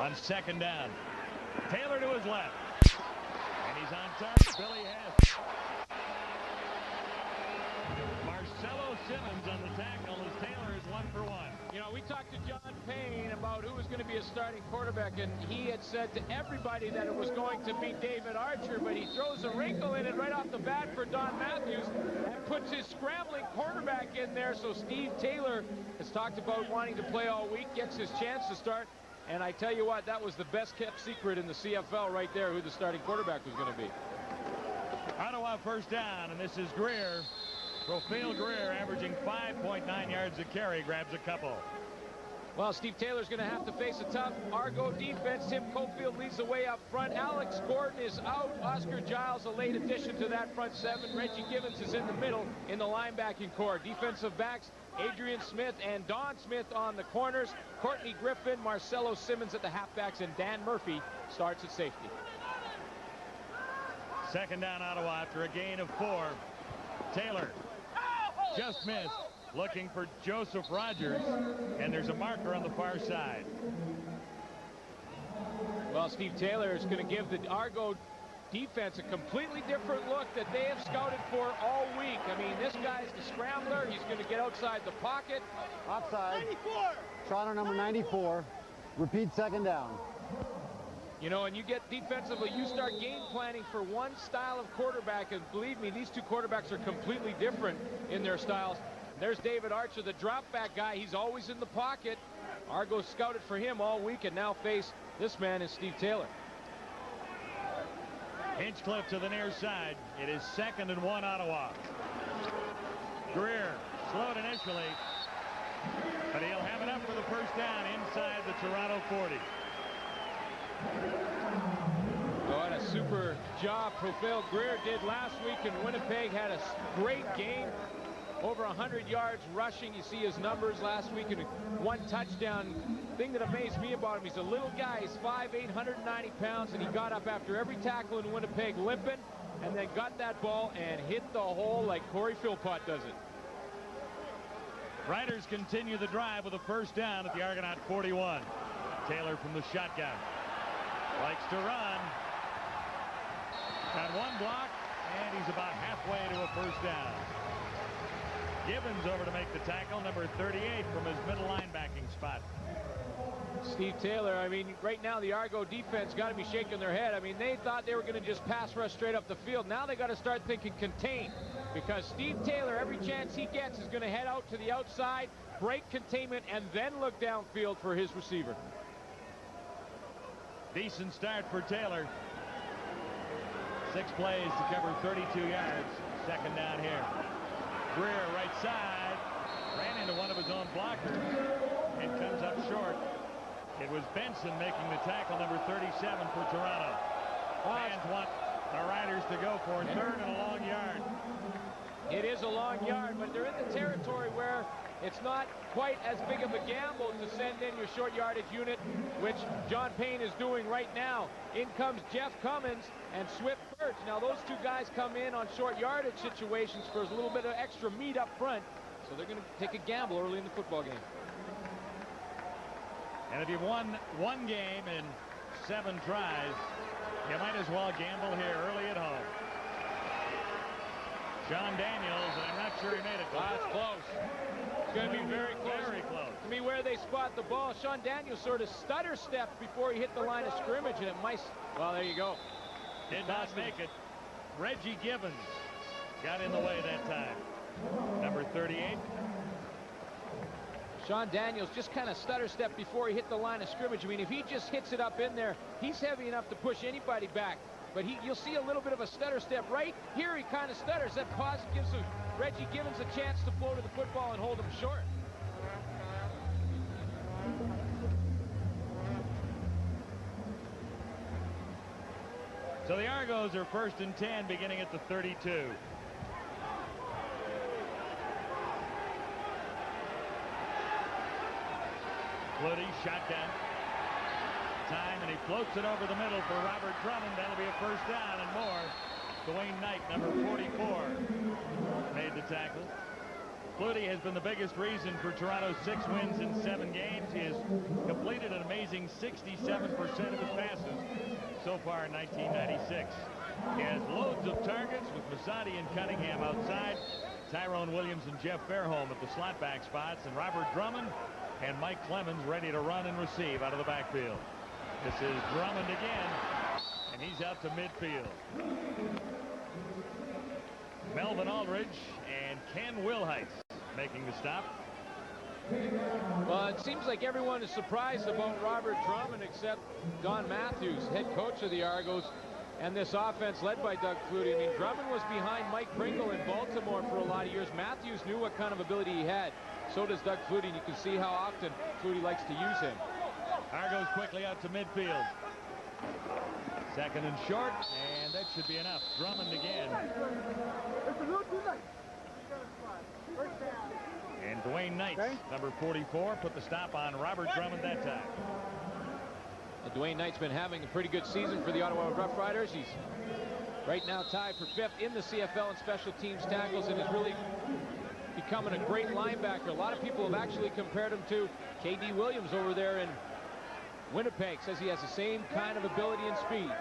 On second down. Taylor to his left. And he's on target. Billy Hess. Marcelo Simmons on the tackle as Taylor is 1 for 1. You know, we talked to John Payne about who was going to be a starting quarterback, and he had said to everybody that it was going to be David Archer, but he throws a wrinkle in it right off the bat for Don Matthews and puts his scrambling quarterback in there. So Steve Taylor has talked about wanting to play all week, gets his chance to start, and I tell you what, that was the best kept secret in the CFL right there, who the starting quarterback was going to be. Ottawa first down, and this is Greer. Profile Greer, averaging 5.9 yards a carry, grabs a couple. Well, Steve Taylor's going to have to face a tough Argo defense. Tim Cofield leads the way up front. Alex Gordon is out. Oscar Giles, a late addition to that front seven. Reggie Gibbons is in the middle in the linebacking core. Defensive backs, Adrian Smith and Don Smith on the corners. Courtney Griffin, Marcelo Simmons at the halfbacks, and Dan Murphy starts at safety. Second down, Ottawa after a gain of 4. Taylor just missed, looking for Joseph Rogers, and there's a marker on the far side. Well, Steve Taylor is going to give the Argo defense a completely different look that they have scouted for all week. I mean, this guy's the scrambler. He's going to get outside the pocket. Offside. 94. Toronto number 94. Repeat second down. You know, and you get defensively, you start game planning for one style of quarterback, and believe me, these two quarterbacks are completely different in their styles. There's David Archer, the drop back guy. He's always in the pocket. Argo scouted for him all week and now face this man is Steve Taylor. Hinchcliffe to the near side. It is 2nd and 1 Ottawa. Greer slowed initially, but he'll have it up for the first down inside the Toronto 40. What a super job Profile Greer did last week in Winnipeg. Had a great game. Over 100 yards rushing. You see his numbers last week and 1 touchdown. Thing that amazed me about him, he's a little guy. He's 5'8", 190 pounds, and he got up after every tackle in Winnipeg limping and then got that ball and hit the hole like Corey Philpott does it. Riders continue the drive with a first down at the Argonaut 41. Taylor from the shotgun. Likes to run. Got 1 block, and he's about halfway to a first down. Gibbons over to make the tackle, number 38 from his middle linebacking spot. Steve Taylor, I mean, right now the Argo defense got to be shaking their head. I mean, they thought they were going to just pass rush straight up the field. Now they got to start thinking contain, because Steve Taylor, every chance he gets, is going to head out to the outside, break containment, and then look downfield for his receiver. Decent start for Taylor. 6 plays to cover 32 yards. Second down here. Greer right side. Ran into one of his own blockers and comes up short. It was Benson making the tackle, number 37 for Toronto. Fans want the Riders to go for 3rd and a long yard. It is a long yard, but they're in the territory where it's not quite as big of a gamble to send in your short yardage unit, which John Payne is doing right now. In comes Jeff Cummins and Swift Birch. Now those two guys come in on short yardage situations for a little bit of extra meat up front, so they're going to take a gamble early in the football game. And if you've won 1 game in 7 tries, you might as well gamble here early at home. Sean Daniels, and I'm not sure he made it. That's close. It's going to be very close. Very close. To me, where they spot the ball, Sean Daniels sort of stutter stepped before he hit the line of scrimmage, and it might. Well, there you go. Did not make it. Reggie Gibbons got in the way that time. Number 38. Sean Daniels just kind of stutter stepped before he hit the line of scrimmage. I mean, if he just hits it up in there, he's heavy enough to push anybody back. But you'll see a little bit of a stutter step right here. He kind of stutters. That pause gives Reggie Gibbons a chance to flow to the football and hold him short. So the Argos are 1st and 10 beginning at the 32. Flutie, shotgun. Time, and he floats it over the middle for Robert Drummond. That'll be a first down and more. Dwayne Knight, number 44, made the tackle. Flutie has been the biggest reason for Toronto's 6 wins in 7 games. He has completed an amazing amazing 67% of his passes so far in 1996. He has loads of targets with Masadi and Cunningham outside, Tyrone Williams and Jeff Fairholm at the slot back spots, and Robert Drummond and Mike Clemens ready to run and receive out of the backfield. This is Drummond again, and he's out to midfield. Melvin Aldridge and Ken Wilhite making the stop. Well, it seems like everyone is surprised about Robert Drummond except Don Matthews, head coach of the Argos, and this offense led by Doug Flutie. I mean, Drummond was behind Mike Pringle in Baltimore for a lot of years. Matthews knew what kind of ability he had. So does Doug Flutie, and you can see how often Flutie likes to use him. Argos quickly out to midfield. Second and short, and that should be enough. Drummond again. And Dwayne Knight, number 44, put the stop on Robert Drummond that time. And Dwayne Knight's been having a pretty good season for the Ottawa Rough Riders. He's right now tied for 5th in the CFL in special teams tackles, and is really becoming a great linebacker. A lot of people have actually compared him to K.D. Williams over there in Winnipeg. Says he has the same kind of ability and speed.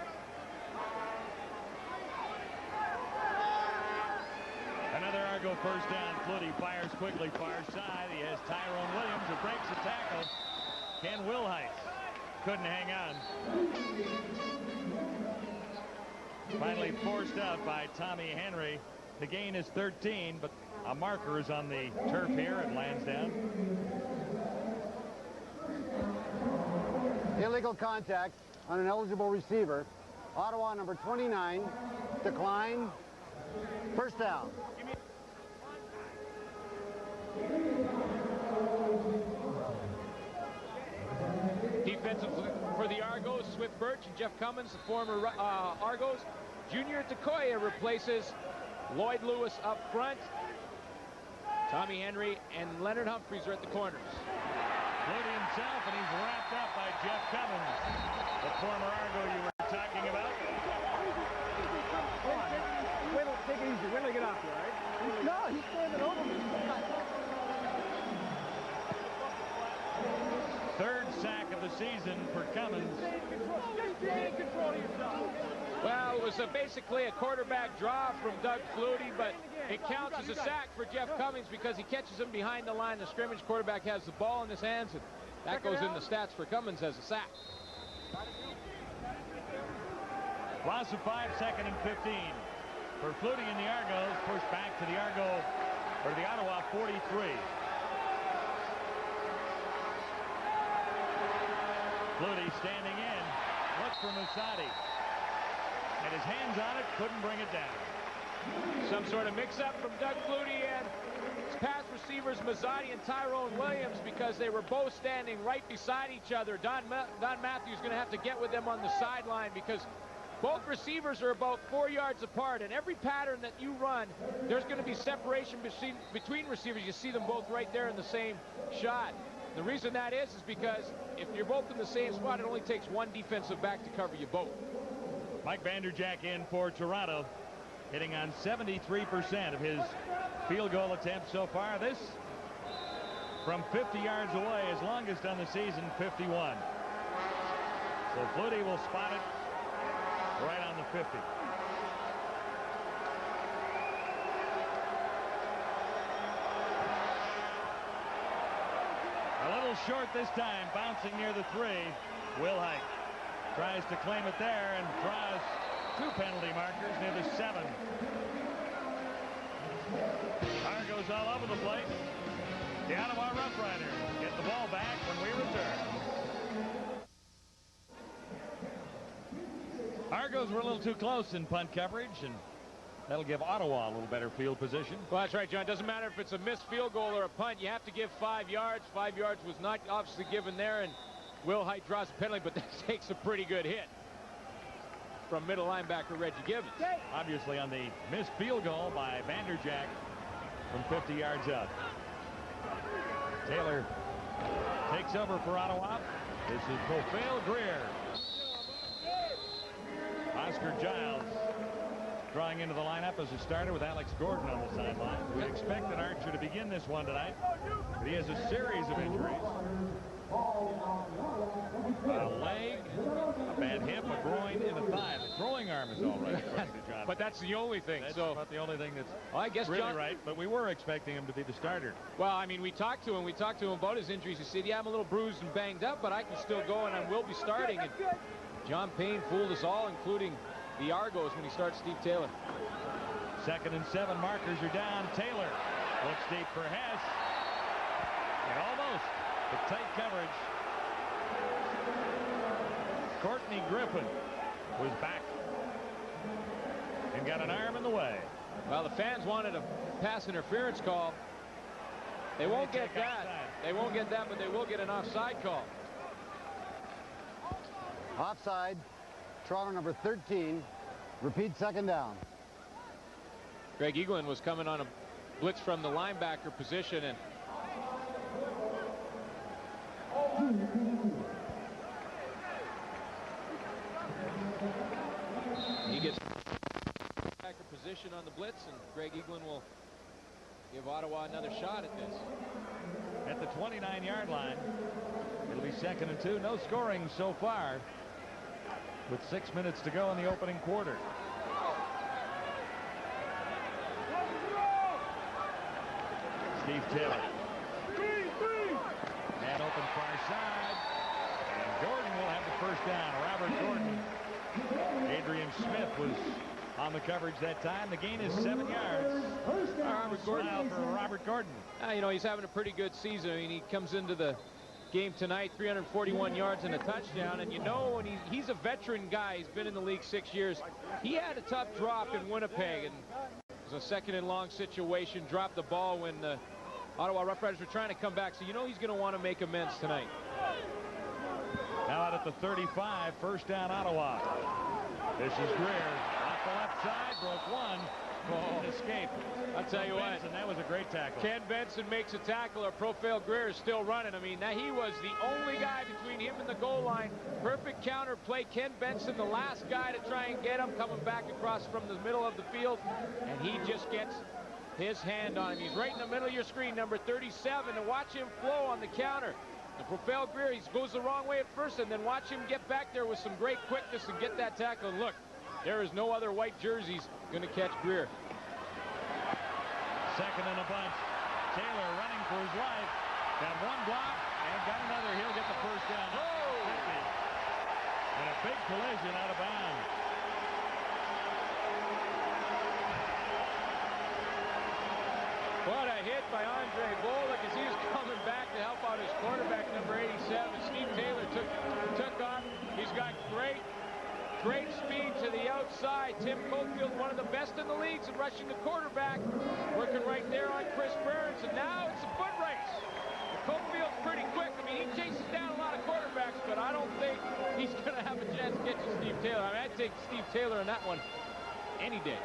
Another Argo first down. Flutie fires quickly far side. He has Tyrone Williams who breaks the tackle. Ken Wilhite couldn't hang on. Finally forced out by Tommy Henry. The gain is 13, but a marker is on the turf here and lands down. Illegal contact on an eligible receiver. Ottawa number 29. Decline. First down. Defensive for the Argos, Swift Birch and Jeff Cummins, the former Argos. Junior Takoya replaces Lloyd Lewis up front. Tommy Henry and Leonard Humphreys are at the corners. Flutie himself, and he's wrapped up by Jeff Cummins, the former Argo you were talking about. Take it easy. Wait till I get off here, all right? No, he's standing over me. Third sack of the season for Cummins. Stay in control of yourself. Well, it was basically a quarterback draw from Doug Flutie, but it counts as a sack for Jeff Cummins because he catches him behind the line of scrimmage. Quarterback has the ball in his hands, and that goes in the stats for Cummins as a sack. Loss of 5, second and 15. For Flutie and the Argos, pushed back to the the Ottawa 43. Flutie standing in, looks for Musadi. Had his hands on it, couldn't bring it down. Some sort of mix-up from Doug Flutie and his pass receivers Musadi and Tyrone Williams, because they were both standing right beside each other. Don Matthews going to have to get with them on the sideline because both receivers are about 4 yards apart, and every pattern that you run, there's going to be separation between receivers. You see them both right there in the same shot. The reason that is because if you're both in the same spot, it only takes one defensive back to cover you both. Mike Vanderjagt in for Toronto, hitting on 73% of his field goal attempts so far. This from 50 yards away, his longest on the season, 51. So Flutie will spot it right on the 50. A little short this time, bouncing near the 3. Wilhite tries to claim it there and draws 2 penalty markers near the 7. Argos all over the place. The Ottawa Rough Riders get the ball back when we return. Argos were a little too close in punt coverage, and that'll give Ottawa a little better field position. Well, that's right, John. It doesn't matter if it's a missed field goal or a punt. You have to give 5 yards. 5 yards was not obviously given there, and Wilhite draws a penalty, but that takes a pretty good hit from middle linebacker Reggie Gibbons. Obviously on the missed field goal by Vanderjagt from 50 yards out. Taylor takes over for Ottawa. This is Profale Greer. Oscar Giles drawing into the lineup as a starter with Alex Gordon on the sideline. We expected Archer to begin this one tonight, but he has a series of injuries. but that's the only thing. That's so about the only thing that's I guess really John, right. But we were expecting him to be the starter. Well, I mean, we talked to him. We talked to him about his injuries. He said, "Yeah, I'm a little bruised and banged up, but I can still go, and I will be starting." And John Payne fooled us all, including the Argos, when he starts Steve Taylor. 2nd and 7. Markers are down. Taylor looks deep for Hess. And almost with tight coverage. Courtney Griffin was back and got an arm in the way. Well, the fans wanted a pass interference call. They won't get that. They won't get that, but they will get an offside call. Offside. Toronto number 13. Repeat 2nd down. Greg Eaglin was coming on a blitz from the linebacker position, and he gets linebacker position on the blitz, and Greg Eaglin will give Ottawa another shot at this. At the 29-yard line, it'll be 2nd and 2. No scoring so far with 6 minutes to go in the opening quarter. Steve Taylor. And open far side. And Gordon will have the first down. Robert Gordon. Adrian Smith was on the coverage that time. The gain is 7 yards. Robert Gordon. For Robert Gordon. You know, he's having a pretty good season. I mean, he comes into the game tonight, 341 yards and a touchdown. And you know, when he's a veteran guy. He's been in the league 6 years. He had a tough drop in Winnipeg, and it was a 2nd and long situation. Dropped the ball when the Ottawa Rough Riders were trying to come back. So you know he's going to want to make amends tonight. Now out at the 35, 1st down Ottawa. This is Greer off the left side, broke one. Escape. I'll tell you what, Benson, that was a great tackle. Ken Benson makes a tackle. Or Profile Greer is still running. I mean, he was the only guy between him and the goal line. Perfect counter play. Ken Benson, the last guy to try and get him, coming back across from the middle of the field, and he just gets his hand on him. He's right in the middle of your screen, number 37, and watch him flow on the counter. The Profile Greer, he goes the wrong way at first, and then watch him get back there with some great quickness and get that tackle. And look, there is no other white jerseys going to catch Greer. 2nd and a bunch. Taylor running for his life. Got one block and got another. He'll get the first down. And a big collision out of bounds. What a hit by Andre Bolduc as he was coming back to help out his quarterback, number 87. Steve Taylor took off. He's got great speed to the outside. Tim Cofield, one of the best in the leagues in rushing the quarterback, working right there on Chris Burns. And now it's a foot race. Cofield's pretty quick. I mean, he chases down a lot of quarterbacks, but I don't think he's going to have a chance to get to Steve Taylor. I mean, I'd take Steve Taylor in that one any day.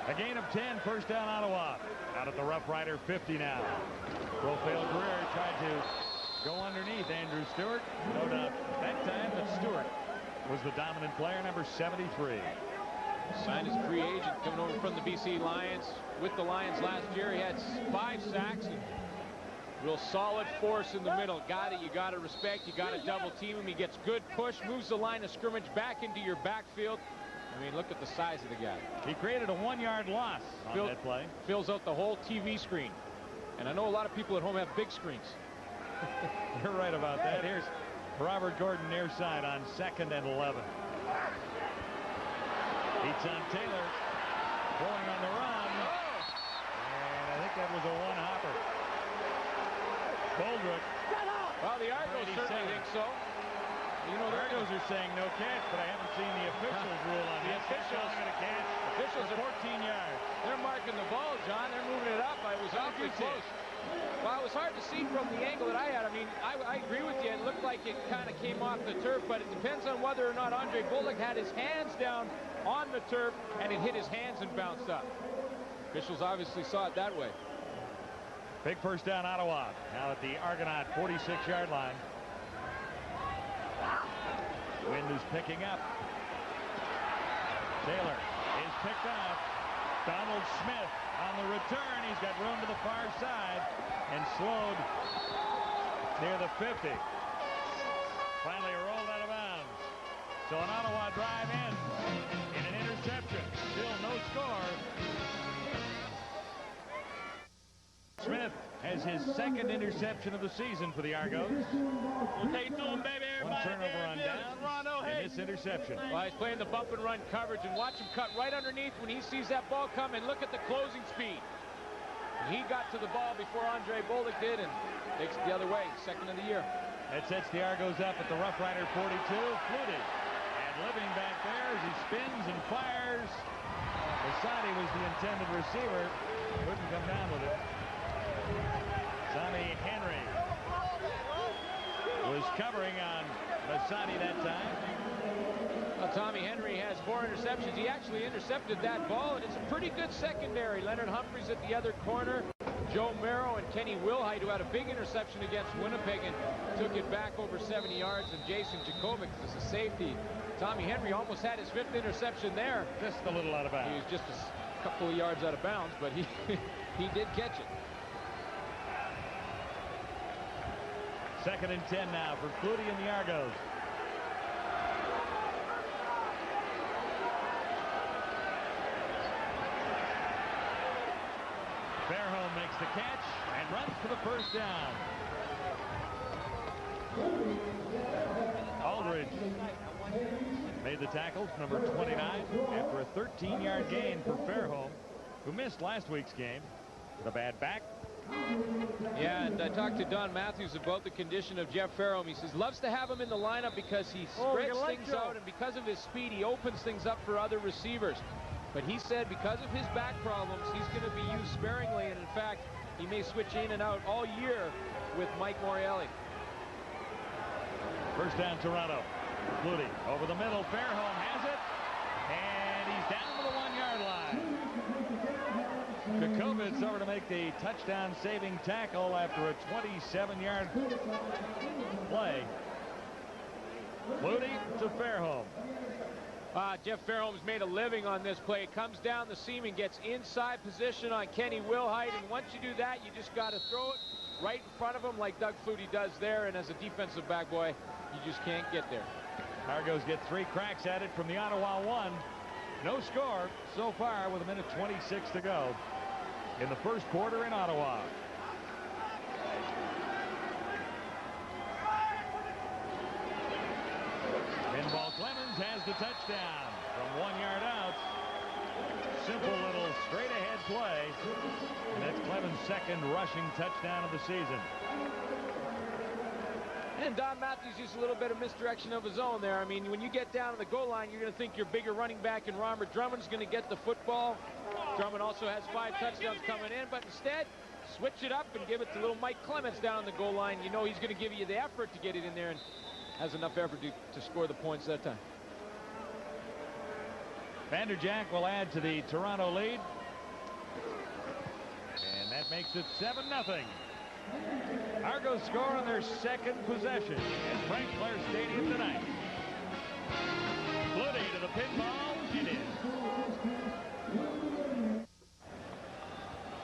A gain of 10, 1st down Ottawa. Out at the Rough Rider 50 now. Profile Greer tried to go underneath Andrew Stewart. No doubt that time that Stewart was the dominant player, number 73. Signed as free agent, coming over from the BC Lions. With the Lions last year, he had 5 sacks. And real solid force in the middle. Guy that you got to respect. You got to double team him. He gets good push, moves the line of scrimmage back into your backfield. I mean, look at the size of the guy. He created a 1-yard loss on that play. Fills out the whole TV screen. And I know a lot of people at home have big screens. You're right about that. Here's Robert Gordon near side on 2nd and 11. Beats on Taylor. Going on the run. And I think that was a one-hopper. Bolduc. Well, the Argos certainly think so. You know, the Argos are saying no catch, but I haven't seen the officials rule on the this. Officials They're a catch. Officials are 14 yards. They're marking the ball, John. They're moving it up. I was awfully close. Well, it was hard to see from the angle that I had. I mean, I agree with you. It looked like it kind of came off the turf, but it depends on whether or not Andre Bolduc had his hands down on the turf and it hit his hands and bounced up. Officials obviously saw it that way. Big 1st down Ottawa. Now at the Argonaut 46-yard line. Wind is picking up. Taylor is picked up. Donald Smith on the return. He's got room to the far side and slowed near the 50. Finally rolled out of bounds. So an Ottawa drive ends in an interception. Still no score. Smith has his second interception of the season for the Argos. What they doing, baby? One turnover on downs and this interception. Well, he's playing the bump and run coverage, and watch him cut right underneath when he sees that ball come, and look at the closing speed. He got to the ball before Andre Bolduc did and takes it the other way. Second of the year. That sets the Argos up at the Rough Rider 42. Flutie. And living back there as he spins and fires. Bassani was the intended receiver. Couldn't come down with it. Tommy Henry was covering on Bassani that time. Well, Tommy Henry has 4 interceptions. He actually intercepted that ball, and it's a pretty good secondary. Leonard Humphreys at the other corner. Joe Merrow and Kenny Wilhite, who had a big interception against Winnipeg and took it back over 70 yards. And Jason Jakovic is a safety. Tommy Henry almost had his 5th interception there. Just a little out of bounds. He was just a couple of yards out of bounds, but he did catch it. 2nd and 10 now for Flutie and the Argos. Fairholm makes the catch and runs for the first down. Aldridge made the tackle, number 29, after a 13-yard gain for Fairholm, who missed last week's game with a bad back. Yeah, and I talked to Don Matthews about the condition of Jeff Fairholm. He says loves to have him in the lineup because he spreads things out, and because of his speed, he opens things up for other receivers. But he said because of his back problems, he's going to be used sparingly, and in fact, he may switch in and out all year with Mike Morreale. First down, Toronto. Flutie over the middle. Fairholm has it, and he's down to the 1-yard line. Kukovitz over to make the touchdown-saving tackle after a 27-yard play. Flutie to Fairholm. Jeff Fairholm's made a living on this play. It comes down the seam and gets inside position on Kenny Wilhite, and once you do that, you just got to throw it right in front of him like Doug Flutie does there, and as a defensive back, boy, you just can't get there. Argos get 3 cracks at it from the Ottawa 1. No score so far with 1:26 to go in the first quarter in Ottawa. Pinball Clemens has the touchdown from 1 yard out. Simple little straight ahead play, and that's Clemens' second rushing touchdown of the season. And Don Matthews used a little bit of misdirection of his own there. I mean, when you get down to the goal line, you're going to think your bigger running back and Robert Drummond's going to get the football. Drummond also has 5 touchdowns coming in, but instead, switch it up and give it to little Mike Clemens down on the goal line. You know he's going to give you the effort to get it in there, and has enough effort to score the points that time. Vanderjagt will add to the Toronto lead, and that makes it 7-0. Argos score on their second possession at Frank Clair Stadium tonight. Flutie to the pinball, and in.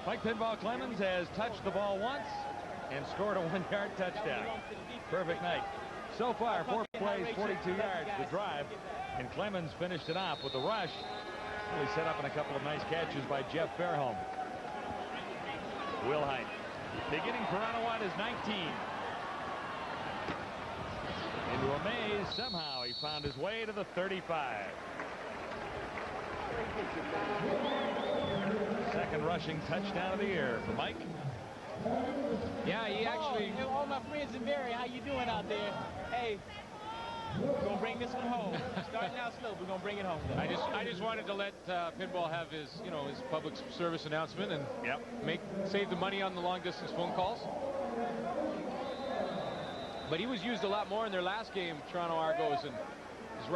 Mike Pinball Clemens has touched the ball once and scored a 1-yard touchdown. Perfect night. So far, 4 plays, 42 yards, the drive, and Clemens finished it off with the rush. Really set up in a couple of nice catches by Jeff Fairholm. Wilhite. Beginning for Ottawa is 19. Into a maze. Somehow he found his way to the 35. Second rushing touchdown of the year for Mike. Yeah, he actually... Hello, all my friends in Barrie, how you doing out there? Hey, we're going to bring this one home. Starting out slow, we're going to bring it home. I just wanted to let Pinball have his, his public service announcement and save the money on the long-distance phone calls. But he was used a lot more in their last game, Toronto Argos, and was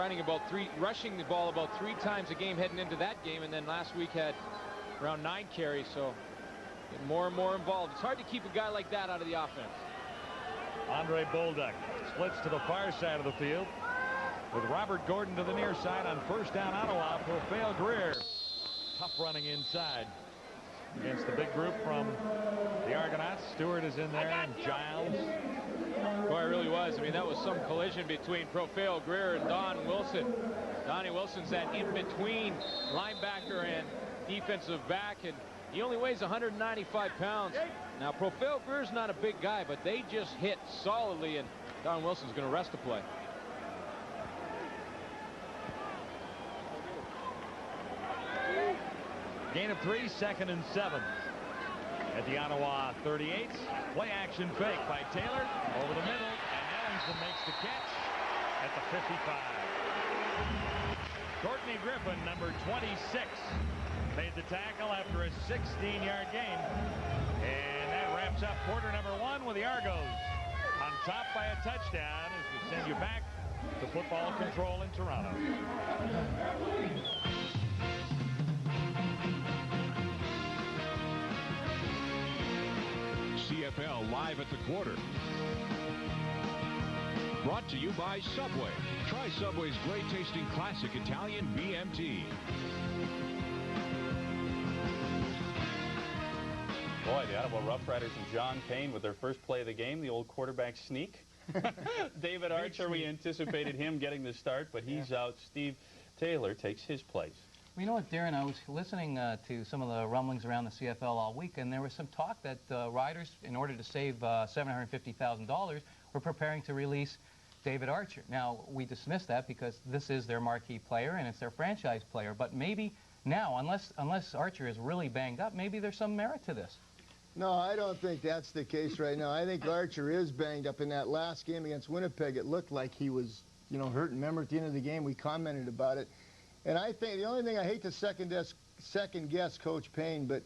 rushing the ball about 3 times a game heading into that game, and then last week had around 9 carries, so more and more involved. It's hard to keep a guy like that out of the offense. Andre Bolduc splits to the far side of the field with Robert Gordon to the near side on first down Ottawa for Phil Greer. Tough running inside against the big group from the Argonauts. Stewart is in there and Giles. Boy, it really was. I mean, that was some collision between Profeo Greer and Don Wilson. Donnie Wilson's that in-between linebacker and defensive back, and he only weighs 195 pounds. Now, Profeo Greer's not a big guy, but they just hit solidly, and Don Wilson's going to rest the play. Gain of 3, 2nd and 7. At the Ottawa 38. Play action fake by Taylor over the middle, and Ellingson makes the catch at the 55. Courtney Griffin, number 26, made the tackle after a 16-yard gain. And that wraps up quarter number 1 with the Argos on top by a touchdown as we send you back to football control in Toronto. CFL live at the quarter. Brought to you by Subway. Try Subway's great tasting classic Italian BMT. Boy, the Ottawa Rough Riders and John Payne with their first play of the game, the old quarterback sneak. David Archer, we anticipated him getting the start, but he's out. Steve Taylor takes his place. Well, you know what, Darren, I was listening to some of the rumblings around the CFL all week, and there was some talk that Riders, in order to save $750,000, were preparing to release David Archer. Now, we dismiss that because this is their marquee player and it's their franchise player, but maybe now, unless Archer is really banged up, maybe there's some merit to this. No, I don't think that's the case right now. I think Archer is banged up. In that last game against Winnipeg, it looked like he was, you know, hurt. Remember, at the end of the game, we commented about it. And I think the only thing, I hate to second guess Coach Payne, but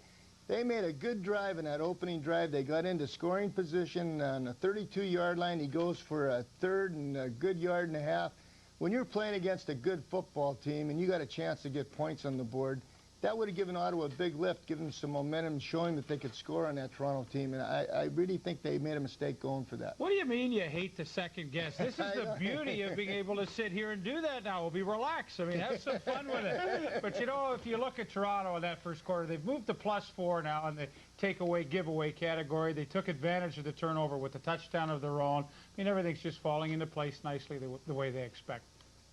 they made a good drive in that opening drive. They got into scoring position on the 32-yard line. He goes for a 3rd and a good 1.5 yards. When you're playing against a good football team and you got a chance to get points on the board, that would have given Ottawa a big lift, given them some momentum, showing that they could score on that Toronto team. And I really think they made a mistake going for that. What do you mean you hate to second guess? This is the beauty of being able to sit here and do that now. We'll be relaxed. I mean, have some fun with it. But, you know, if you look at Toronto in that first quarter, they've moved to +4 now in the takeaway, giveaway category. They took advantage of the turnover with the touchdown of their own. I mean, everything's just falling into place nicely the way they expect.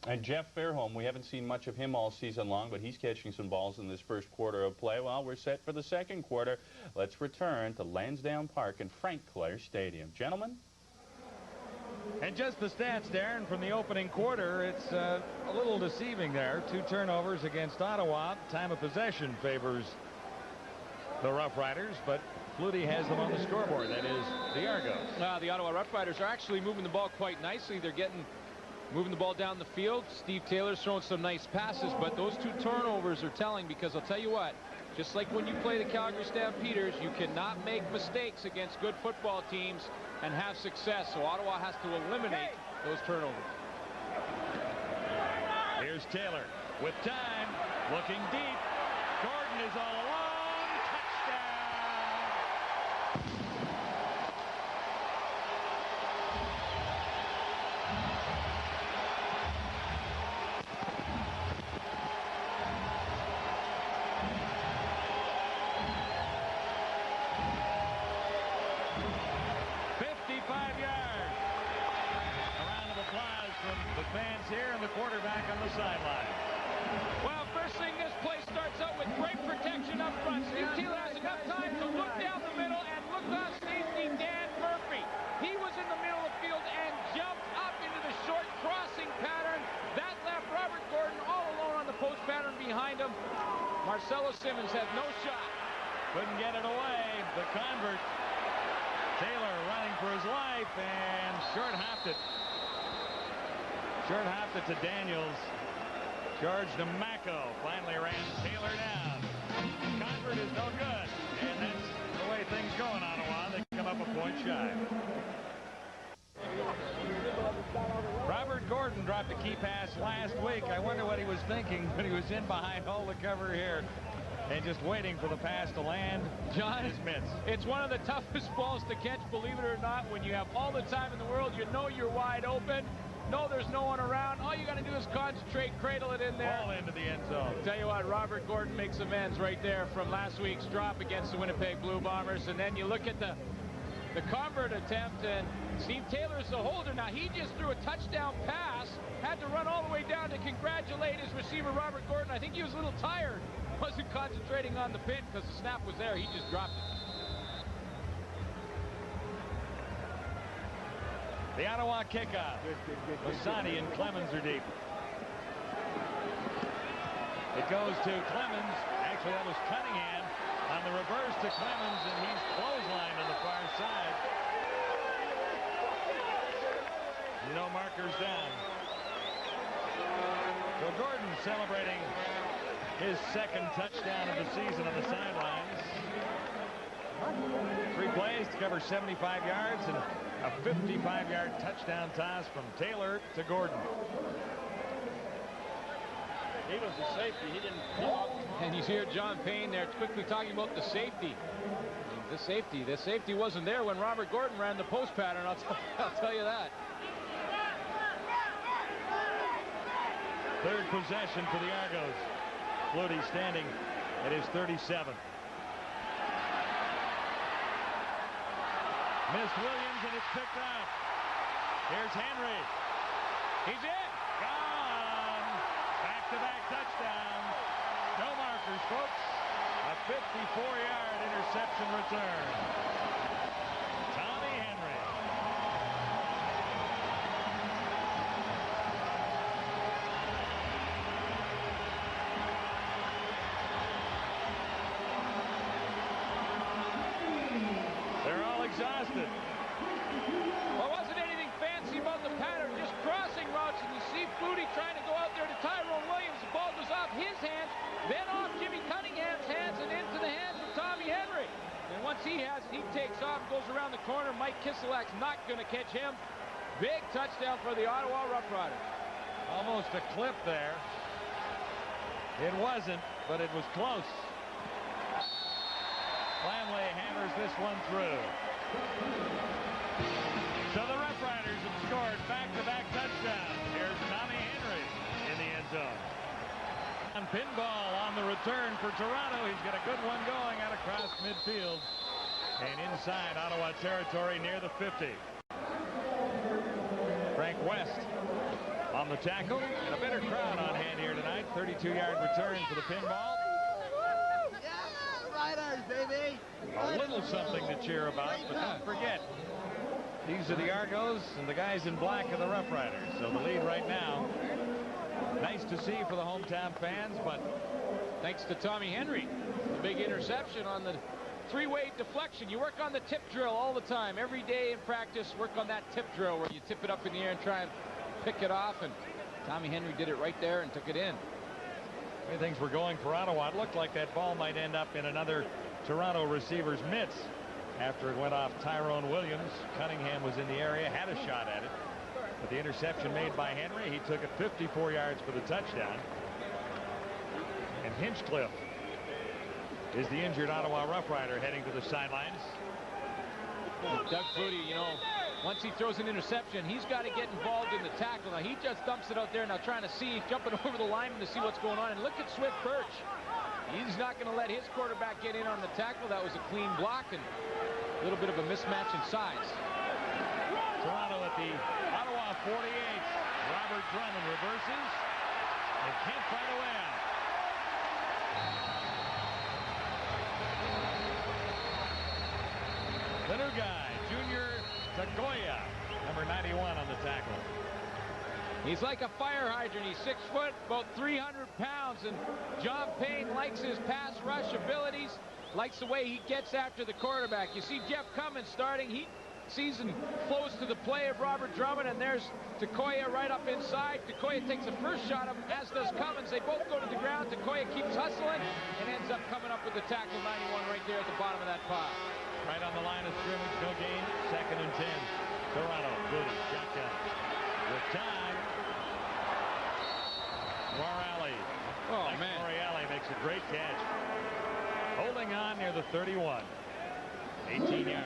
And Jeff Fairholm, we haven't seen much of him all season long, but he's catching some balls in this first quarter of play. Well, we're set for the second quarter. Let's return to Lansdowne Park and Frank Clair Stadium. Gentlemen? And just the stats, Darren, from the opening quarter, it's a little deceiving there. 2 turnovers against Ottawa. Time of possession favors the Rough Riders, but Flutie has them on the scoreboard. That is the Argos. The Ottawa Rough Riders are actually moving the ball quite nicely. They're moving the ball down the field. Steve Taylor's throwing some nice passes, but those 2 turnovers are telling, because I'll tell you what, just like when you play the Calgary Stampeders, you cannot make mistakes against good football teams and have success. So Ottawa has to eliminate those turnovers. Here's Taylor with time, looking deep. Gordon is all alone. Fans here and the quarterback on the sideline. Well, first thing, this play starts out with great protection up front. Steve Taylor has enough time to look down the middle and look off safety Dan Murphy. He was in the middle of the field and jumped up into the short crossing pattern. That left Robert Gordon all alone on the post pattern behind him. Marcelo Simmons had no shot. Couldn't get it away. The convert. Taylor running for his life and short-hopped it. Short-hopped it to Daniels. George DeMacco finally ran Taylor down. Convert is no good. And that's the way things go in Ottawa. They come up a point shy. Robert Gordon dropped a key pass last week. I wonder what he was thinking when he was in behind all the cover here and just waiting for the pass to land. John, his mitts. It's one of the toughest balls to catch, believe it or not. When you have all the time in the world, you know you're wide open. No, there's no one around. All you got to do is concentrate, cradle it in there. Ball into the end zone. Tell you what, Robert Gordon makes amends right there from last week's drop against the Winnipeg Blue Bombers. And then you look at the the convert attempt, and Steve Taylor's the holder. Now, he just threw a touchdown pass, had to run all the way down to congratulate his receiver, Robert Gordon. I think he was a little tired, wasn't concentrating on the pin because the snap was there. He just dropped it. The Ottawa kickoff. Masani and Clemens are deep. It goes to Clemens. Actually, that was Cunningham on the reverse to Clemens, and he's clotheslined on the far side. No markers down. So Gordon celebrating his second touchdown of the season on the sidelines. 3 plays to cover 75 yards and a 55-yard touchdown toss from Taylor to Gordon. He was the safety. He didn't come up. And you hear John Payne there quickly talking about the safety. The safety wasn't there when Robert Gordon ran the post pattern. I'll tell you that. Third possession for the Argos. Flutie standing at his 37. Missed Williams, and it's picked up. Here's Henry. He's in. Gone. Back-to-back touchdowns. No markers, folks. A 54-yard interception return. Tommy Henry. They're all exhausted. Well, wasn't anything fancy about the pattern, just crossing routes, and you see Flutie trying to go out there to Tyrone Williams. The ball goes off his hands, then off Jimmy Cunningham's hands and into the hands of Tommy Henry. And once he has it, he takes off, goes around the corner. Mike Kiselak's not going to catch him. Big touchdown for the Ottawa Rough Riders. Almost a clip there. It wasn't, but it was close. Lamley hammers this one through. So the Rough Riders have scored back-to-back touchdowns. Here's Tommy Henry in the end zone. On pinball on the return for Toronto. He's got a good one going out across midfield and inside Ottawa territory near the 50. Frank West on the tackle, and a better crowd on hand here tonight. 32-yard return for the pinball. Riders, baby. A little something to cheer about, but don't forget, these are the Argos, and the guys in black are the Rough Riders. So the lead right now, nice to see for the hometown fans, but thanks to Tommy Henry, the big interception on the three-way deflection. You work on the tip drill all the time. Every day in practice, work on that tip drill where you tip it up in the air and try and pick it off, and Tommy Henry did it right there and took it in. The way things were going for Ottawa, it looked like that ball might end up in another Toronto receiver's mitts after it went off Tyrone Williams. Cunningham was in the area, had a shot at it, but the interception made by Henry, he took it 54 yards for the touchdown. And Hinchcliffe is the injured Ottawa Rough Rider heading to the sidelines. Doug Flutie, you know, once he throws an interception, he's got to get involved in the tackle. Now, he just dumps it out there now trying to see, jumping over the lineman to see what's going on. And look at Swift Birch. He's not going to let his quarterback get in on the tackle. That was a clean block and a little bit of a mismatch in size. Toronto at the Ottawa 48. Robert Drummond reverses and can't find a way out. The new guy, Junior Tagoya, number 91 on the tackle. He's like a fire hydrant. He's 6 foot, about 300 pounds, and John Payne likes his pass rush abilities, likes the way he gets after the quarterback. You see Jeff Cummins starting. He sees and flows to the play of Robert Drummond, and there's Tagoya right up inside. Tagoya takes the first shot of him, as does Cummins. They both go to the ground. Tagoya keeps hustling and ends up coming up with the tackle. 91 right there at the bottom of that pile. Right on the line of scrimmage, no gain. 2nd and 10. Toronto, Flutie, shotgun. With time, Morale. Oh, man. Morale makes a great catch. Holding on near the 31. 18 yards.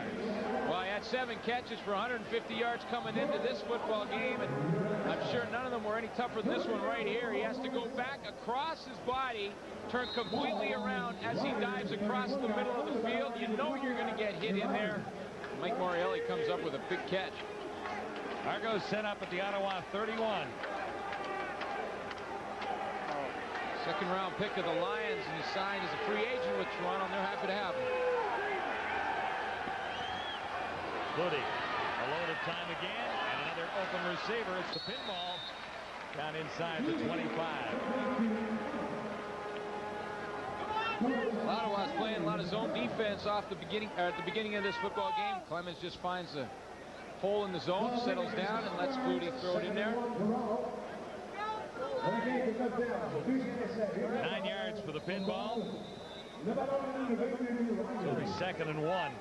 Well, he had 7 catches for 150 yards coming into this football game, and I'm sure none of them were any tougher than this one right here. He has to go back across his body, turn completely around as he dives across the middle of the field. You know you're going to get hit in there. Mike Morreale comes up with a big catch. Argos set up at the Ottawa 31. Second round pick of the Lions, and he signed as a free agent with Toronto, and they're happy to have him. Flutie, a load of time again, and another open receiver. It's the pinball down inside the 25. Ottawa's playing a lot of zone defense off the beginning, at the beginning of this football game. Clemens just finds a hole in the zone, settles down, and lets Flutie throw it in there. 9 yards for the pinball. It'll be 2nd and 1.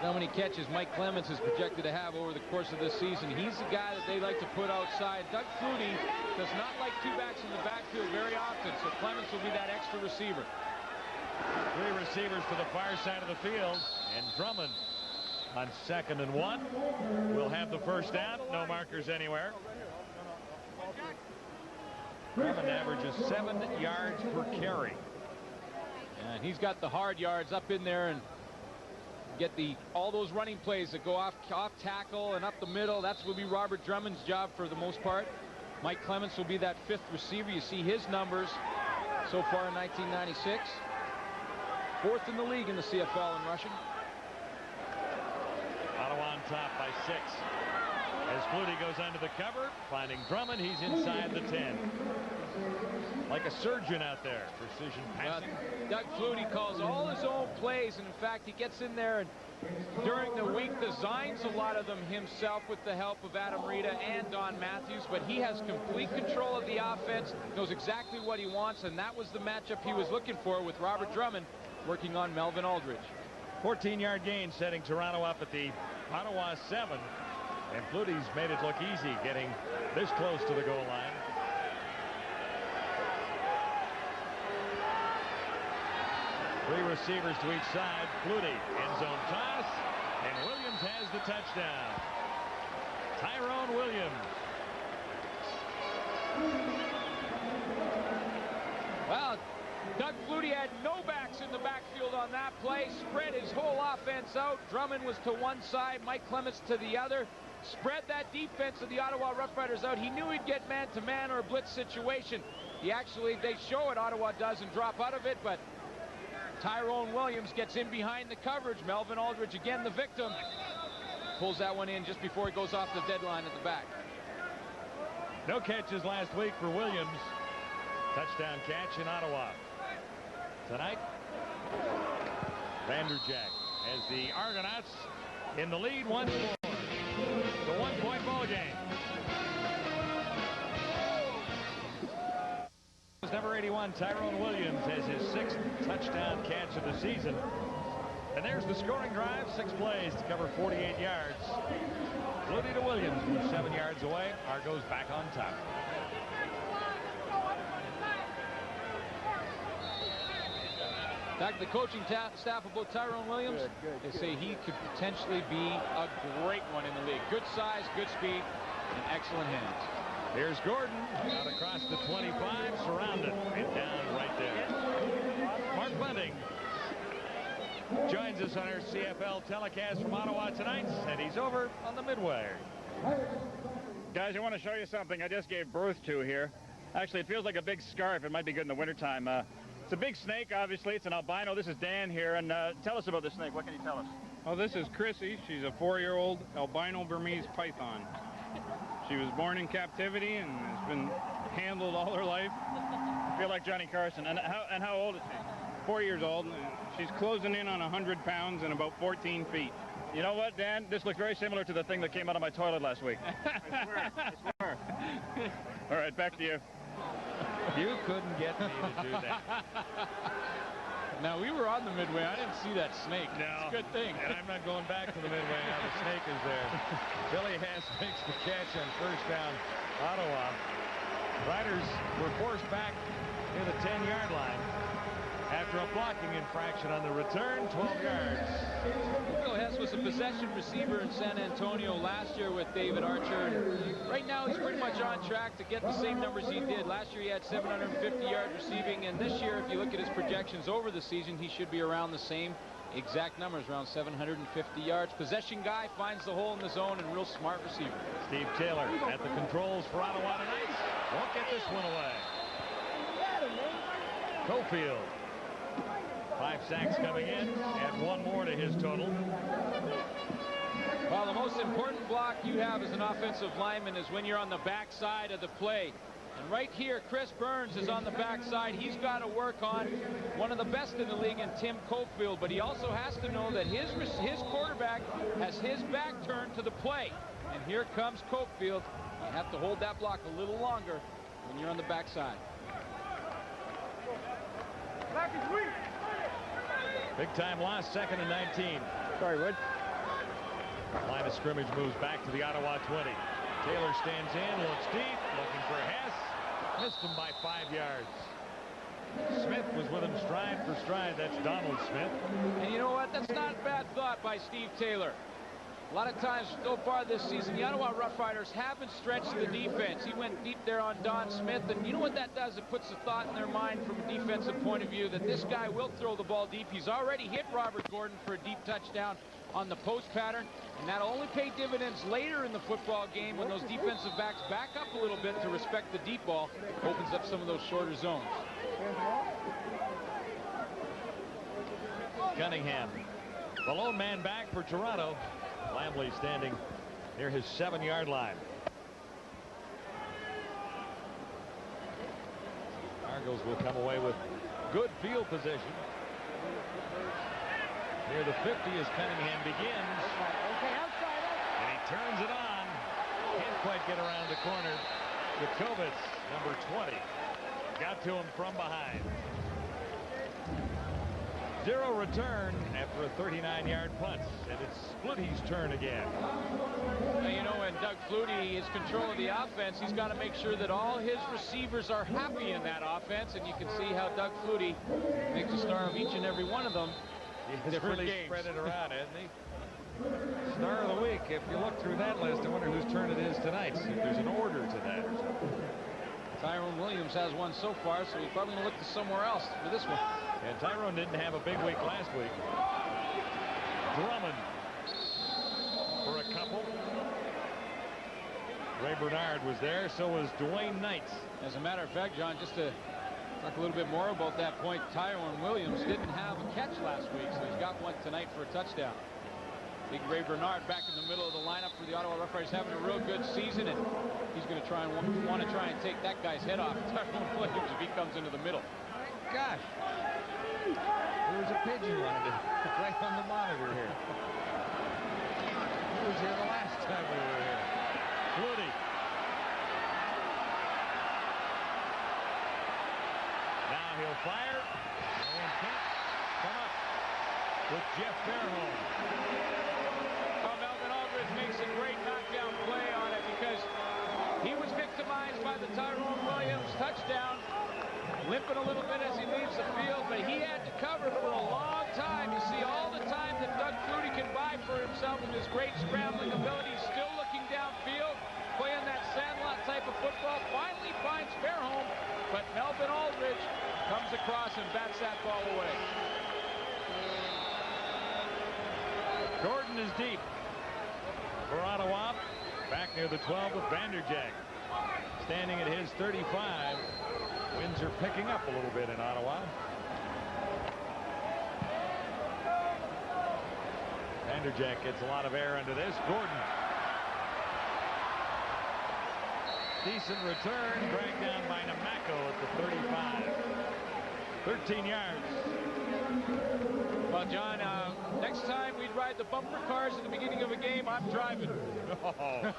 How many catches Mike Clemens is projected to have over the course of this season? He's the guy that they like to put outside. Doug Flutie does not like two backs in the backfield very often, so Clemens will be that extra receiver. 3 receivers to the far side of the field, and Drummond on 2nd and 1 will have the first down. No markers anywhere. Drummond averages 7 yards per carry. And he's got the hard yards up in there, and get all those running plays that go off tackle and up the middle. That's will be Robert Drummond's job for the most part. Mike Clemens will be that 5th receiver. You see his numbers so far in 1996. 4th in the league in the CFL in rushing. Ottawa on top by 6. As Flutie goes under the cover, finding Drummond, he's inside the 10. Like a surgeon out there. Precision passing. Doug Flutie calls all his own plays, and in fact, he gets in there and during the week designs a lot of them himself with the help of Adam Rita and Don Matthews, but he has complete control of the offense, knows exactly what he wants, and that was the matchup he was looking for with Robert Drummond working on Melvin Aldridge. 14-yard gain, setting Toronto up at the Ottawa 7. And Flutie's made it look easy getting this close to the goal line. Three receivers to each side. Flutie, end zone toss, and Williams has the touchdown. Tyrone Williams. Well, Doug Flutie had no backs in the backfield on that play. Spread his whole offense out. Drummond was to one side, Mike Clemens to the other. Spread that defense of the Ottawa Rough Riders out. He knew he'd get man-to-man or a blitz situation. They show it, Ottawa does, and drop out of it, but Tyrone Williams gets in behind the coverage. Melvin Aldridge, again the victim, pulls that one in just before he goes off the deadline at the back. No catches last week for Williams. Touchdown catch in Ottawa. Tonight, Vanderjack has the Argonauts in the lead 1-4. It's a 1-point ball game. Number 81, Tyrone Williams, has his 6th touchdown catch of the season. And there's the scoring drive. 6 plays to cover 48 yards. Flutie to Williams from 7 yards away. Argos back on top. Back to the coaching staff about Tyrone Williams. They say he could potentially be a great one in the league. Good size, good speed, and excellent hands. Here's Gordon out across the 25, surrounded and down right there. Mark Bunting joins us on our CFL telecast from Ottawa tonight, and he's over on the midway. Guys, I want to show you something I just gave birth to here. Actually, it feels like a big scarf. It might be good in the wintertime. It's a big snake, obviously. It's an albino. This is Dan here, and tell us about this snake. What can you tell us? Oh, this is Chrissy. She's a 4-year-old albino Burmese python. She was born in captivity and has been handled all her life. I feel like Johnny Carson. And how old is she? 4 years old. She's closing in on 100 pounds and about 14 feet. You know what, Dan? This looks very similar to the thing that came out of my toilet last week. I swear. All right, back to you. You couldn't get me to do that. Now, we were on the midway. I didn't see that snake. No. It's a good thing. And I'm not going back to the midway now. The snake is there. Billy Hess makes the catch on first down, Ottawa. Riders were forced back near the 10-yard line after a blocking infraction on the return, 12 yards. Bill Hess was a possession receiver in San Antonio last year with David Archer. Right now, he's pretty much on track to get the same numbers he did. Last year, he had 750 yards receiving, and this year, if you look at his projections over the season, he should be around the same Exact numbers, around 750 yards. Possession guy finds the hole in the zone, and real smart receiver. Steve Taylor at the controls for Ottawa tonight. Won't get this one away. Cofield. 5 sacks coming in, and 1 more to his total. Well, the most important block you have as an offensive lineman is when you're on the backside of the play. And right here, Chris Burns is on the backside. He's got to work on one of the best in the league in Tim Cofield, but he also has to know that his quarterback has his back turned to the play. And here comes Cofield. You have to hold that block a little longer when you're on the backside. Big time loss, 2nd and 19. Sorry, Wood. Line of scrimmage moves back to the Ottawa 20. Taylor stands in, looks deep, looking for Hess. Missed him by 5 yards. Smith was with him stride for stride. That's Donald Smith. And you know what? That's not a bad thought by Steve Taylor. A lot of times so far this season, the Ottawa Rough Riders haven't stretched the defense. He went deep there on Don Smith, and you know what that does? It puts a thought in their mind from a defensive point of view that this guy will throw the ball deep. He's already hit Robert Gordon for a deep touchdown on the post pattern, and that'll only pay dividends later in the football game when those defensive backs back up a little bit to respect the deep ball. Opens up some of those shorter zones. Cunningham, the lone man back for Toronto. Lambley standing near his 7-yard line. Argos will come away with good field position. Near the 50 as Cunningham begins. And he turns it on. Can't quite get around the corner. Jacobitz, number 20. Got to him from behind. 0 return after a 39-yard punt, and it's Flutie's turn again. Now, you know, when Doug Flutie is control of the offense, he's got to make sure that all his receivers are happy in that offense, and you can see how Doug Flutie makes a star of each and every one of them. He's really spread it around, hasn't he? Star of the week. If you look through that list, I wonder whose turn it is tonight. See if there's an order to that or something. Tyrone Williams has one so far, so he's probably going to look to somewhere else for this one. And Tyrone didn't have a big week last week. Drummond for a couple. Ray Bernard was there, so was Dwayne Knight. As a matter of fact, John, just to talk a little bit more about that point, Tyrone Williams didn't have a catch last week, so he's got one tonight for a touchdown. Big Ray Bernard back in the middle of the lineup for the Ottawa Rough Riders, having a real good season, and he's going to try and want to try and take that guy's head off Tyrone Williams if he comes into the middle. Gosh, there was a pigeon running right on the monitor here. He was here the last time we were here. Flutie. Now he'll fire. And can't come up with Jeff Fairholm. Well, Melvin Aldridge makes a great knockdown play on it because he was victimized by the Tyrone Williams touchdown. Limping a little bit as he leaves the field, but he had to cover for a long time. You see all the time that Doug Flutie can buy for himself with his great scrambling ability. Still looking downfield, playing that sandlot type of football. Finally finds Fairholm, but Melvin Aldridge comes across and bats that ball away. Gordon is deep for Ottawa. Back near the 12 with Vanderjagt. Standing at his 35. Winds are picking up a little bit in Ottawa. Vanderjagt gets a lot of air under this. Gordon. Decent return. Dragged down by Namako at the 35. 13 yards. Well, John, next time we'd ride the bumper cars at the beginning of a game, I'm driving. Oh.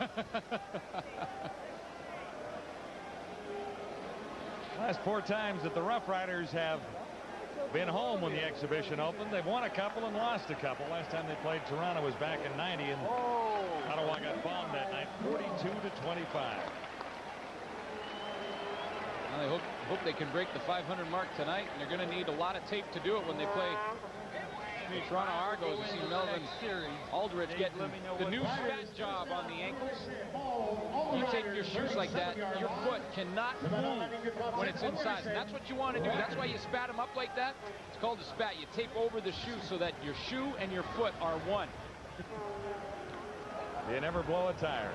Last 4 times that the Rough Riders have been home when the exhibition opened, they've won a couple and lost a couple. Last time they played Toronto was back in 90, and Ottawa got bombed that night, 42-25. Well, I hope they can break the 500 mark tonight, and they're going to need a lot of tape to do it when they play Toronto Argos, you see Melvin Aldrich getting the new fat job on the ankles. You take your shoes like that, your foot cannot move when it's inside. And that's what you want to do. That's why you spat them up like that. It's called a spat. You tape over the shoe so that your shoe and your foot are one. You never blow a tire.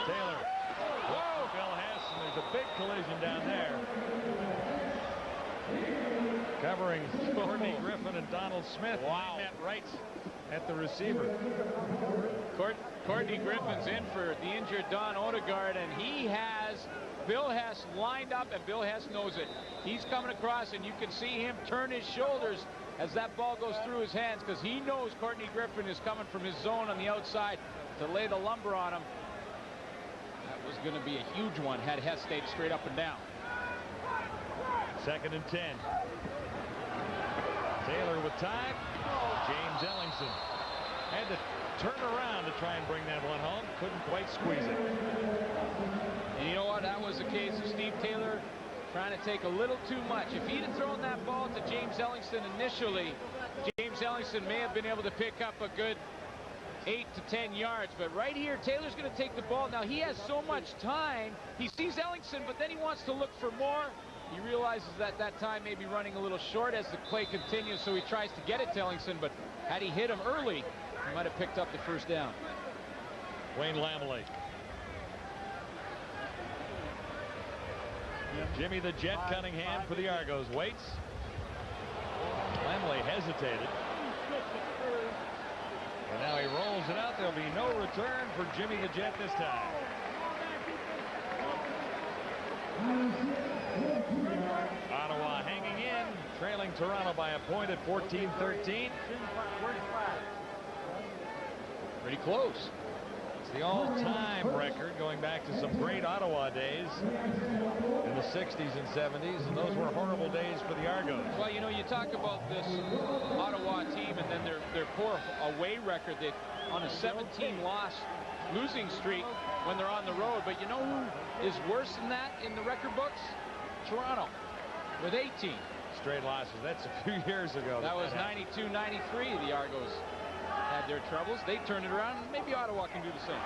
Taylor. Whoa, Bill Hess, and there's a big collision down there. Covering Courtney Griffin and Donald Smith. Wow. Met right at the receiver. Courtney Griffin's in for the injured Don Odegaard, and he has Bill Hess lined up, and Bill Hess knows it. He's coming across, and you can see him turn his shoulders as that ball goes through his hands, because he knows Courtney Griffin is coming from his zone on the outside to lay the lumber on him. That was going to be a huge one had Hess stayed straight up and down. 2nd and 10. Taylor with time. James Ellingson had to turn around to try and bring that one home. Couldn't quite squeeze it. And you know what? That was the case of Steve Taylor trying to take a little too much. If he'd have thrown that ball to James Ellingson initially, James Ellingson may have been able to pick up a good 8 to 10 yards. But right here, Taylor's going to take the ball. Now, he has so much time. He sees Ellingson, but then he wants to look for more. He realizes that that time may be running a little short as the play continues, so he tries to get it to Ellingson, but had he hit him early, he might have picked up the first down. Wayne Lamley. Jimmy the Jet Cunningham for the Argos waits. Lamley hesitated. And now he rolls it out. There'll be no return for Jimmy the Jet this time. Ottawa hanging in, trailing Toronto by a point at 14-13. Pretty close. It's the all-time record going back to some great Ottawa days in the 60s and 70s, and those were horrible days for the Argos. Well, you know, you talk about this Ottawa team and then their poor away record. They on a 17-loss losing streak when they're on the road. But you know who is worse than that in the record books? Toronto, with 18 straight losses. That's a few years ago. That was 92-93. The Argos had their troubles. They turned it around. Maybe Ottawa can do the same.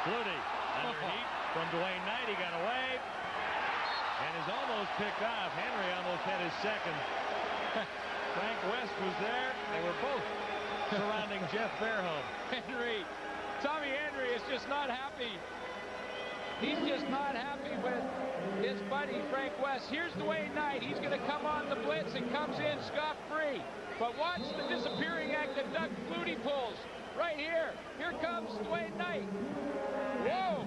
Flutie under heat from Dwayne Knight. He got away and is almost picked off. Henry almost had his second. Frank West was there. They were both surrounding Jeff Fairholm. Tommy Henry is just not happy. He's just not happy with his buddy Frank West. Here's Dwayne Knight. He's going to come on the blitz and comes in scot-free. But watch the disappearing act that Doug Flutie pulls. Right here. Here comes Dwayne Knight. Whoa!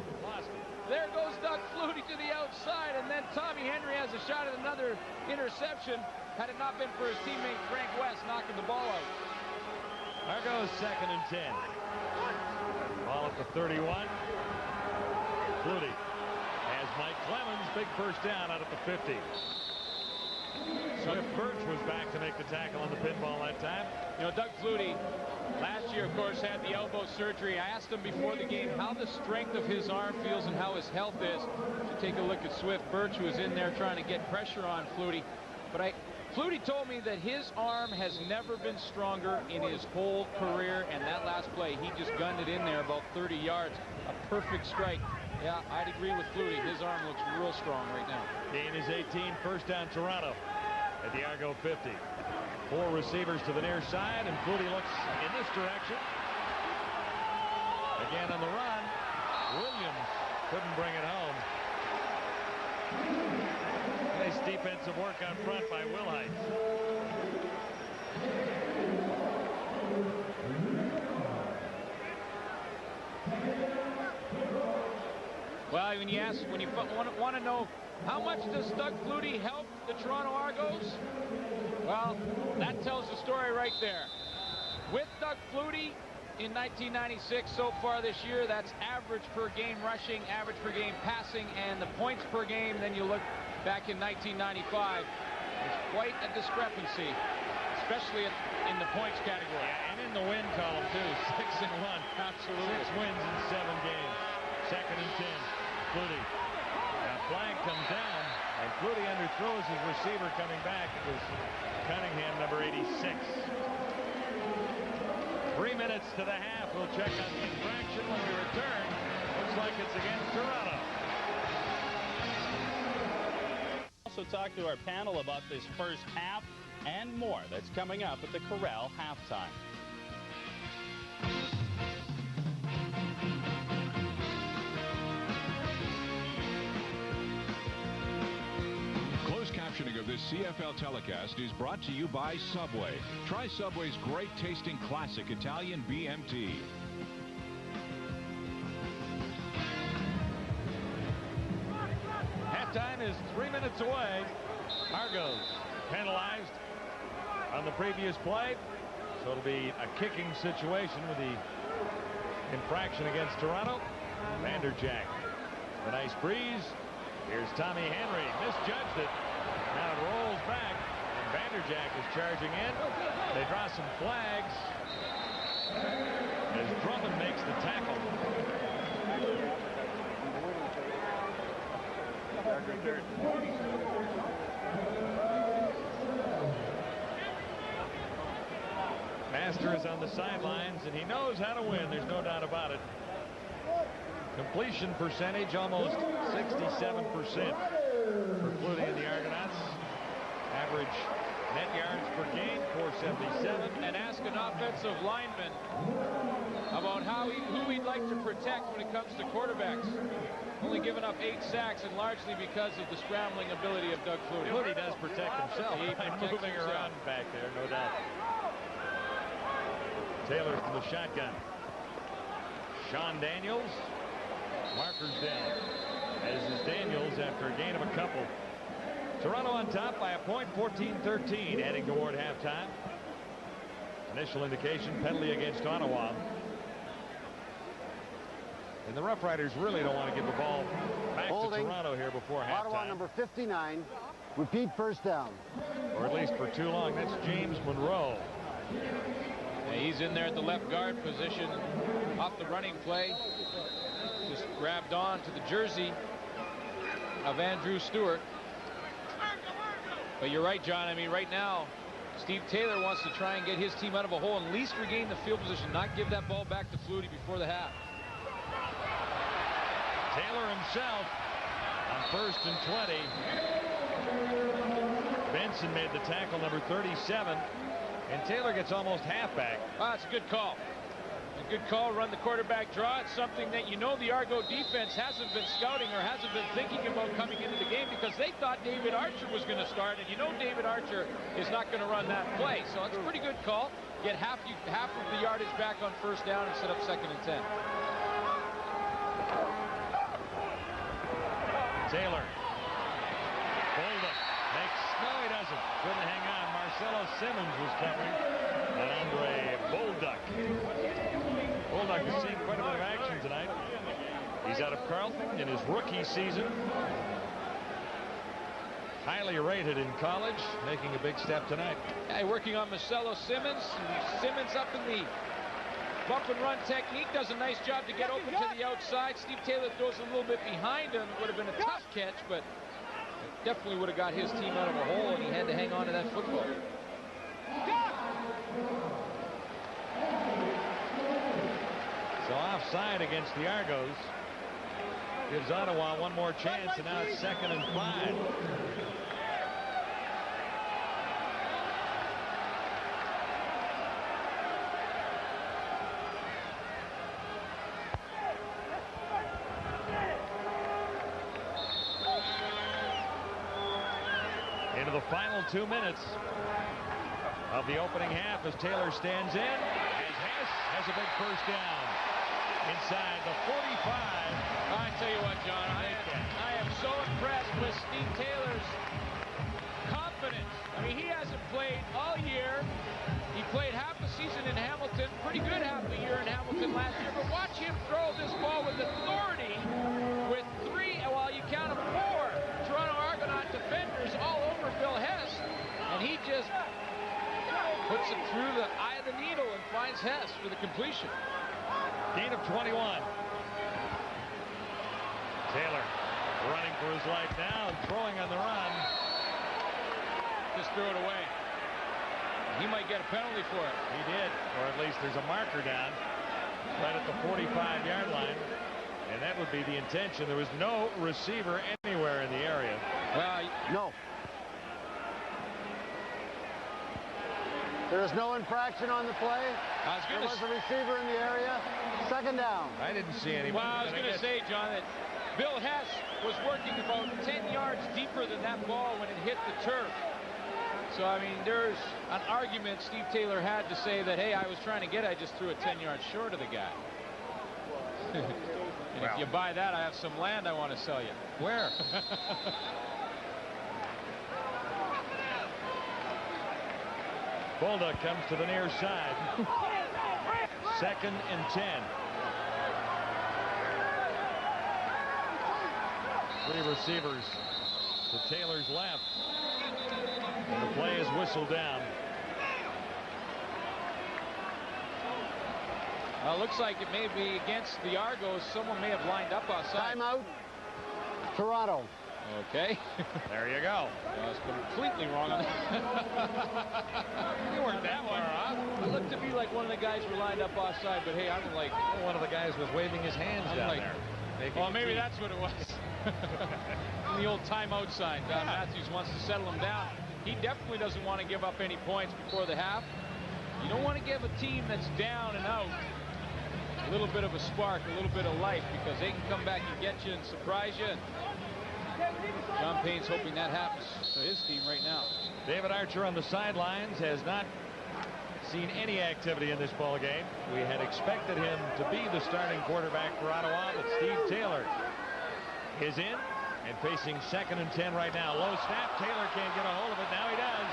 There goes Doug Flutie to the outside, and then Tommy Henry has a shot at another interception had it not been for his teammate Frank West knocking the ball out. Argos 2nd and 10. Ball at the 31. Flutie has Mike Clemens. Big first down out at the 50. Swift Birch was back to make the tackle on the pinball that time. You know, Doug Flutie last year, of course, had the elbow surgery. I asked him before the game how the strength of his arm feels and how his health is. To take a look at Swift Birch, who was in there trying to get pressure on Flutie. But Flutie told me that his arm has never been stronger in his whole career, and that last play, he just gunned it in there about 30 yards. A perfect strike. Yeah, I'd agree with Flutie. His arm looks real strong right now. Gain is 18, first down Toronto at the Argo 50. 4 receivers to the near side, and Flutie looks in this direction. Again on the run. Williams couldn't bring it home. Nice defensive work out front by Wilhite. Well, when you want to know how much does Doug Flutie help the Toronto Argos? Well, that tells the story right there. With Doug Flutie in 1996 so far this year, that's average per game rushing, average per game passing, and the points per game. Then you look back in 1995, there's quite a discrepancy, especially in the points category. Yeah, and in the win column too, 6-1. Absolutely. 6 wins in 7 games. 2nd and 10. Flutie. Now flag comes down, and Flutie underthrows his receiver coming back. It was Cunningham, number 86. 3 minutes to the half. We'll check on the infraction when we return. Looks like it's against Toronto. Also talk to our panel about this first half and more. That's coming up at the Corral halftime. Closed captioning of this CFL telecast is brought to you by Subway. Try Subway's great tasting classic Italian BMT. Halftime is 3 minutes away. Argos penalized on the previous play, so it'll be a kicking situation with the infraction against Toronto. Vanderjack, a nice breeze. Here's Tommy Henry, misjudged it. Now it rolls back, and Vanderjack is charging in. They draw some flags as Drummond makes the tackle. Master is on the sidelines, and he knows how to win. There's no doubt about it. Completion percentage almost 67% for Flutie and the Argonauts. Average net yards per game 477. And ask an offensive lineman about who he'd like to protect when it comes to quarterbacks. Only given up 8 sacks, and largely because of the scrambling ability of Doug Flutie. Flutie does protect himself by moving around back there, no doubt. Taylor from the shotgun. Sean Daniels. Markers down, as is Daniels after a gain of a couple. Toronto on top by a point, 14-13, heading toward halftime. Initial indication, penalty against Ottawa. And the Rough Riders really don't want to give the ball back to Toronto here before halftime. Ottawa number 59, repeat first down. Or at least for too long. That's James Monroe. Yeah, he's in there at the left guard position off the running play. Just grabbed on to the jersey of Andrew Stewart. But you're right, John. I mean, right now, Steve Taylor wants to try and get his team out of a hole and at least regain the field position, not give that ball back to Flutie before the half. Taylor himself on 1st and 20. Benson made the tackle, number 37. And Taylor gets almost half back. Ah, it's a good call. A good call, run the quarterback draw. It's something that you know the Argo defense hasn't been scouting or hasn't been thinking about coming into the game, because they thought David Archer was going to start, and you know David Archer is not going to run that play. So it's a pretty good call. Get half of the yardage back on first down and set up 2nd and 10. Taylor. Bolduc makes, no, he doesn't. Couldn't hang on. Marcelo Simmons was covering. And Andre Bolduc. Bolduc is seeing quite a bit of action tonight. He's out of Carleton in his rookie season. Highly rated in college, making a big step tonight. Yeah, working on Marcelo Simmons. Simmons up in the bump and run technique, does a nice job to get open to the outside. Steve Taylor throws a little bit behind him. Would have been a tough catch, but definitely would have got his team out of a hole, and he had to hang on to that football. So offside against the Argos. Gives Ottawa one more chance, and now it's 2nd and 5. Into the final 2 minutes of the opening half as Taylor stands in. As Hess has a big first down inside the 45. I tell you what, John, I am so impressed with Steve Taylor's confidence. I mean, he hasn't played all year. He played half the season in Hamilton, pretty good half the year in Hamilton last year, but watch him throw this ball with authority with 3, well, you count them 4 Toronto Argonaut defenders all over Bill Hess, and he just puts it through the eye of the needle and finds Hess for the completion. Gain of 21. Taylor running for his life now and throwing on the run. just threw it away. He might get a penalty for it. He did, or at least there's a marker down right at the 45-yard line, and that would be the intention. There was no receiver anywhere in the area. Well, no. There is no infraction on the play. There was a receiver in the area. Second down. I didn't see anyone. Well, I was going to say, John, that Bill Hess was working about 10 yards deeper than that ball when it hit the turf. So, I mean, there's an argument Steve Taylor had to say that, hey, I was trying to get it. I just threw it 10 yards short of the guy. And if you buy that, I have some land I want to sell you. Where? Bolduc comes to the near side. 2nd and 10. 3 receivers to Taylor's left. And the play is whistled down. Looks like it may be against the Argos. Someone may have lined up outside. Timeout. Toronto. Okay. There you go. I was completely wrong on that. You weren't that far off. It looked to me like one of the guys were lined up offside, but hey, I don't like. One of the guys was waving his hands down there. Well, maybe that's what it was. The old timeout sign. Don Matthews wants to settle him down. He definitely doesn't want to give up any points before the half. You don't want to give a team that's down and out a little bit of a spark, a little bit of life, because they can come back and get you and surprise you. John Payne's hoping that happens to his team right now. David Archer on the sidelines has not seen any activity in this ball game. We had expected him to be the starting quarterback for Ottawa, but Steve Taylor is in and facing 2nd and 10 right now. Low snap. Taylor can't get a hold of it. Now he does.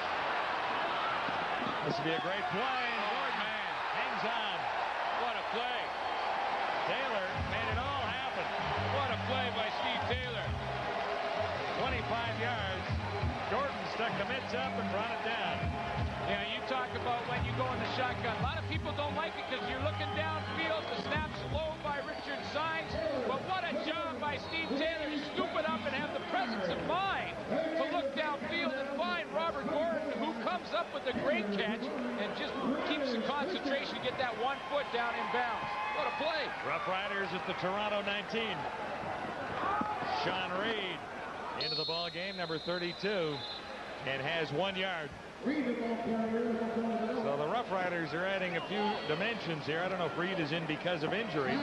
This would be a great play. Man, hangs on. What a play. Taylor made it all happen. What a play by Steve Taylor. 25 yards. Jordan stuck the mitts up and brought it down. Yeah, you talk about when you go in the shotgun. A lot of people don't like it because you're looking downfield. The snap's low by Richard Sines. But what a job by Steve Taylor to scoop it up and have the presence of mind to look downfield and find Robert Gordon, who comes up with a great catch and just keeps the concentration to get that 1 foot down in bounds. What a play. Rough Riders at the Toronto 19. Sean Reed into the ball game, number 32, and has 1 yard. So the Rough Riders are adding a few dimensions here. I don't know if Reed is in because of injury.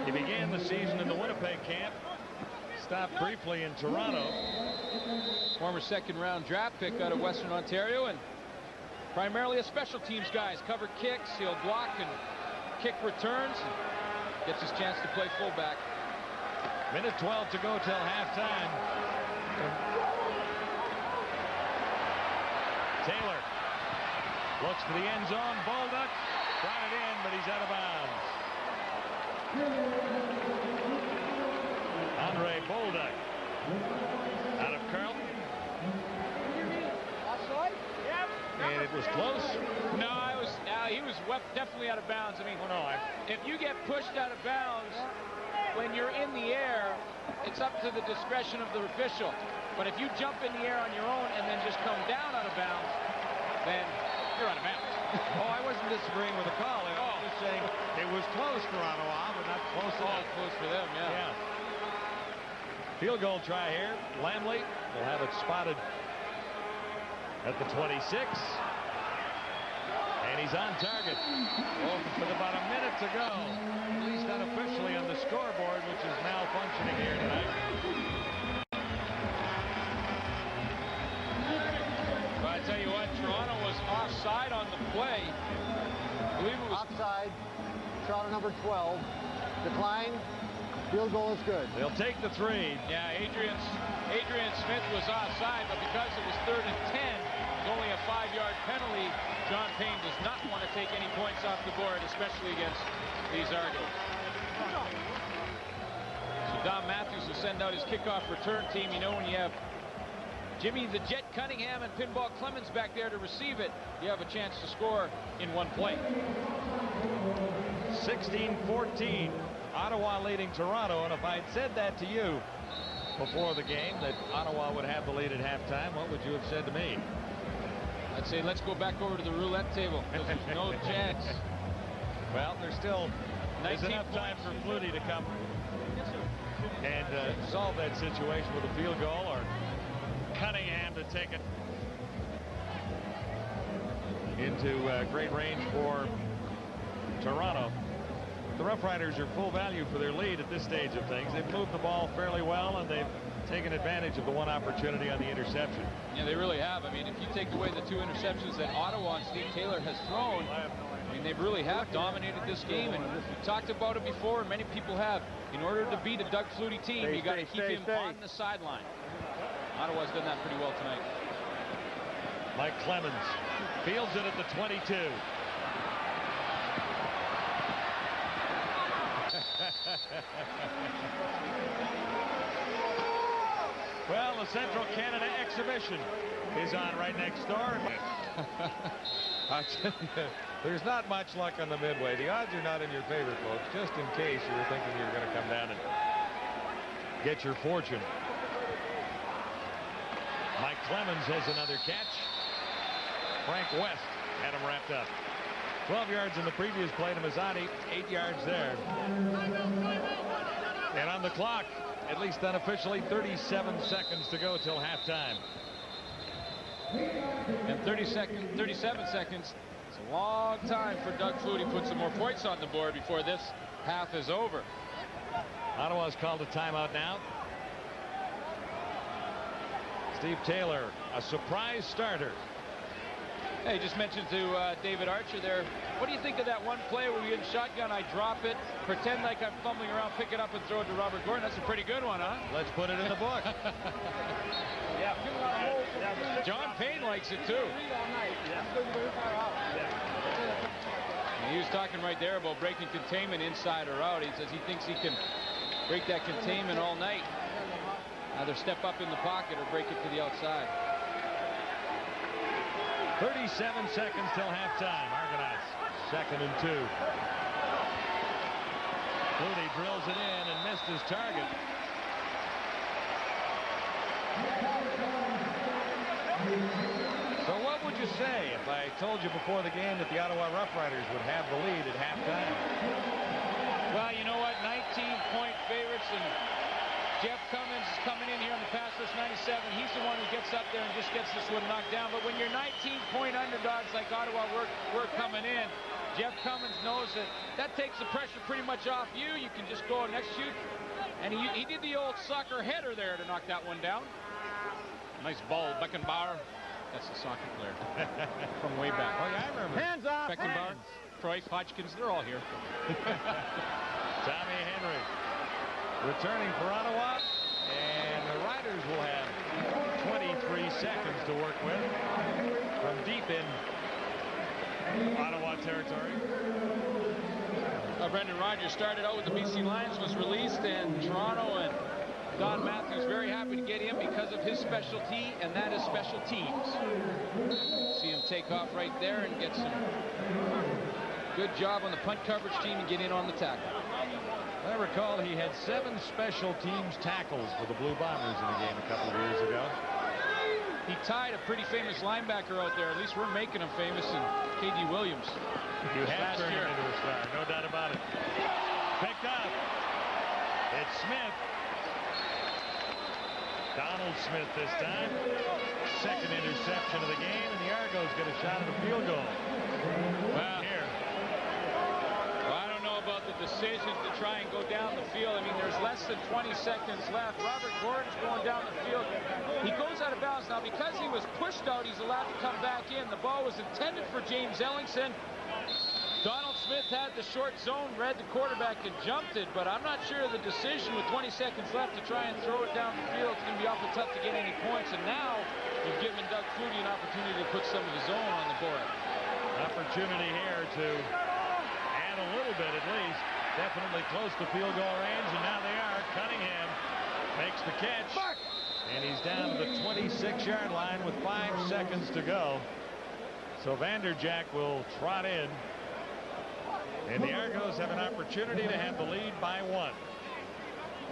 He began the season in the Winnipeg camp, stopped briefly in Toronto. Former 2nd-round draft pick out of Western Ontario, and primarily a special teams guy. Cover kicks, he'll block and kick returns, and gets his chance to play fullback. Minute 12 to go till halftime. Taylor looks to the end zone. Bolduc got it in, but he's out of bounds. Andre Bolduc out of Carlton. And it was close. No, he was definitely out of bounds. I mean, if you get pushed out of bounds when you're in the air, it's up to the discretion of the official. But if you jump in the air on your own and then just come down out of bounds, then you're out of bounds. Oh, I wasn't disagreeing with the call. I was just saying it was close for Ottawa, but not close enough. Close for them, yeah. Field goal try here. Lamley will have it spotted at the 26. And he's on target. Well, with about a minute to go, at least unofficially on the scoreboard, which is malfunctioning here tonight. But I tell you what, Toronto was offside on the play. I believe it was offside. Toronto number 12. Decline. Field goal is good. They'll take the 3. Yeah, Adrian Smith was offside, but because it was 3rd and 10, it's only a 5-yard penalty. John Payne does not want to take any points off the board, especially against these Argos. So Don Matthews will send out his kickoff return team. You know, when you have Jimmy the Jet Cunningham and Pinball Clemens back there to receive it, you have a chance to score in one play. 16-14. Ottawa leading Toronto, and if I'd said that to you before the game, that Ottawa would have the lead at halftime, what would you have said to me? I'd say let's go back over to the roulette table. There's no chance. Well, there's still 19 enough time for Flutie to come and solve that situation with a field goal, or Cunningham to take it into great range for Toronto. The Rough Riders are full value for their lead at this stage of things. They've moved the ball fairly well, and they've taken advantage of the one opportunity on the interception. Yeah, they really have. I mean, if you take away the 2 interceptions that Ottawa and Steve Taylor has thrown, I mean, they really have dominated this game. And we talked about it before, and many people have. In order to beat a Doug Flutie team, you got to keep him on the sideline. Ottawa's done that pretty well tonight. Mike Clemens fields it at the 22. Well, the Central Canada exhibition is on right next door. I tell you, there's not much luck on the midway. The odds are not in your favor, folks, just in case you were thinking you were going to come down and get your fortune. Mike Clemens has another catch. Frank West had him wrapped up. 12 yards in the previous play to Mazzati, 8 yards there. And on the clock, at least unofficially, 37 seconds to go till halftime. And 37 seconds. It's a long time for Doug Flutie to put some more points on the board before this half is over. Ottawa's called a timeout now. Steve Taylor, a surprise starter. Hey, just mentioned to David Archer there, what do you think of that one play where we get shotgun, I drop it, pretend like I'm fumbling around, pick it up and throw it to Robert Gordon? That's a pretty good one, huh? Let's put it in the book. John Payne likes it too. And he was talking right there about breaking containment inside or out. He says he thinks he can break that containment all night. Either step up in the pocket or break it to the outside. 37 seconds till halftime. Argonauts, 2nd and 2. Flutie drills it in and missed his target. So what would you say if I told you before the game that the Ottawa Rough Riders would have the lead at halftime? Well, you know what? 19-point favorites, and Jeff Cummins is coming in here on the pass rush 97. He's the one who gets up there and just gets this one knocked down. But when you're 19-point underdogs like Ottawa were coming in, Jeff Cummins knows that takes the pressure pretty much off you. You can just go and execute. And he did the old soccer header there to knock that one down. Nice ball, Beckenbauer. That's the soccer player from way back. Oh, yeah, I remember. Hands off, Beckenbauer, Cruyff, Hodgkins, they're all here. Tommy Henry returning for Ottawa, and the Riders will have 23 seconds to work with from deep in Ottawa territory. Brendan Rodgers started out with the BC Lions, was released, and Toronto and Don Matthews very happy to get him because of his specialty, and that is special teams. See him take off right there and get some good job on the punt coverage team and get in on the tackle. I recall he had 7 special teams tackles for the Blue Bombers in a game a couple of years ago. He tied a pretty famous linebacker out there. At least we're making him famous, in K.D. Williams. You have turned him into a star, no doubt about it. Picked up. It's Smith. Donald Smith this time. 2nd interception of the game, and the Argos get a shot at a field goal. Well, I don't know about the decision to try and go down the field. I mean, there's less than 20 seconds left. Robert Gordon's going down the field. He goes out of bounds. Now, because he was pushed out, he's allowed to come back in. The ball was intended for James Ellingson. Donald Smith had the short zone, read the quarterback and jumped it, but I'm not sure the decision with 20 seconds left to try and throw it down the field is going to be awfully tough to get any points. And now you've given Doug Flutie an opportunity to put some of his own on the board. Opportunity here to add a little bit at least. Definitely close to field goal range, and now they are. Cunningham makes the catch, and he's down to the 26-yard line with 5 seconds to go. So Vanderjack will trot in, and the Argos have an opportunity to have the lead by 1.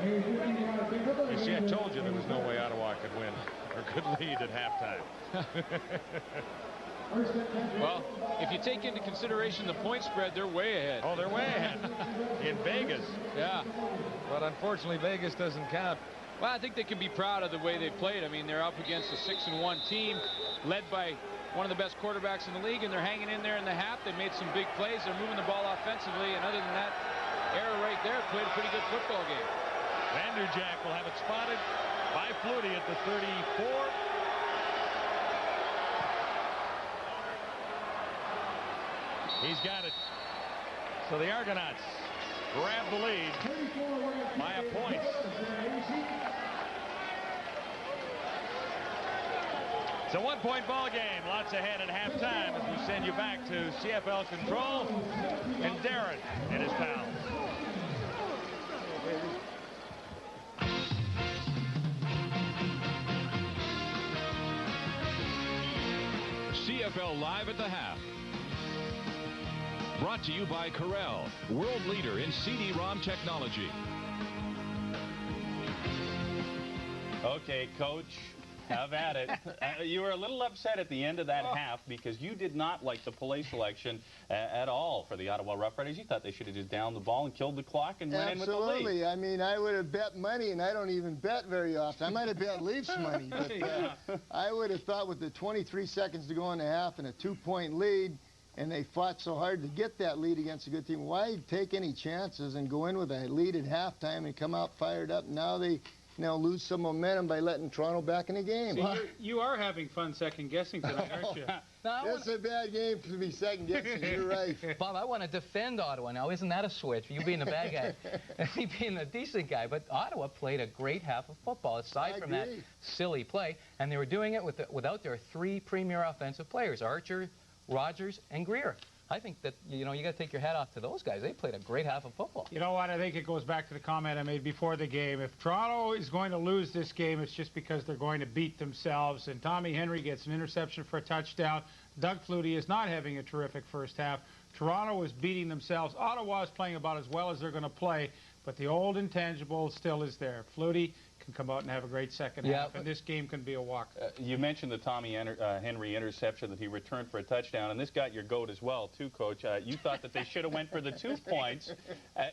You see, I told you there was no way Ottawa could win or could lead at halftime. Well, if you take into consideration the point spread, they're way ahead. Oh, they're way ahead in Vegas. Yeah. But unfortunately, Vegas doesn't count. Well, I think they can be proud of the way they played. I mean, they're up against a 6-1 team led by one of the best quarterbacks in the league, and they're hanging in there in the half. They made some big plays. They're moving the ball offensively, and other than that error right there, played a pretty good football game. Vanderjack will have it spotted by Flutie at the 34. He's got it. So the Argonauts grab the lead by a point. It's a one-point ball game. Lots ahead at halftime as we send you back to CFL Control and Darren and his pals. CFL Live at the half. Brought to you by Corel, world leader in CD-ROM technology. Okay, Coach, have at it. You were a little upset at the end of that half because you did not like the play selection at all for the Ottawa Rough Riders. You thought they should have just downed the ball and killed the clock and ran with the lead. Absolutely. I mean, I would have bet money, and I don't even bet very often. I might have bet Leafs money, but I would have thought with the 23 seconds to go in the half and a 2-point lead, and they fought so hard to get that lead against a good team, why take any chances and go in with a lead at halftime and come out fired up? Now they lose some momentum by letting Toronto back in the game. See, you are having fun second-guessing tonight, aren't you? It's a bad game to be second-guessing. You're right. Bob, I want to defend Ottawa now. Isn't that a switch? You being the bad guy and me being the decent guy. But Ottawa played a great half of football, aside from that silly play. And they were doing it without their 3 premier offensive players, Archer, Rogers, and Greer. I think that, you got to take your hat off to those guys. They played a great half of football. You know what? I think it goes back to the comment I made before the game. If Toronto is going to lose this game, it's just because they're going to beat themselves. And Tommy Henry gets an interception for a touchdown. Doug Flutie is not having a terrific first half. Toronto is beating themselves. Ottawa is playing about as well as they're going to play, but the old intangible still is there. Flutie can come out and have a great second half, and this game can be a walk. You mentioned the Tommy Henry interception that he returned for a touchdown, and this got your goat as well, too, Coach. You thought that they should have went for the 2 points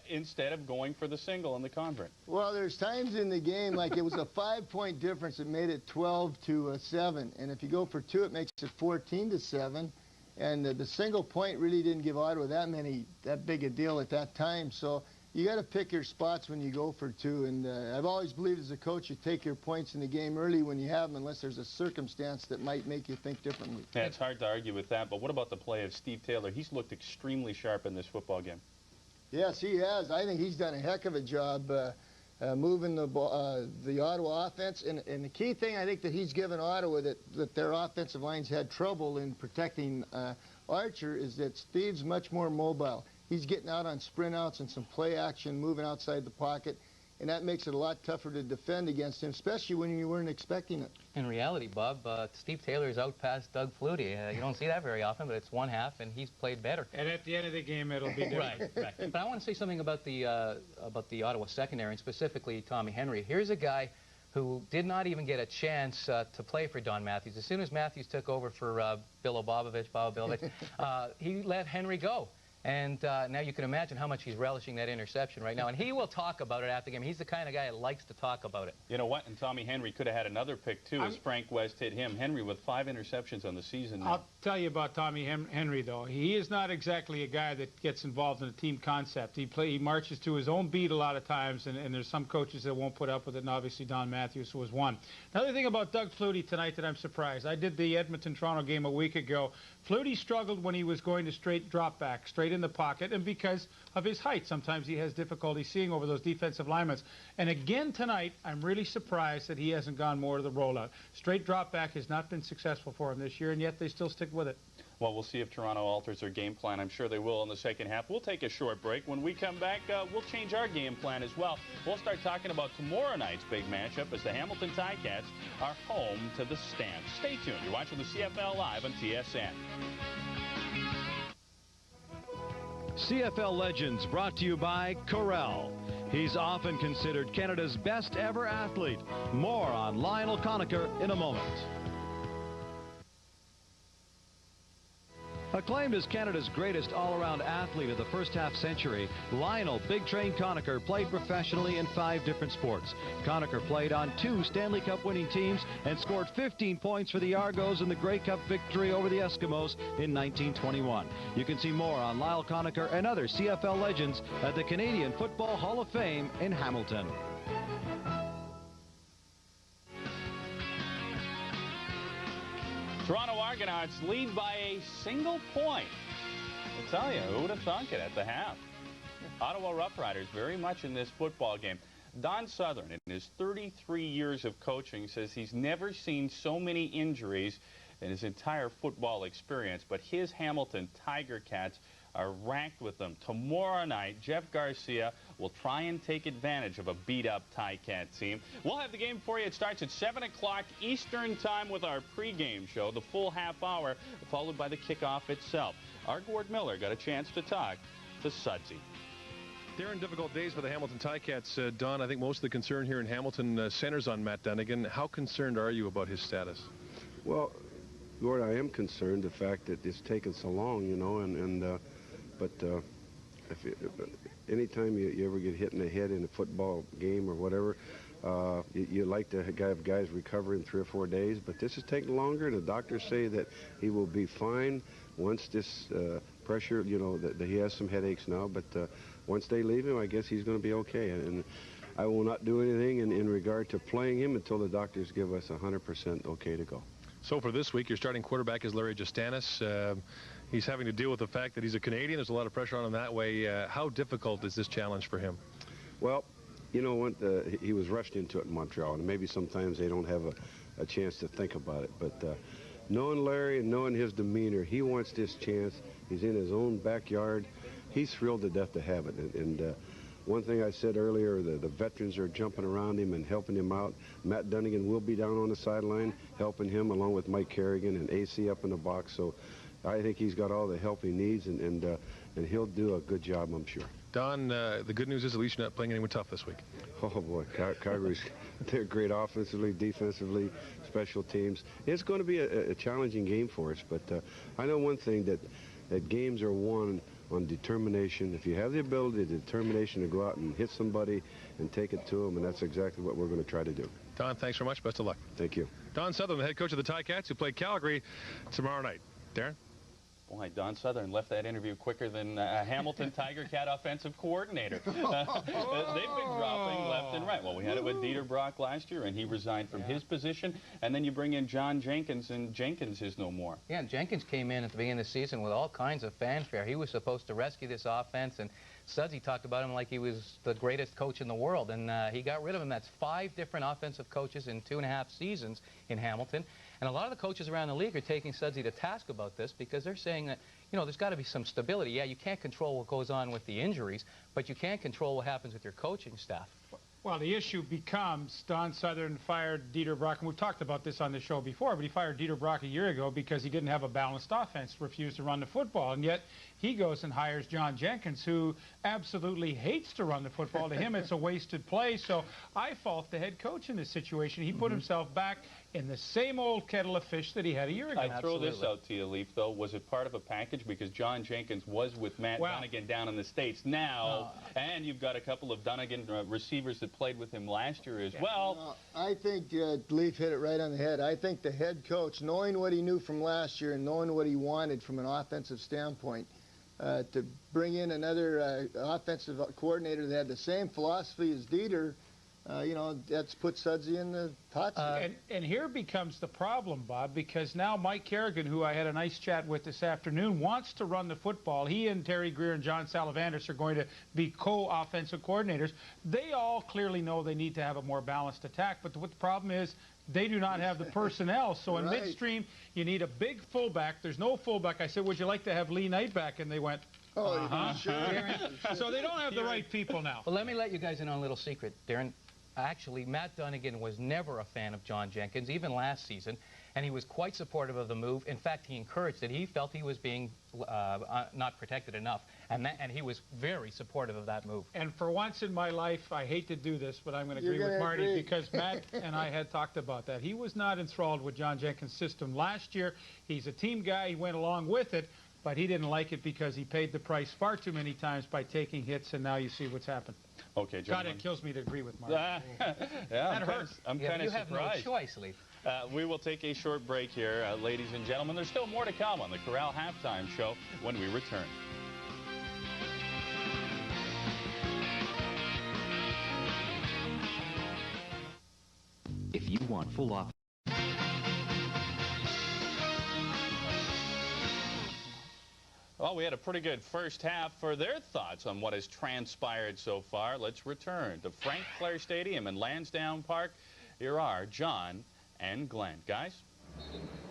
instead of going for the single in the convert. Well, there's times in the game, like it was a 5-point difference that made it 12-7, and if you go for 2, it makes it 14-7, and the single point really didn't give Ottawa that big a deal at that time, so you got to pick your spots when you go for 2, and I've always believed as a coach you take your points in the game early when you have them, unless there's a circumstance that might make you think differently. Yeah, it's hard to argue with that, but what about the play of Steve Taylor? He's looked extremely sharp in this football game. Yes, he has. I think he's done a heck of a job moving the Ottawa offense, and the key thing I think that he's given Ottawa that their offensive lines had trouble in protecting Archer is that Steve's much more mobile. He's getting out on sprint outs and some play action, moving outside the pocket, and that makes it a lot tougher to defend against him, especially when you weren't expecting it. In reality, Bob, Steve Taylor is out past Doug Flutie. You don't see that very often, but it's one half, and he's played better. And at the end of the game, it'll be different. Right. But I want to say something about the Ottawa secondary, and specifically Tommy Henry. Here's a guy who did not even get a chance to play for Don Matthews. As soon as Matthews took over for Bill Obovovich, he let Henry go. And now you can imagine how much he's relishing that interception right now. And he will talk about it after the game. He's the kind of guy that likes to talk about it. You know what? And Tommy Henry could have had another pick, too, as Frank West hit him. Henry with 5 interceptions on the season now. I'll tell you about Tommy Henry, though. He is not exactly a guy that gets involved in a team concept. He marches to his own beat a lot of times, and there's some coaches that won't put up with it, and obviously Don Matthews was one. Another thing about Doug Flutie tonight that I'm surprised. I did the Edmonton-Toronto game a week ago. Flutie struggled when he was going to straight drop back, straight in the pocket, and because of his height, sometimes he has difficulty seeing over those defensive linemen. And again tonight, I'm really surprised that he hasn't gone more to the rollout. Straight drop back has not been successful for him this year, and yet they still stick with it. Well, we'll see if Toronto alters their game plan. I'm sure they will in the second half. We'll take a short break. When we come back, we'll change our game plan as well. We'll start talking about tomorrow night's big matchup as the Hamilton Ticats are home to the Stamps. Stay tuned. You're watching the CFL Live on TSN. CFL Legends brought to you by Corel. He's often considered Canada's best ever athlete. More on Lionel Conacher in a moment. Acclaimed as Canada's greatest all-around athlete of the first half-century, Lionel Big Train Conacher played professionally in 5 different sports. Conacher played on 2 Stanley Cup winning teams and scored 15 points for the Argos in the Grey Cup victory over the Eskimos in 1921. You can see more on Lyle Conacher and other CFL legends at the Canadian Football Hall of Fame in Hamilton. Toronto Argonauts lead by a single point. I tell you, who would have thunk it at the half? Ottawa Rough Riders very much in this football game. Don Southern, in his 33 years of coaching, says he's never seen so many injuries in his entire football experience, but his Hamilton Tiger Cats are ranked with them. Tomorrow night, Jeff Garcia will try and take advantage of a beat-up Ticat team. We'll have the game for you. It starts at 7 o'clock Eastern Time with our pregame show, the full half hour, followed by the kickoff itself. Our Gord Miller got a chance to talk to Sudsy. They're in difficult days for the Hamilton Ticats. Don, I think most of the concern here in Hamilton centers on Matt Dunnigan. How concerned are you about his status? Well, Gord, I am concerned the fact that it's taken so long, you know, but anytime you ever get hit in the head in a football game or whatever, you like to have guys recover in 3 or 4 days, but this is taking longer. The doctors say that he will be fine once this pressure, you know, that he has some headaches now, but once they leave him, I guess he's going to be okay. And I will not do anything in regard to playing him until the doctors give us 100% okay to go. So for this week, your starting quarterback is Larry Justanis. He's having to deal with the fact that he's a Canadian. There's a lot of pressure on him that way. How difficult is this challenge for him? Well, you know what? He was rushed into it in Montreal, and maybe sometimes they don't have a chance to think about it. But knowing Larry and knowing his demeanor, he wants this chance. He's in his own backyard. He's thrilled to death to have it. And one thing I said earlier, the veterans are jumping around him and helping him out. Matt Dunnigan will be down on the sideline helping him, along with Mike Kerrigan and AC up in the box. So I think he's got all the help he needs, and he'll do a good job, I'm sure. Don, the good news is at least you're not playing anyone tough this week. Oh, boy, Calgary's, they're great offensively, defensively, special teams. It's going to be a challenging game for us, but I know one thing, that games are won on determination. If you have the ability, the determination to go out and hit somebody and take it to them, and that's exactly what we're going to try to do. Don, thanks very much. Best of luck. Thank you. Don Southern, the head coach of the Ticats, who play Calgary tomorrow night. Darren? Boy, Don Southern left that interview quicker than a Hamilton Tiger Cat offensive coordinator. They've been dropping left and right. Well, we had it with Dieter Brock last year, and he resigned from his position. And then you bring in John Jenkins, and Jenkins is no more. Yeah, and Jenkins came in at the beginning of the season with all kinds of fanfare. He was supposed to rescue this offense, and Sudsy talked about him like he was the greatest coach in the world, and he got rid of him. That's 5 different offensive coaches in 2.5 seasons in Hamilton. And a lot of the coaches around the league are taking Sudsy to task about this because they're saying that, you know, there's got to be some stability. Yeah, you can't control what goes on with the injuries, but you can control what happens with your coaching staff. Well, the issue becomes Don Southern fired Dieter Brock, and we've talked about this on the show before, but he fired Dieter Brock a year ago because he didn't have a balanced offense, refused to run the football, and yet he goes and hires John Jenkins, who absolutely hates to run the football. To him, it's a wasted play, so I fault the head coach in this situation. He put himself back in the same old kettle of fish that he had a year ago. I throw this out to you, Leaf, though. Was it part of a package? Because John Jenkins was with Matt Dunnigan down in the States now, and you've got a couple of Dunnigan receivers that played with him last year as well. I think Leaf hit it right on the head. I think the head coach, knowing what he knew from last year and knowing what he wanted from an offensive standpoint, to bring in another offensive coordinator that had the same philosophy as Dieter, you know, that's put Sudsy in the hot seat. And here becomes the problem, Bob, because now Mike Kerrigan, who I had a nice chat with this afternoon, wants to run the football. He and Terry Greer and John Salavandis are going to be co-offensive coordinators. They all clearly know they need to have a more balanced attack, but what the problem is, they do not have the personnel. So in midstream, you need a big fullback. There's no fullback. I said, would you like to have Lee Knight back? And they went, sure. So they don't have the right people now. Well, let me let you guys in on a little secret, Darren. Actually, Matt Dunnigan was never a fan of John Jenkins, even last season, and he was quite supportive of the move. In fact, he encouraged it. He felt he was being not protected enough, and he was very supportive of that move. And for once in my life, I hate to do this, but I'm going to agree with Marty because Matt and I had talked about that. He was not enthralled with John Jenkins' system last year. He's a team guy. He went along with it. but he didn't like it because he paid the price far too many times by taking hits, and now you see what's happened. Okay, God, it kills me to agree with Mark. Yeah, that hurts. I'm kind of surprised. You have no choice, Lee. We will take a short break here, ladies and gentlemen. There's still more to come on the Corral Halftime Show when we return. If you want full off. Well, we had a pretty good first half. For their thoughts on what has transpired so far, let's return to Frank Clair Stadium in Lansdowne Park. Here are John and Glenn. Guys?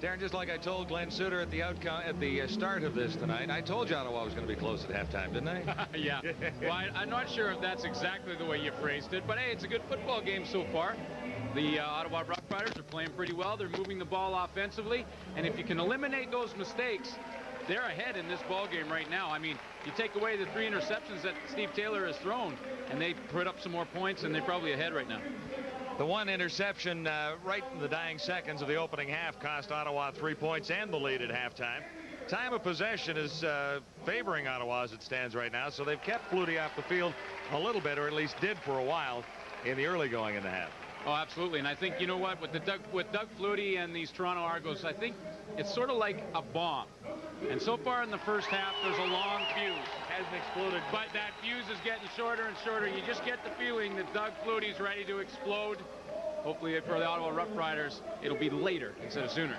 Darren, just like I told Glenn Suter at the start of this tonight, I told you Ottawa was going to be close at halftime, didn't I? Yeah. Well, I'm not sure if that's exactly the way you phrased it, but hey, it's a good football game so far. The Ottawa Rough Riders are playing pretty well. They're moving the ball offensively, and if you can eliminate those mistakes, they're ahead in this ball game right now. I mean, you take away the 3 interceptions that Steve Taylor has thrown, and they put up some more points, and they're probably ahead right now. The one interception right in the dying seconds of the opening half cost Ottawa 3 points and the lead at halftime. Time of possession is favoring Ottawa as it stands right now, so they've kept Flutie off the field a little bit, or at least did for a while in the early going in the half. Oh, absolutely. And I think, you know what, with Doug Flutie and these Toronto Argos, I think it's sort of like a bomb. And so far in the first half, there's a long fuse. Hasn't exploded. But that fuse is getting shorter and shorter. You just get the feeling that Doug Flutie's ready to explode. Hopefully for the Ottawa Rough Riders, it'll be later instead of sooner.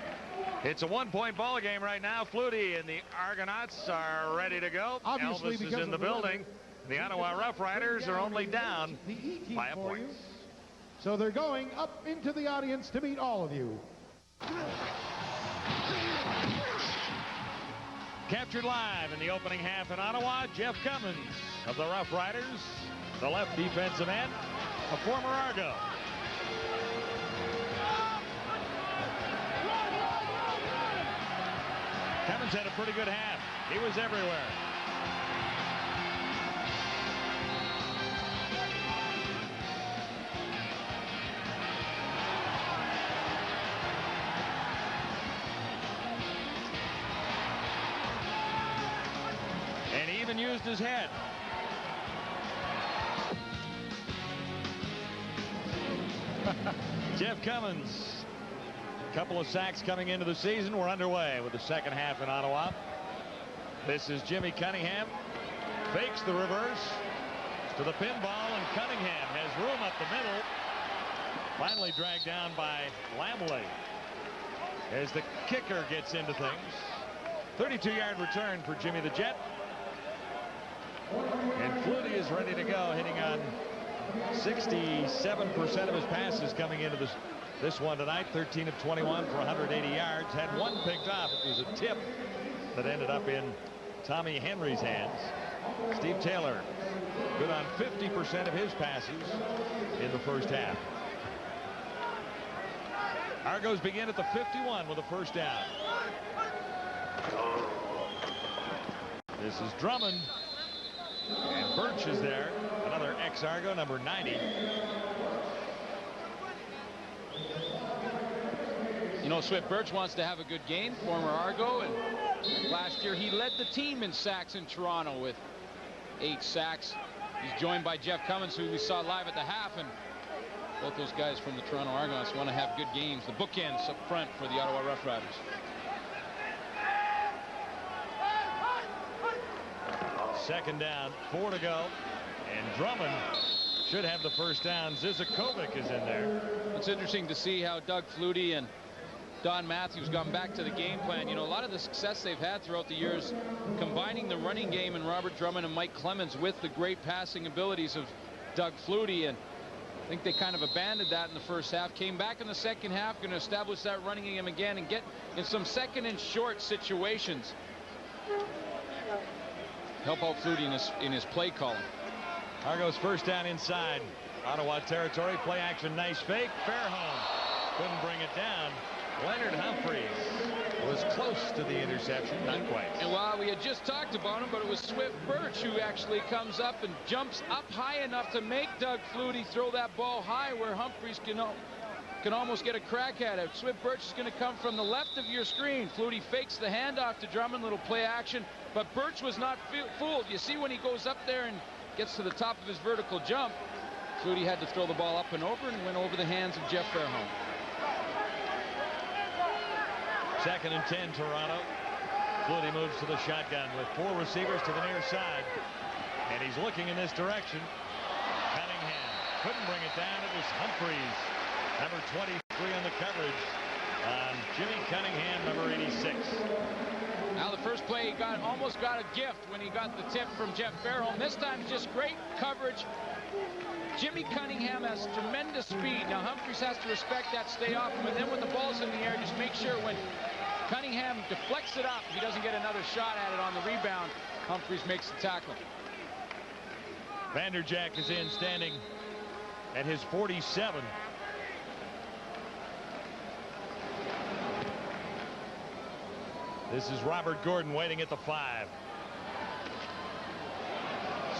It's a 1-point ball game right now. Flutie and the Argonauts are ready to go. Obviously, Elvis is in the building. The Ottawa Rough Riders are only down by a point. So they're going up into the audience to meet all of you. Captured live in the opening half in Ottawa, Jeff Cummins of the Rough Riders, the left defensive end, a former Argo. Cummins had a pretty good half. He was everywhere. And he even used his head. Jeff Cummins. A couple of sacks coming into the season. We're underway with the second half in Ottawa. This is Jimmy Cunningham. Fakes the reverse to the pinball, and Cunningham has room up the middle. Finally dragged down by Lamley as the kicker gets into things. 32-yard return for Jimmy the Jet. And Flutie is ready to go, hitting on 67% of his passes coming into this one tonight. 13 of 21 for 180 yards. Had one picked off. It was a tip that ended up in Tommy Henry's hands. Steve Taylor good on 50% of his passes in the first half. Argos begin at the 51 with a first down. This is Drummond. And Birch is there, another ex-Argo, number 90. You know, Swift Birch wants to have a good game, former Argo, and last year he led the team in sacks in Toronto with 8 sacks. He's joined by Jeff Cummins, who we saw live at the half, and both those guys from the Toronto Argonauts want to have good games. The bookends up front for the Ottawa Rough Riders. Second down, 4 to go, and Drummond should have the first down. Zizakovic is in there. It's interesting to see how Doug Flutie and Don Matthews gone back to the game plan. You know, a lot of the success they've had throughout the years combining the running game and Robert Drummond and Mike Clemens with the great passing abilities of Doug Flutie, and I think they kind of abandoned that in the first half. Came back in the second half, going to establish that running game again and get in some second and short situations. Help out Flutie in his play calling. Argos first down inside Ottawa territory. Play action, nice fake. Fairholm couldn't bring it down. Leonard Humphreys was close to the interception, not quite. And while we had just talked about him, but it was Swift Birch who actually comes up and jumps up high enough to make Doug Flutie throw that ball high where Humphreys can almost get a crack at it. Swift Birch is going to come from the left of your screen. Flutie fakes the handoff to Drummond, little play action, but Birch was not fooled. You see when he goes up there and gets to the top of his vertical jump, Flutie had to throw the ball up and over, and went over the hands of Jeff Fairholm. 2nd and 10, Toronto. Flutie moves to the shotgun with 4 receivers to the near side, and he's looking in this direction. Cunningham couldn't bring it down. It was Humphreys, number 23 on the coverage on Jimmy Cunningham, number 86. Now the first play, he almost got a gift when he got the tip from Jeff Fairholm. This time just great coverage. Jimmy Cunningham has tremendous speed. Now Humphreys has to respect that, stay off him, and then when the ball's in the air, just make sure when Cunningham deflects it up, he doesn't get another shot at it on the rebound. Humphreys makes the tackle. Vanderjagt is in, standing at his 47. This is Robert Gordon waiting at the 5.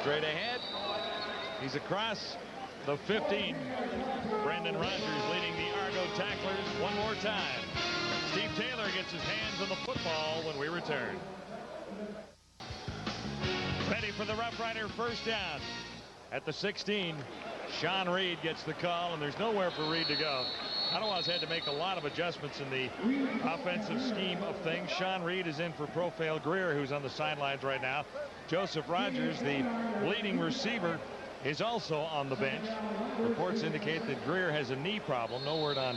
Straight ahead. He's across the 15. Brendan Rodgers leading the Argo tacklers one more time. Steve Taylor gets his hands on the football when we return. Ready for the Rough Rider first down. At the 16, Sean Reed gets the call, and there's nowhere for Reed to go. Ottawa's had to make a lot of adjustments in the offensive scheme of things. Sean Reed is in for Profale Greer, who's on the sidelines right now. Joseph Rogers, the leading receiver, is also on the bench. Reports indicate that Greer has a knee problem. No word on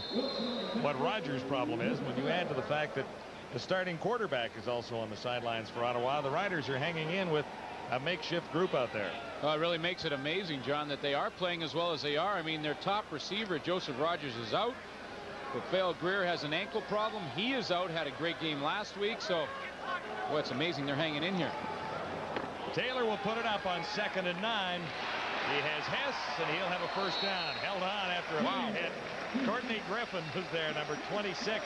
what Rogers' problem is. When you add to the fact that the starting quarterback is also on the sidelines for Ottawa, the Riders are hanging in with a makeshift group out there. Well, it really makes it amazing, John, that they are playing as well as they are. I mean, their top receiver, Joseph Rogers, is out. Profale Greer has an ankle problem. He is out, had a great game last week. So, boy, it's amazing they're hanging in here. Taylor will put it up on 2nd and 9. He has Hess, and he'll have a first down. Held on after a foul hit. Courtney Griffin was there, number 26.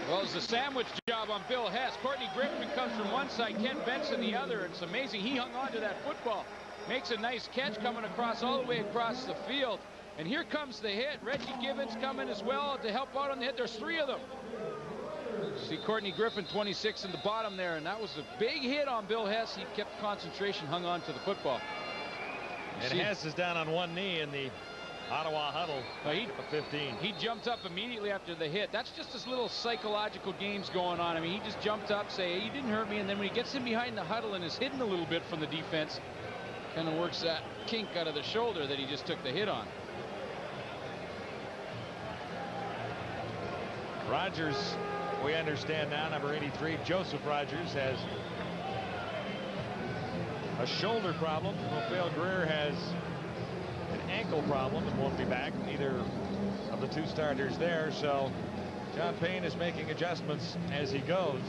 Well, it's a sandwich job on Bill Hess. Courtney Griffin comes from one side, Ken Benson the other. It's amazing. He hung on to that football. Makes a nice catch coming across all the way across the field. And here comes the hit. Reggie Gibbons coming as well to help out on the hit. There's 3 of them. See Courtney Griffin, 26 in the bottom there, and that was a big hit on Bill Hess. He kept concentration, hung on to the football. And Hess is down on one knee in the Ottawa huddle. At the 15. He jumped up immediately after the hit. That's just this little psychological games going on. I mean, he just jumped up, say, hey, you didn't hurt me, and then when he gets in behind the huddle and is hidden a little bit from the defense, kind of works that kink out of the shoulder that he just took the hit on. Rogers, we understand now, number 83, Joseph Rogers, has a shoulder problem. Profale Greer has an ankle problem and won't be back. Neither of the 2 starters there. So John Payne is making adjustments as he goes.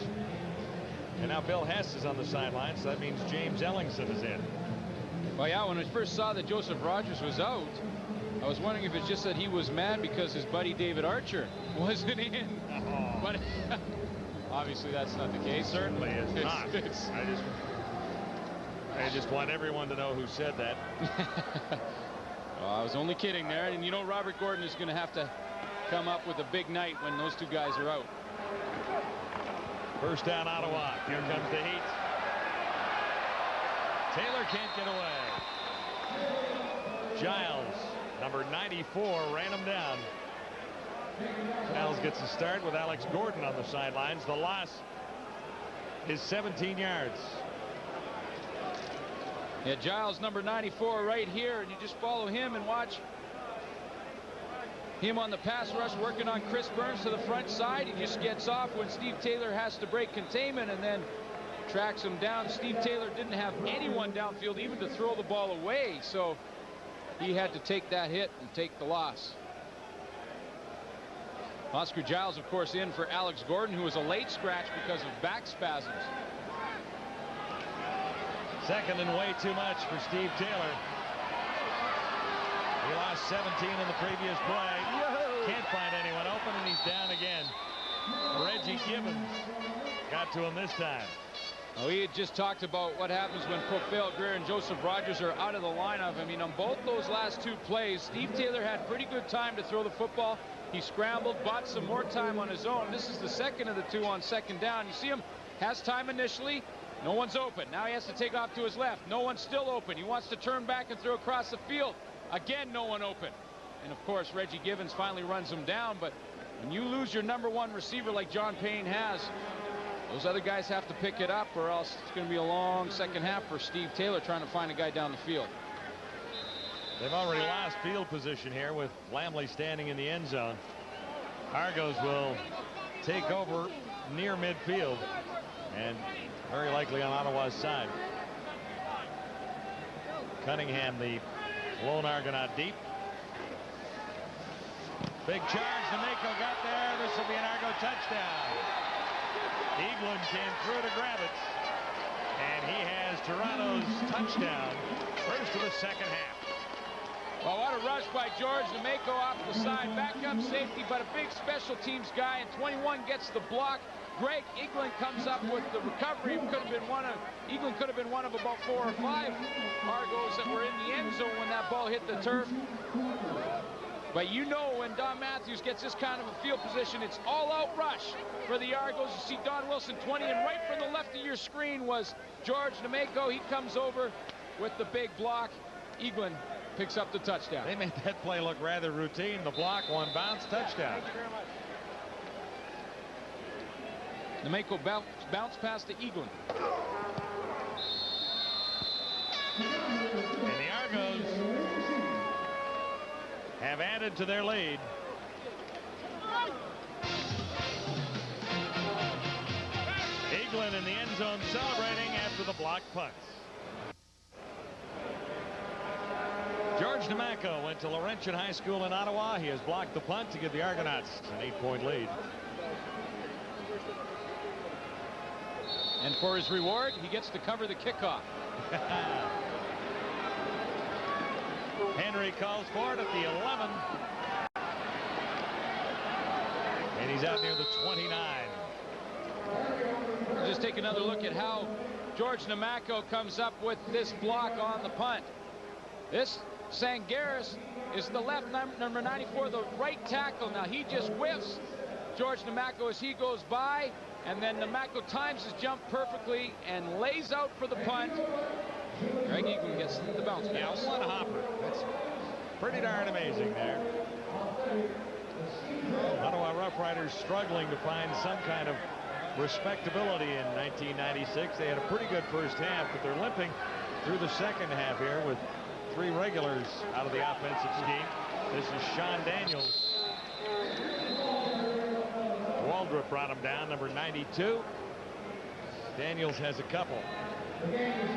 And now Bill Hess is on the sidelines. So that means James Ellingson is in. Well, yeah, when I first saw that Joseph Rogers was out, I was wondering if it's just that he was mad because his buddy David Archer wasn't in. Oh. But obviously that's not the case. It certainly is not. I just want everyone to know who said that. Well, I was only kidding there. And you know, Robert Gordon is going to have to come up with a big night when those 2 guys are out. First down, Ottawa. Here comes the heat. Taylor can't get away. Giles, number 94, ran him down. Giles gets a start with Alex Gordon on the sidelines. The loss is 17 yards. Yeah, Giles, number 94, right here, and you just follow him and watch him on the pass rush, working on Chris Burns to the front side. He just gets off when Steve Taylor has to break containment and then tracks him down. Steve Taylor didn't have anyone downfield even to throw the ball away, so he had to take that hit and take the loss. Oscar Giles, of course, in for Alex Gordon, who was a late scratch because of back spasms. 2nd and way too much for Steve Taylor. He lost 17 in the previous play. Can't find anyone open, and he's down again. Reggie Gibbons got to him this time. Well, we had just talked about what happens when Profale Greer and Joseph Rogers are out of the lineup. I mean, on both those last 2 plays, Steve Taylor had pretty good time to throw the football. He scrambled, bought some more time on his own. This is the second of the 2 on second down. You see him has time initially. No one's open. Now he has to take off to his left. No one's still open. He wants to turn back and throw across the field. Again, no one open. And of course, Reggie Givens finally runs him down. But when you lose your #1 receiver like John Payne has, those other guys have to pick it up, or else it's going to be a long second half for Steve Taylor trying to find a guy down the field. They've already lost field position here with Lamley standing in the end zone. Argos will take over near midfield and very likely on Ottawa's side. Cunningham, the lone Argonaut deep. Big charge. Nemeko got there. This will be an Argo touchdown. Eaglin came through to grab it. And he has Toronto's touchdown. First of the second half. Well, what a rush by George Nemeko off the side. Backup safety, but a big special teams guy. And 21 gets the block. Greg Eaglin comes up with the recovery. Eaglin could have been one of about 4 or 5 Argos that were in the end zone when that ball hit the turf. But you know when Don Matthews gets this kind of a field position, it's all-out rush for the Argos. You see Don Wilson 20, and right from the left of your screen was George Nemeko. He comes over with the big block. Eaglin picks up the touchdown. They made that play look rather routine. The block, one bounce, touchdown. Nemeko bounced past to Eaglin. And the Argos have added to their lead. Eaglin in the end zone celebrating after the blocked punt. George Nemeko went to Laurentian High School in Ottawa. He has blocked the punt to give the Argonauts an 8-point lead. And for his reward, he gets to cover the kickoff. Henry calls for it at the 11. And he's out near the 29. Just take another look at how George Nemeko comes up with this block on the punt. This Sangaris is the left number 94, the right tackle. Now he just whiffs George Nemeko as he goes by, and then Nemeko times his jump perfectly and lays out for the punt. Greg Eaglin gets the bounce. Yeah, one hopper. That's pretty darn amazing there. Ottawa Roughriders struggling to find some kind of respectability in 1996. They had a pretty good first half, but they're limping through the second half here with 3 regulars out of the offensive scheme. This is Sean Daniels. Waldrop brought him down, number 92. Daniels has a couple.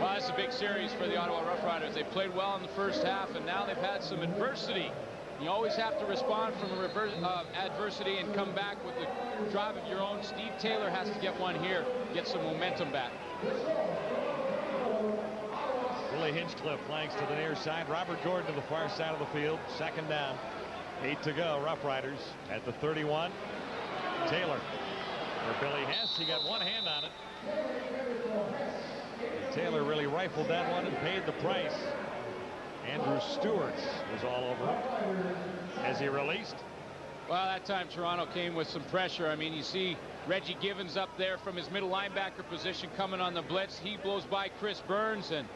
Well, it's a big series for the Ottawa Roughriders. They played well in the first half, and now they've had some adversity. You always have to respond from adversity and come back with the drive of your own. Steve Taylor has to get one here, get some momentum back. Willie Hinchcliffe flanks to the near side. Robert Gordon to the far side of the field. Second down. 8 to go. Roughriders at the 31. Taylor for Billy Hess. He got one hand on it. Taylor really rifled that one and paid the price. Andrew Stewart was all over him as he released. Well, that time Toronto came with some pressure. I mean, you see Reggie Givens up there from his middle linebacker position coming on the blitz. He blows by Chris Burns, and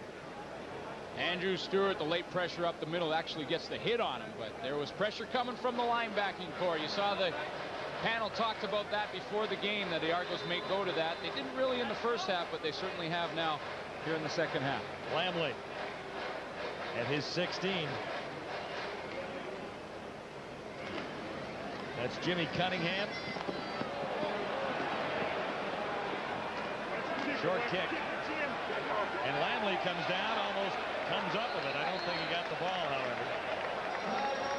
Andrew Stewart, the late pressure up the middle, actually gets the hit on him. But there was pressure coming from the linebacking core. You saw the panel talked about that before the game, that the Argos may go to that. They didn't really in the first half, but they certainly have now here in the second half. Lamley at his 16. That's Jimmy Cunningham. Short kick. And Lamley comes down, almost comes up with it. I don't think he got the ball, however.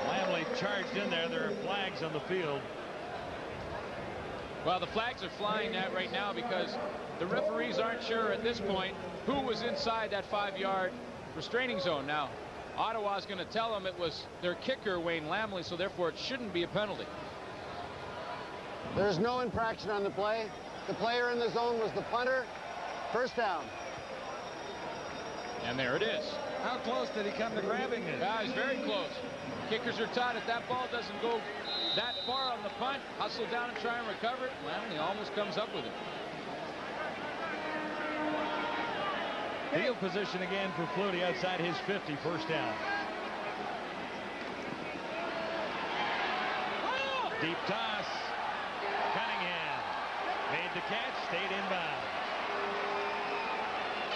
Lamley charged in there. There are flags on the field. Well, the flags are flying right now because the referees aren't sure at this point who was inside that 5-yard restraining zone. Now, Ottawa's going to tell them it was their kicker, Wayne Lamley, so therefore it shouldn't be a penalty. There's no infraction on the play. The player in the zone was the punter. First down. And there it is. How close did he come to grabbing it? Yeah, he's very close. Kickers are taught if that ball doesn't go that far on the punt, hustle down and try and recover it. Well, he almost comes up with it. Field position again for Flutie outside his 50, first down. Deep toss. Cunningham made the catch, stayed inbound.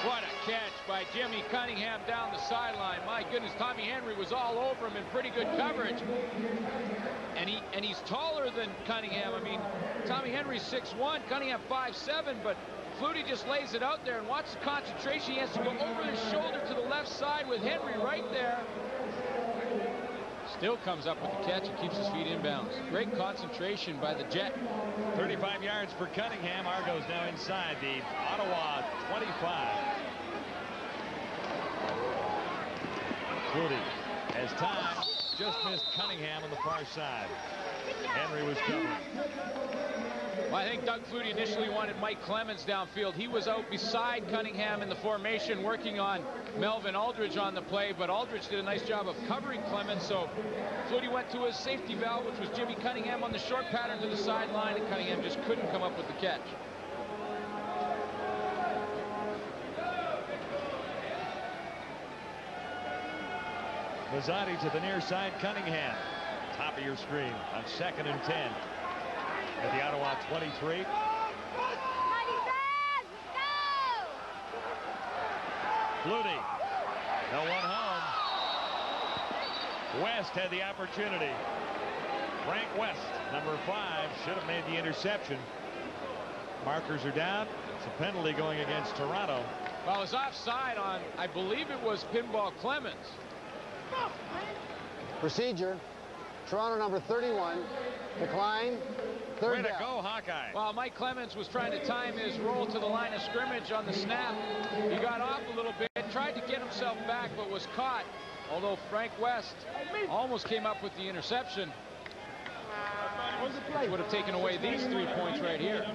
What a catch by Jimmy Cunningham down the sideline. My goodness, Tommy Henry was all over him in pretty good coverage. And he's taller than Cunningham. I mean, Tommy Henry's 6'1", Cunningham 5'7", but Flutie just lays it out there, and watch the concentration. He has to go over his shoulder to the left side with Henry right there. Still comes up with the catch and keeps his feet inbounds. Great concentration by the Jet. 35 yards for Cunningham. Argos now inside the Ottawa 25. Flutie has time. Just missed Cunningham on the far side. Henry was covering. Well, I think Doug Flutie initially wanted Mike Clemens downfield. He was out beside Cunningham in the formation working on Melvin Aldridge on the play, but Aldridge did a nice job of covering Clemens, so Flutie went to his safety valve, which was Jimmy Cunningham on the short pattern to the sideline, and Cunningham just couldn't come up with the catch. Mazzotti to the near side. Cunningham, top of your screen on 2nd and 10 at the Ottawa 23. Flutie, no one home. West had the opportunity. Frank West, number 5, should have made the interception. Markers are down. It's a penalty going against Toronto. Well, it was offside on, I believe it was Pinball Clemens. Procedure. Toronto number 31. Decline. Third Way to down. go, Hawkeye. Well, Mike Clemens was trying to time his roll to the line of scrimmage on the snap. He got off a little bit, tried to get himself back, but was caught. Although Frank West almost came up with the interception, which would have taken away these 3 points right here.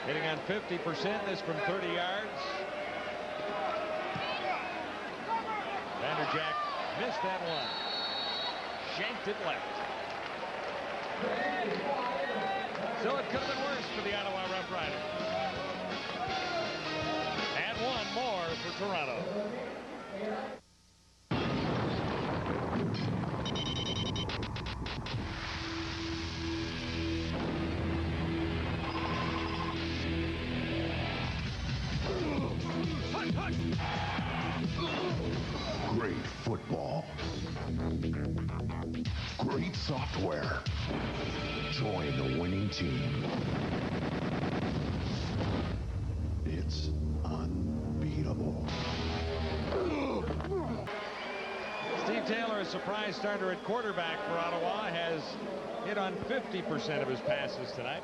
Hitting on 50%, this from 30 yards. Vanderjack missed that one. Shanked it left. So it could have been worse for the Ottawa Rough Riders. And one more for Toronto. Great football. Great software. Join the winning team. It's unbeatable. Steve Taylor, a surprise starter at quarterback for Ottawa, has hit on 50% of his passes tonight.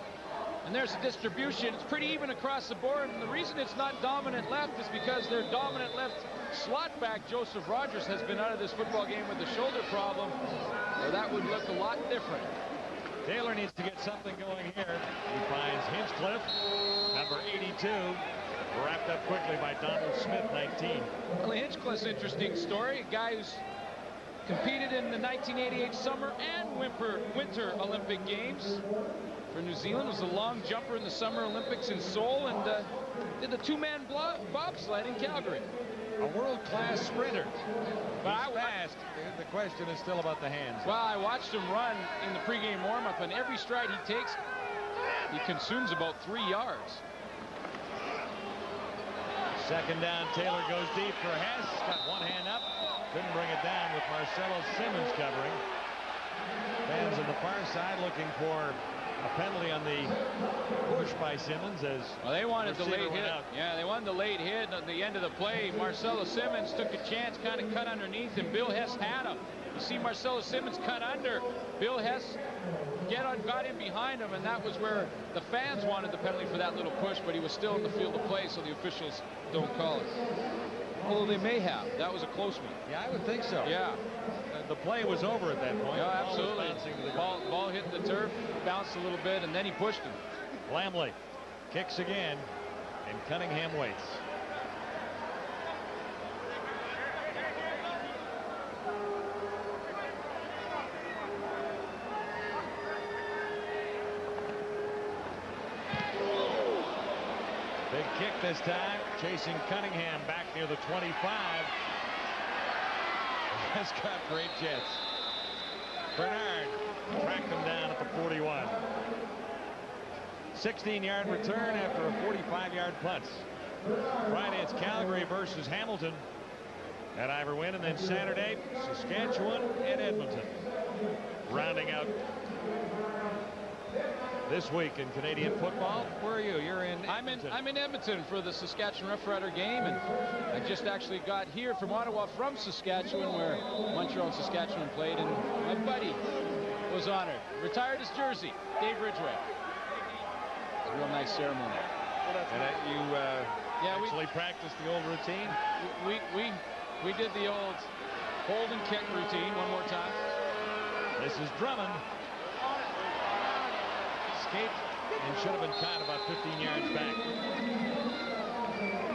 And there's a distribution. It's pretty even across the board. And the reason it's not dominant left is because their dominant left slot back, Joseph Rogers, has been out of this football game with a shoulder problem. So that would look a lot different. Taylor needs to get something going here. He finds Hinchcliffe, number 82, wrapped up quickly by Donald Smith, 19. Well, Hinchcliffe's an interesting story. A guy who's competed in the 1988 Summer and Winter Olympic Games for New Zealand. Was a long jumper in the Summer Olympics in Seoul, and did the two-man bobsled in Calgary. A world-class sprinter. But he's fast. The question is still about the hands. Well, I watched him run in the pregame warm-up, and every stride he takes, he consumes about 3 yards. Second down, Taylor goes deep for Hess. Got one hand up. Couldn't bring it down with Marcelo Simmons covering. Fans on the far side looking for a penalty on the push by Simmons as well, they wanted the late hit. Out. Yeah, they wanted the late hit at the end of the play. Marcelo Simmons took a chance, kind of cut underneath, and Bill Hess had him. You see Marcelo Simmons cut under. Bill Hess got in behind him, and that was where the fans wanted the penalty for that little push, but he was still in the field of play, so the officials don't call it. Although they may have. That was a close one. Yeah, I would think so. Yeah. The play was over at that point. Yeah, absolutely. Ball hit the turf, bounced a little bit, and then he pushed him. Lamley Kicks again, and Cunningham waits. Big kick this time, chasing Cunningham back near the 25. Has got great jets. Bernard tracked him down at the 41. 16-yard return after a 45-yard punt. Friday it's Calgary versus Hamilton at Ivor Wynne, and then Saturday Saskatchewan and Edmonton. Rounding out this week in Canadian football. Where are you? You're in Edmonton. I'm in Edmonton for the Saskatchewan Rough Rider game, and I just actually got here from Ottawa from Saskatchewan, where Montreal and Saskatchewan played, and my buddy was honored. Retired his jersey, Dave Ridgway. It was a real nice ceremony. And you actually practiced the old routine? We did the old hold and kick routine one more time. This is Drummond. Escaped and should have been caught about 15 yards back.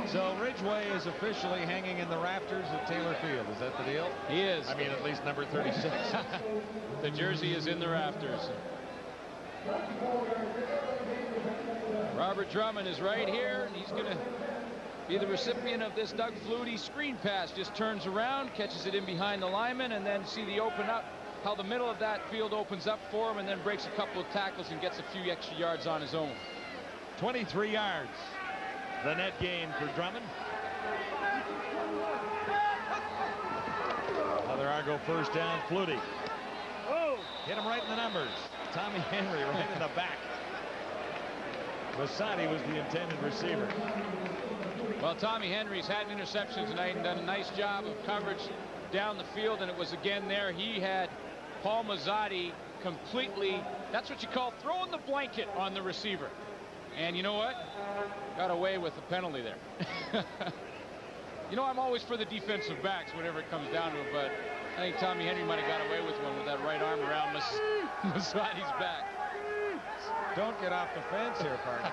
So Ridgway is officially hanging in the rafters at Taylor Field. Is that the deal? He is. I mean, at least number 36. The jersey is in the rafters. Robert Drummond is right here, and he's going to be the recipient of this Doug Flutie screen pass. Just turns around, catches it in behind the lineman, and then see the open up, how the middle of that field opens up for him, and then breaks a couple of tackles and gets a few extra yards on his own. 23 yards. The net gain for Drummond. Another Argo first down. Flutie. Hit him right in the numbers. Tommy Henry right in the back. Basati was the intended receiver. Well, Tommy Henry's had an interception tonight and done a nice job of coverage down the field, and it was again there. He had Paul Mazzotti completely, that's what you call throwing the blanket on the receiver. And you know what? Got away with the penalty there. You know, I'm always for the defensive backs whenever it comes down to it, but I think Tommy Henry might have got away with one with that right arm around Mazzotti's back. Don't get off the fence here, partner.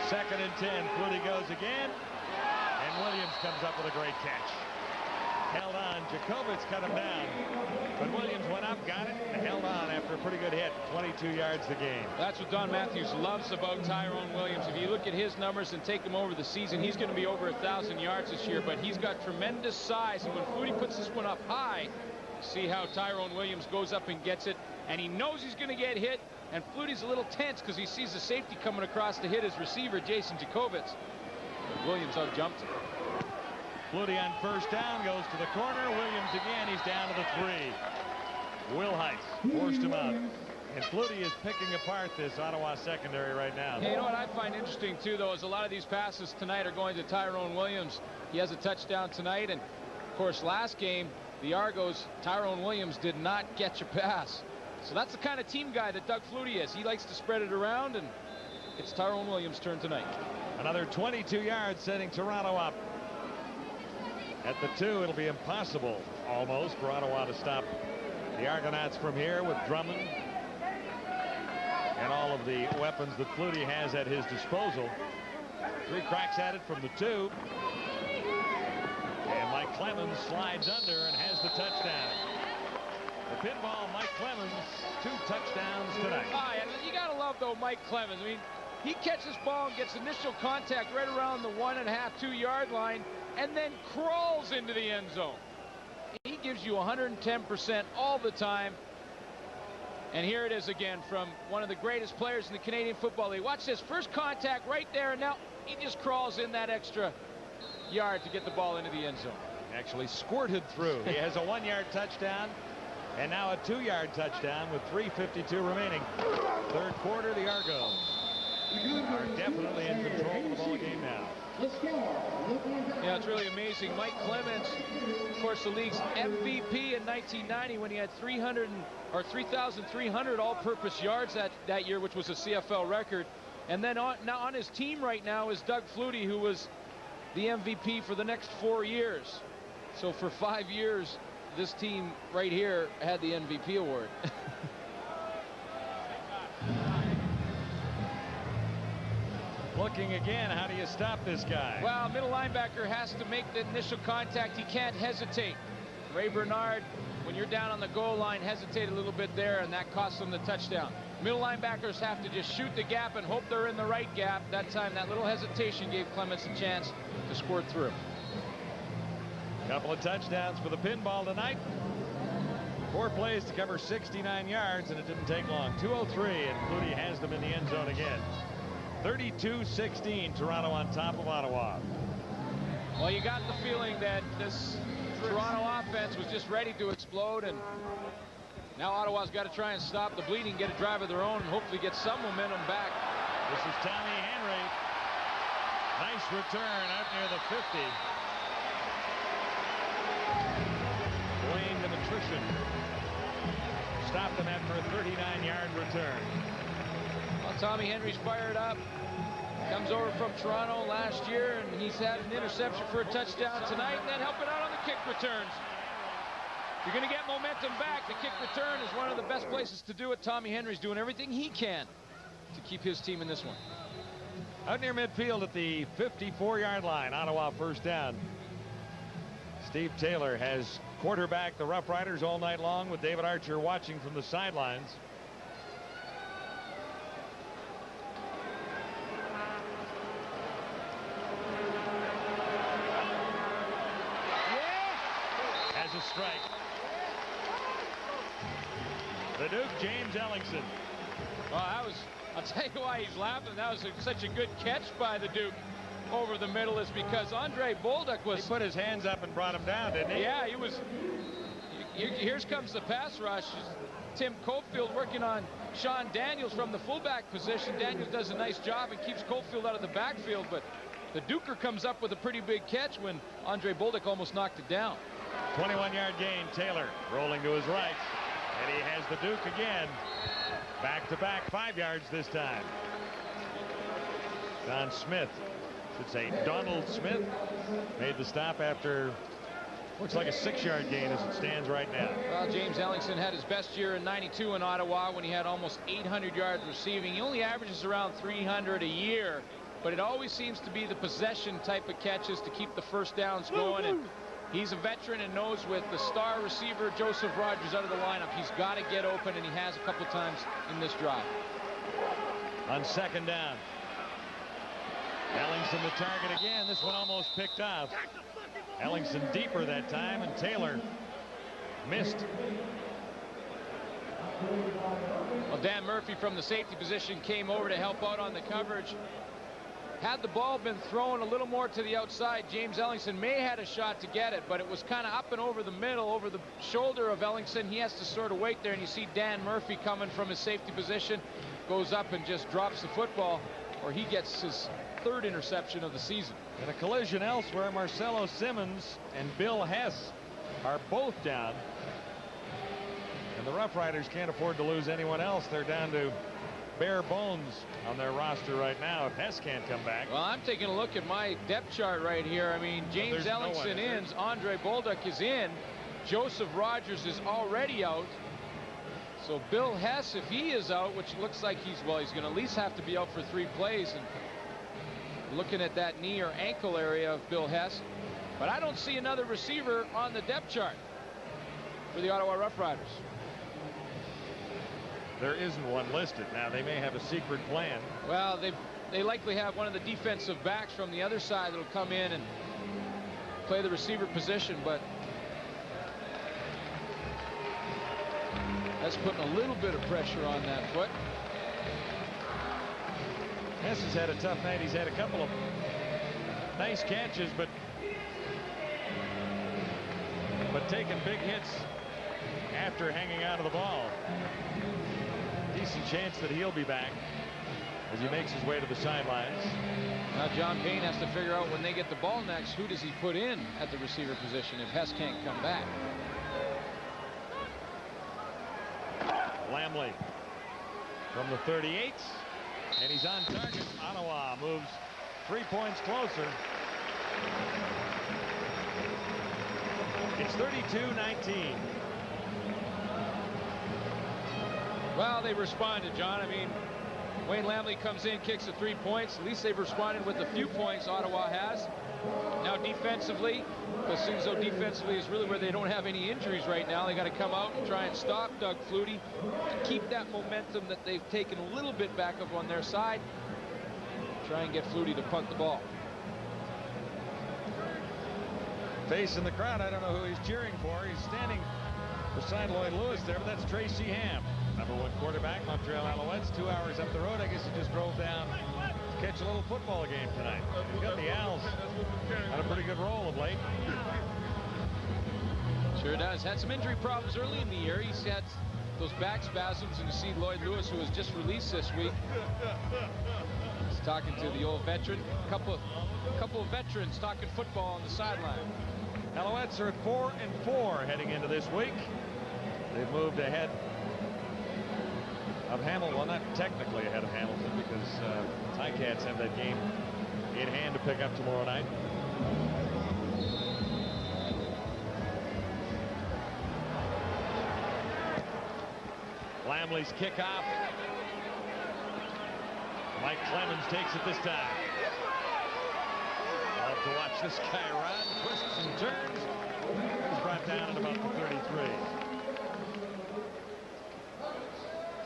2nd and 10. Flutie goes again, and Williams comes up with a great catch. Held on. Jacobitz cut him down, but Williams went up, got it, and held on after a pretty good hit. 22 yards the game. That's what Don Matthews loves about Tyrone Williams. If you look at his numbers and take him over the season, he's going to be over 1,000 yards this year, but he's got tremendous size, and when Flutie puts this one up high, see how Tyrone Williams goes up and gets it, and he knows he's going to get hit, and Flutie's a little tense because he sees the safety coming across to hit his receiver, Jason Jacobitz. But Williams out-jumped him. Flutie on first down goes to the corner. Williams again. He's down to the 3. Will Heitz forced him out. And Flutie is picking apart this Ottawa secondary right now. Yeah, you know what I find interesting, too, though, is a lot of these passes tonight are going to Tyrone Williams. He has a touchdown tonight. And, of course, last game, the Argos, Tyrone Williams did not catch a pass. So that's the kind of team guy that Doug Flutie is. He likes to spread it around, and it's Tyrone Williams' turn tonight. Another 22 yards setting Toronto up. At the 2, it'll be impossible almost for Ottawa to stop the Argonauts from here with Drummond and all of the weapons that Flutie has at his disposal. 3 cracks at it from the 2. And Mike Clemens slides under and has the touchdown. The pinball, Mike Clemens, 2 touchdowns tonight. You got to love, though, Mike Clemens. I mean, he catches the ball and gets initial contact right around the 1.5, 2-yard line, and then crawls into the end zone. He gives you 110% all the time. And here it is again from one of the greatest players in the Canadian Football League. Watch this. First contact right there, and now he just crawls in that extra yard to get the ball into the end zone. Actually squirted through. He has a 1-yard touchdown and now a 2-yard touchdown with 3:52 remaining. Third quarter, the Argos are definitely in control of the ball game now. Yeah, it's really amazing. Mike Clemens, of course, the league's MVP in 1990 when he had 3,300 all-purpose yards that year, which was a CFL record. And then now on his team right now is Doug Flutie, who was the MVP for the next 4 years. So for 5 years, this team right here had the MVP award. looking again. How do you stop this guy? Well, middle linebacker has to make the initial contact. He can't hesitate. Ray Bernard, when you're down on the goal line, hesitate a little bit there, and that costs them the touchdown. Middle linebackers have to just shoot the gap and hope they're in the right gap. That time, that little hesitation gave Clements a chance to squirt through. Couple of touchdowns for the pinball tonight. 4 plays to cover 69 yards, and it didn't take long. 2:03, and Flutie has them in the end zone again. 32-16, Toronto on top of Ottawa. Well, you got the feeling that this Toronto offense was just ready to explode, and now Ottawa's got to try and stop the bleeding, get a drive of their own, and hopefully get some momentum back. This is Tommy Henry. Nice return out near the 50. Dwayne the Matrician stopped him after a 39-yard return. Well, Tommy Henry's fired up. Comes over from Toronto last year, and he's had an interception for a touchdown tonight, and then helping out on the kick returns. If you're going to get momentum back, the kick return is one of the best places to do it. Tommy Henry's doing everything he can to keep his team in this one. Out near midfield at the 54-yard line, Ottawa first down. Steve Taylor has quarterbacked the Rough Riders all night long, with David Archer watching from the sidelines. Has a strike. The Duke, James Ellingson. Well, I'll tell you why he's laughing. That was such a good catch by the Duke over the middle, is because Andre Bolduc was... He put his hands up and brought him down, didn't he? Yeah, he was... Here comes the pass rush. Tim Cofield working on Sean Daniels from the fullback position. Daniels does a nice job and keeps Cofield out of the backfield, but the Duker comes up with a pretty big catch when Andre Bolduc almost knocked it down. 21-yard gain. Taylor rolling to his right, and he has the Duke again. Back-to-back 5 yards this time. Don Smith, should say Donald Smith, made the stop after looks like a 6-yard gain as it stands right now. Well, James Ellingson had his best year in '92 in Ottawa when he had almost 800 yards receiving. He only averages around 300 a year, but it always seems to be the possession type of catches to keep the first downs going. And he's a veteran and knows with the star receiver Joseph Rogers out of the lineup, he's got to get open, and he has a couple times in this drive. On second down, Ellingson the target again. This one almost picked off. Ellingson deeper that time, and Taylor missed. Well, Dan Murphy from the safety position came over to help out on the coverage. Had the ball been thrown a little more to the outside, James Ellingson may have had a shot to get it, but it was kind of up and over the middle, over the shoulder of Ellingson. He has to sort of wait there, and you see Dan Murphy coming from his safety position, goes up and just drops the football, or he gets his 3rd interception of the season. In a collision elsewhere, Marcelo Simmons and Bill Hess are both down, and the Rough Riders can't afford to lose anyone else. They're down to bare bones on their roster right now if Hess can't come back. Well, I'm taking a look at my depth chart right here. I mean, James Ellingson ins, Andre Bolduc is in, Joseph Rogers is already out. So Bill Hess, if he is out, which looks like he's going to at least have to be out for 3 plays, and looking at that knee or ankle area of Bill Hess. But I don't see another receiver on the depth chart for the Ottawa Rough Riders. There isn't one listed. Now, they may have a secret plan. Well, they likely have one of the defensive backs from the other side that'll come in and play the receiver position, but that's putting a little bit of pressure on that foot. Hess has had a tough night. He's had a couple of nice catches, but taking big hits after hanging out of the ball. Decent chance that he'll be back as he makes his way to the sidelines. Now John Payne has to figure out when they get the ball next, who does he put in at the receiver position if Hess can't come back. Lamley from the 38, and he's on target. Ottawa moves 3 points closer. It's 32-19. Well, they responded, John. I mean, Wayne Lamley comes in, kicks the 3 points. At least they've responded with a few points, Ottawa has. Now defensively, because it seems though defensively is really where they don't have any injuries right now. They got to come out and try and stop Doug Flutie to keep that momentum that they've taken a little bit back up on their side. Try and get Flutie to punt the ball. Face in the crowd. I don't know who he's cheering for. He's standing beside Lloyd Lewis there, but that's Tracy Ham, #1 quarterback, Montreal Alouettes. 2 hours up the road. I guess he just drove down to catch a little football game tonight. He's got the Owls on a pretty good roll of late. Sure does. Had some injury problems early in the year. He's had those back spasms, and you see Lloyd Lewis, who was just released this week. He's talking to the old veteran. Couple of veterans talking football on the sideline. Alouettes are at 4-4 heading into this week. They've moved ahead of Hamilton. Well, not technically ahead of Hamilton, because Ticats have that game in hand to pick up tomorrow night. Lamley's kickoff. Mike Clemens takes it this time. Love to watch this guy run, twists and turns. He's brought down at about the 33.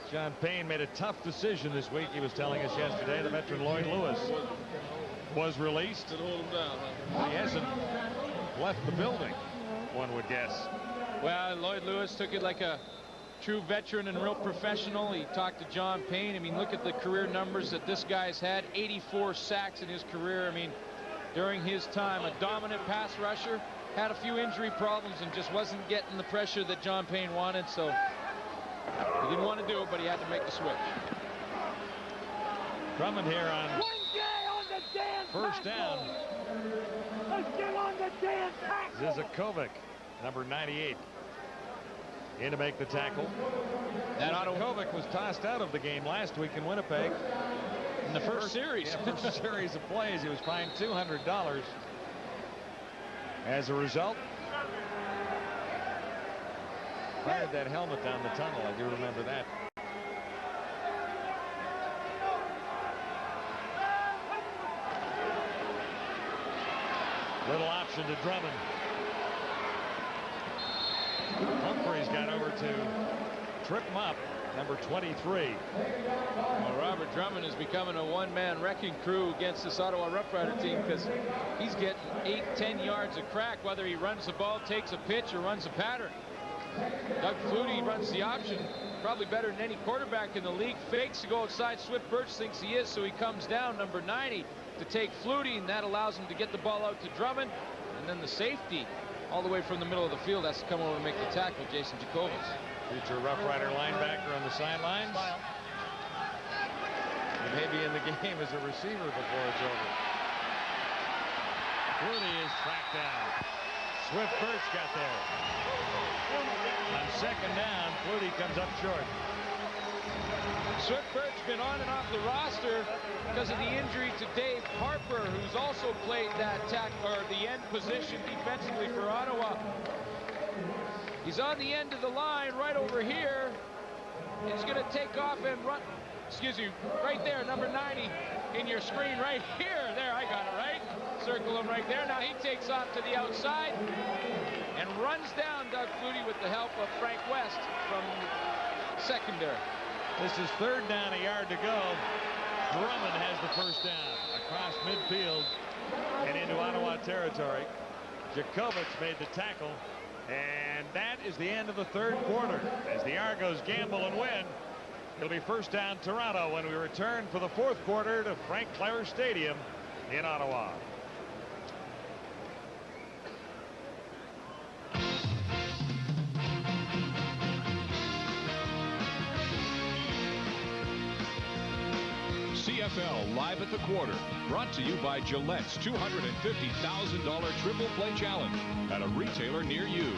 John Payne made a tough decision this week. He was telling us yesterday the veteran Lloyd Lewis was released. He hasn't left the building, one would guess. Well, Lloyd Lewis took it like a true veteran and real professional. He talked to John Payne. I mean, look at the career numbers that this guy's had. 84 sacks in his career. I mean, during his time, a dominant pass rusher. Had a few injury problems and just wasn't getting the pressure that John Payne wanted, so he didn't want to do it, but he had to make the switch. Drummond here on first down. Let's get on the damn tackle. Zizakovic, number 98, in to make the tackle. That Zizakovic was tossed out of the game last week in Winnipeg. In the first series. Yeah, first series of plays, he was fined $200. As a result, fired that helmet down the tunnel. I do remember that. Little option to Drummond. Humphreys got over to trip him up, number 23. Well, Robert Drummond is becoming a one-man wrecking crew against this Ottawa Rough Rider team, because he's getting 8-10 yards of crack, whether he runs the ball, takes a pitch, or runs a pattern. Doug Flutie runs the option probably better than any quarterback in the league. Fakes to go outside. Swift Birch thinks he is, so he comes down, number 90, to take Flutie, and that allows him to get the ball out to Drummond. And then the safety, all the way from the middle of the field, has to come over and make the tackle, Jason Jacobus. Future Rough Rider linebacker on the sidelines. He may be in the game as a receiver before it's over. Flutie is tracked down. Swift Birch got there. On second down, Flutie comes up short. Swift Birch been on and off the roster because of the injury to Dave Harper, who's also played that the end position defensively for Ottawa. He's on the end of the line right over here. He's going to take off and run. Excuse me, right there, number 90 in your screen right here. There, I got it right. Circle him right there. Now he takes off to the outside and runs down Doug Flutie with the help of Frank West from secondary. This is third down, a yard to go. Drummond has the first down across midfield and into Ottawa territory. Jacobus made the tackle, and that is the end of the third quarter. As the Argos gamble and win, it'll be first down Toronto when we return for the fourth quarter to Frank Clair Stadium in Ottawa. CFL Live at the Quarter, brought to you by Gillette's $250,000 Triple Play Challenge at a retailer near you.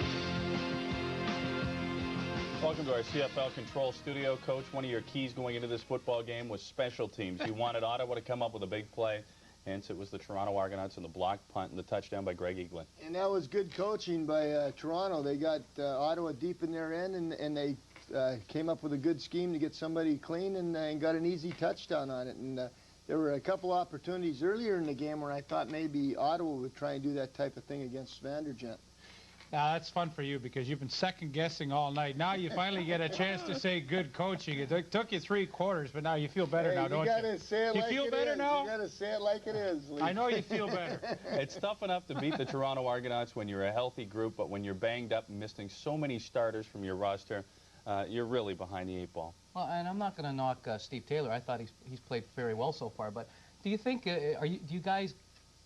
Welcome to our CFL Control Studio. Coach, one of your keys going into this football game was special teams. You wanted Ottawa to come up with a big play, hence it was the Toronto Argonauts and the blocked punt and the touchdown by Greg Eaglin. And that was good coaching by Toronto. They got Ottawa deep in their end, and they came up with a good scheme to get somebody clean and got an easy touchdown on it. And there were a couple opportunities earlier in the game where I thought maybe Ottawa would try and do that type of thing against Vandergent. Now, that's fun for you because you've been second-guessing all night. Now you finally get a chance to say good coaching. It took you 3 quarters, but now you feel better now, don't you? You gotta say it you like feel it better is. now? You gotta say it like it is, Lee. I know you feel better. It's tough enough to beat the Toronto Argonauts when you're a healthy group, but when you're banged up and missing so many starters from your roster, you're really behind the 8 ball. Well, and I'm not going to knock Steve Taylor. I thought he's played very well so far. But do you think, do you guys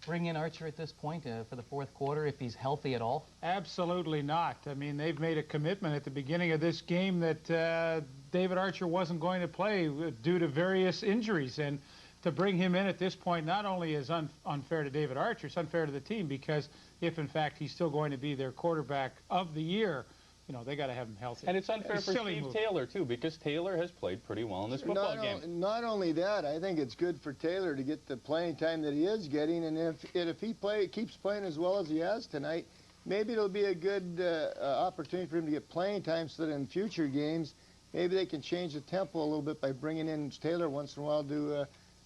bring in Archer at this point for the 4th quarter if he's healthy at all? Absolutely not. I mean, they've made a commitment at the beginning of this game that David Archer wasn't going to play due to various injuries. And to bring him in at this point not only is unfair to David Archer, it's unfair to the team, because if, in fact, he's still going to be their quarterback of the year, you know, they got to have him healthy. And it's unfair for Steve Taylor, too, because Taylor has played pretty well in this football game. Not only that, I think it's good for Taylor to get the playing time that he is getting, and if he keeps playing as well as he has tonight, maybe it'll be a good opportunity for him to get playing time so that in future games, maybe they can change the tempo a little bit by bringing in Taylor once in a while to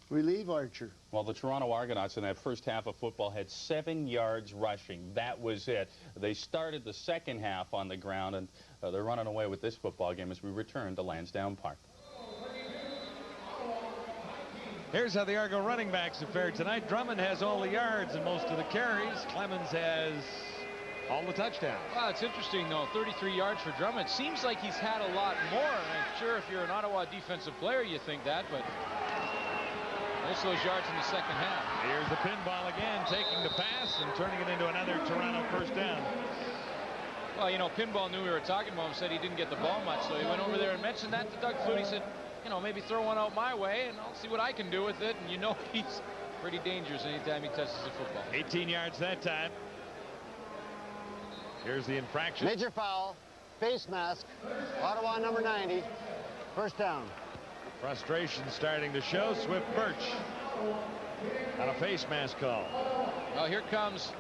relieve Archer. Well, the Toronto Argonauts in that first half of football had 7 yards rushing. That was it. They started the second half on the ground, and they're running away with this football game as we return to Lansdowne Park. Here's how the Argo running backs have fared tonight. Drummond has all the yards and most of the carries. Clemens has all the touchdowns. Well, it's interesting, though. 33 yards for Drummond. It seems like he's had a lot more. And I'm sure if you're an Ottawa defensive player, you think that, but most of those yards in the second half. Here's the pinball again, taking the pass and turning it into another Toronto first down. Well, you know, Pinball knew we were talking about him, said he didn't get the ball much, so he went over there and mentioned that to Doug Flutie. He said, you know, maybe throw one out my way, and I'll see what I can do with it. And you know he's pretty dangerous anytime he touches the football. 18 yards that time. Here's the infraction. Major foul, face mask, Ottawa number 90, first down. Frustration starting to show. Swift Birch on a face mask call. Well, here comes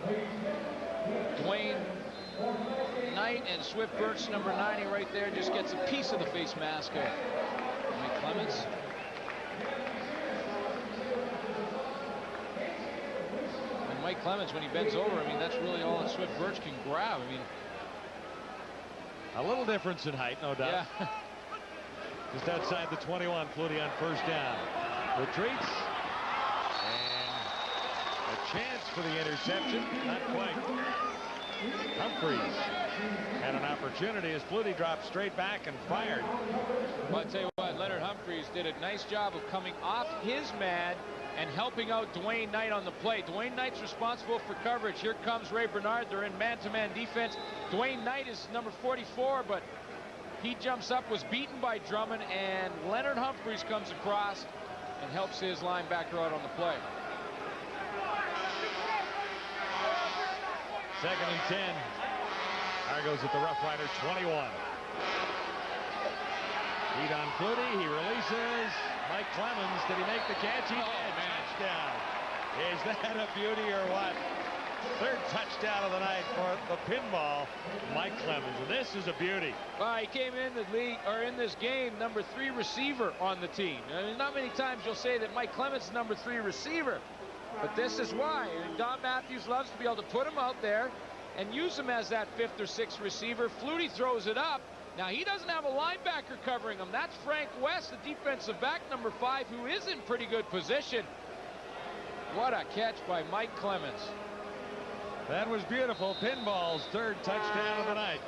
Dwayne Knight, and Swift Birch, number 90 right there, just gets a piece of the face mask of Mike Clemens. And Mike Clemens, when he bends over, I mean, that's really all that Swift Birch can grab. I mean, a little difference in height, no doubt. Yeah. Just outside the 21, Flutie on first down. Retreats. And a chance for the interception. Not quite. Humphreys had an opportunity as Flutie dropped straight back and fired. Well, I'll tell you what, Leonard Humphreys did a nice job of coming off his man and helping out Dwayne Knight on the play. Dwayne Knight's responsible for coverage. Here comes Ray Bernard. They're in man-to-man defense. Dwayne Knight is number 44, but he jumps up, was beaten by Drummond, and Leonard Humphreys comes across and helps his linebacker out on the play. 2nd and 10. Argos at the Rough Riders 21. Feed on Flutie. He releases. Mike Clemens. Did he make the catch? He did. Touchdown. Is that a beauty or what? 3rd touchdown of the night for the pinball, Mike Clemens. And this is a beauty. Well, he came in the league, or in this game, number 3 receiver on the team. I mean, not many times you'll say that Mike Clemens is number 3 receiver, but this is why. And Don Matthews loves to be able to put him out there and use him as that 5th or 6th receiver. Flutie throws it up. Now, he doesn't have a linebacker covering him. That's Frank West, the defensive back, number 5, who is in pretty good position. What a catch by Mike Clemens. That was beautiful. Pinball's 3rd touchdown of the night.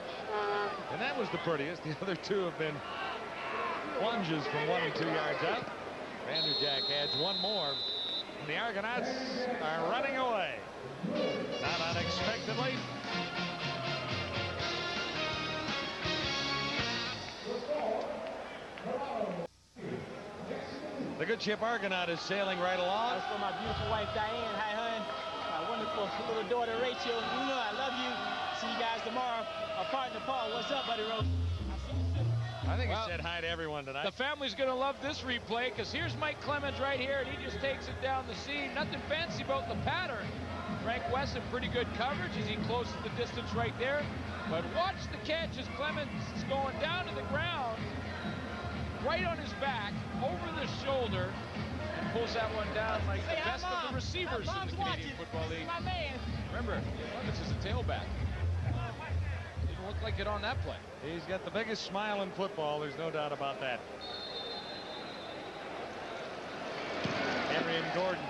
And that was the prettiest. The other 2 have been plunges from 1 and 2 yards out. Vanderjack adds 1 more. And the Argonauts are running away. Not unexpectedly. The good ship Argonaut is sailing right along. That's for my beautiful wife, Diane. Hi, hon. My wonderful little daughter, Rachel. You know I love you. See you guys tomorrow. Our partner, Paul. What's up, buddy, Rose? I think he said hi to everyone tonight. The family's going to love this replay, because here's Mike Clemens right here, and he just takes it down the seam. Nothing fancy about the pattern. Frank Wesson, pretty good coverage as he closes the distance right there. But watch the catch as Clemens is going down to the ground, right on his back, over the shoulder, and pulls that one down like the best of the receivers in the Canadian Football League. Remember, Clemens is a tailback. Didn't look like it on that play. He's got the biggest smile in football. There's no doubt about that. Henry and Gordon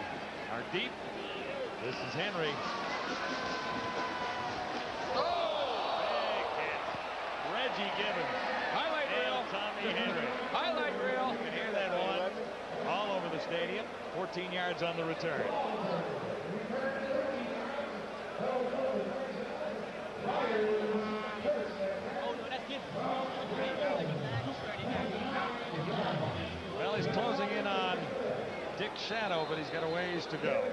are deep. This is Henry. Oh! Big hit. Reggie Gibbons. Highlight reel. Tommy Henry. Highlight reel. You can hear that one all over the stadium. 14 yards on the return. Well, he's closing in on Dick Shadow, but he's got a ways to go.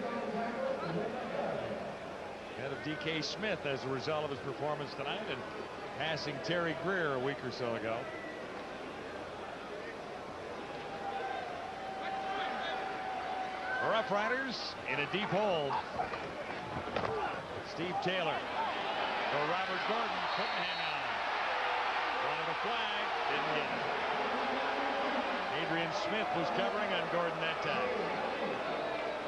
Ahead of D.K. Smith as a result of his performance tonight and passing Terry Greer a week or so ago. Rough Riders in a deep hole. Steve Taylor for Robert Gordon. Couldn't hang on. Wanted a flag. Didn't get it. Adrian Smith was covering on Gordon that time.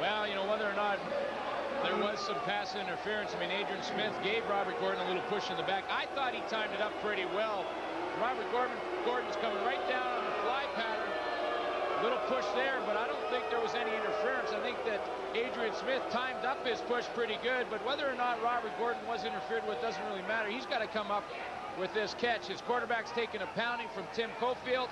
Well, you know, whether or not there was some pass interference, I mean, Adrian Smith gave Robert Gordon a little push in the back. I thought he timed it up pretty well. Robert Gordon's coming right down on the fly pattern. Little push there, but I don't think there was any interference. I think that Adrian Smith timed up his push pretty good, but whether or not Robert Gordon was interfered with doesn't really matter. He's got to come up with this catch. His quarterback's taking a pounding from Tim Cofield.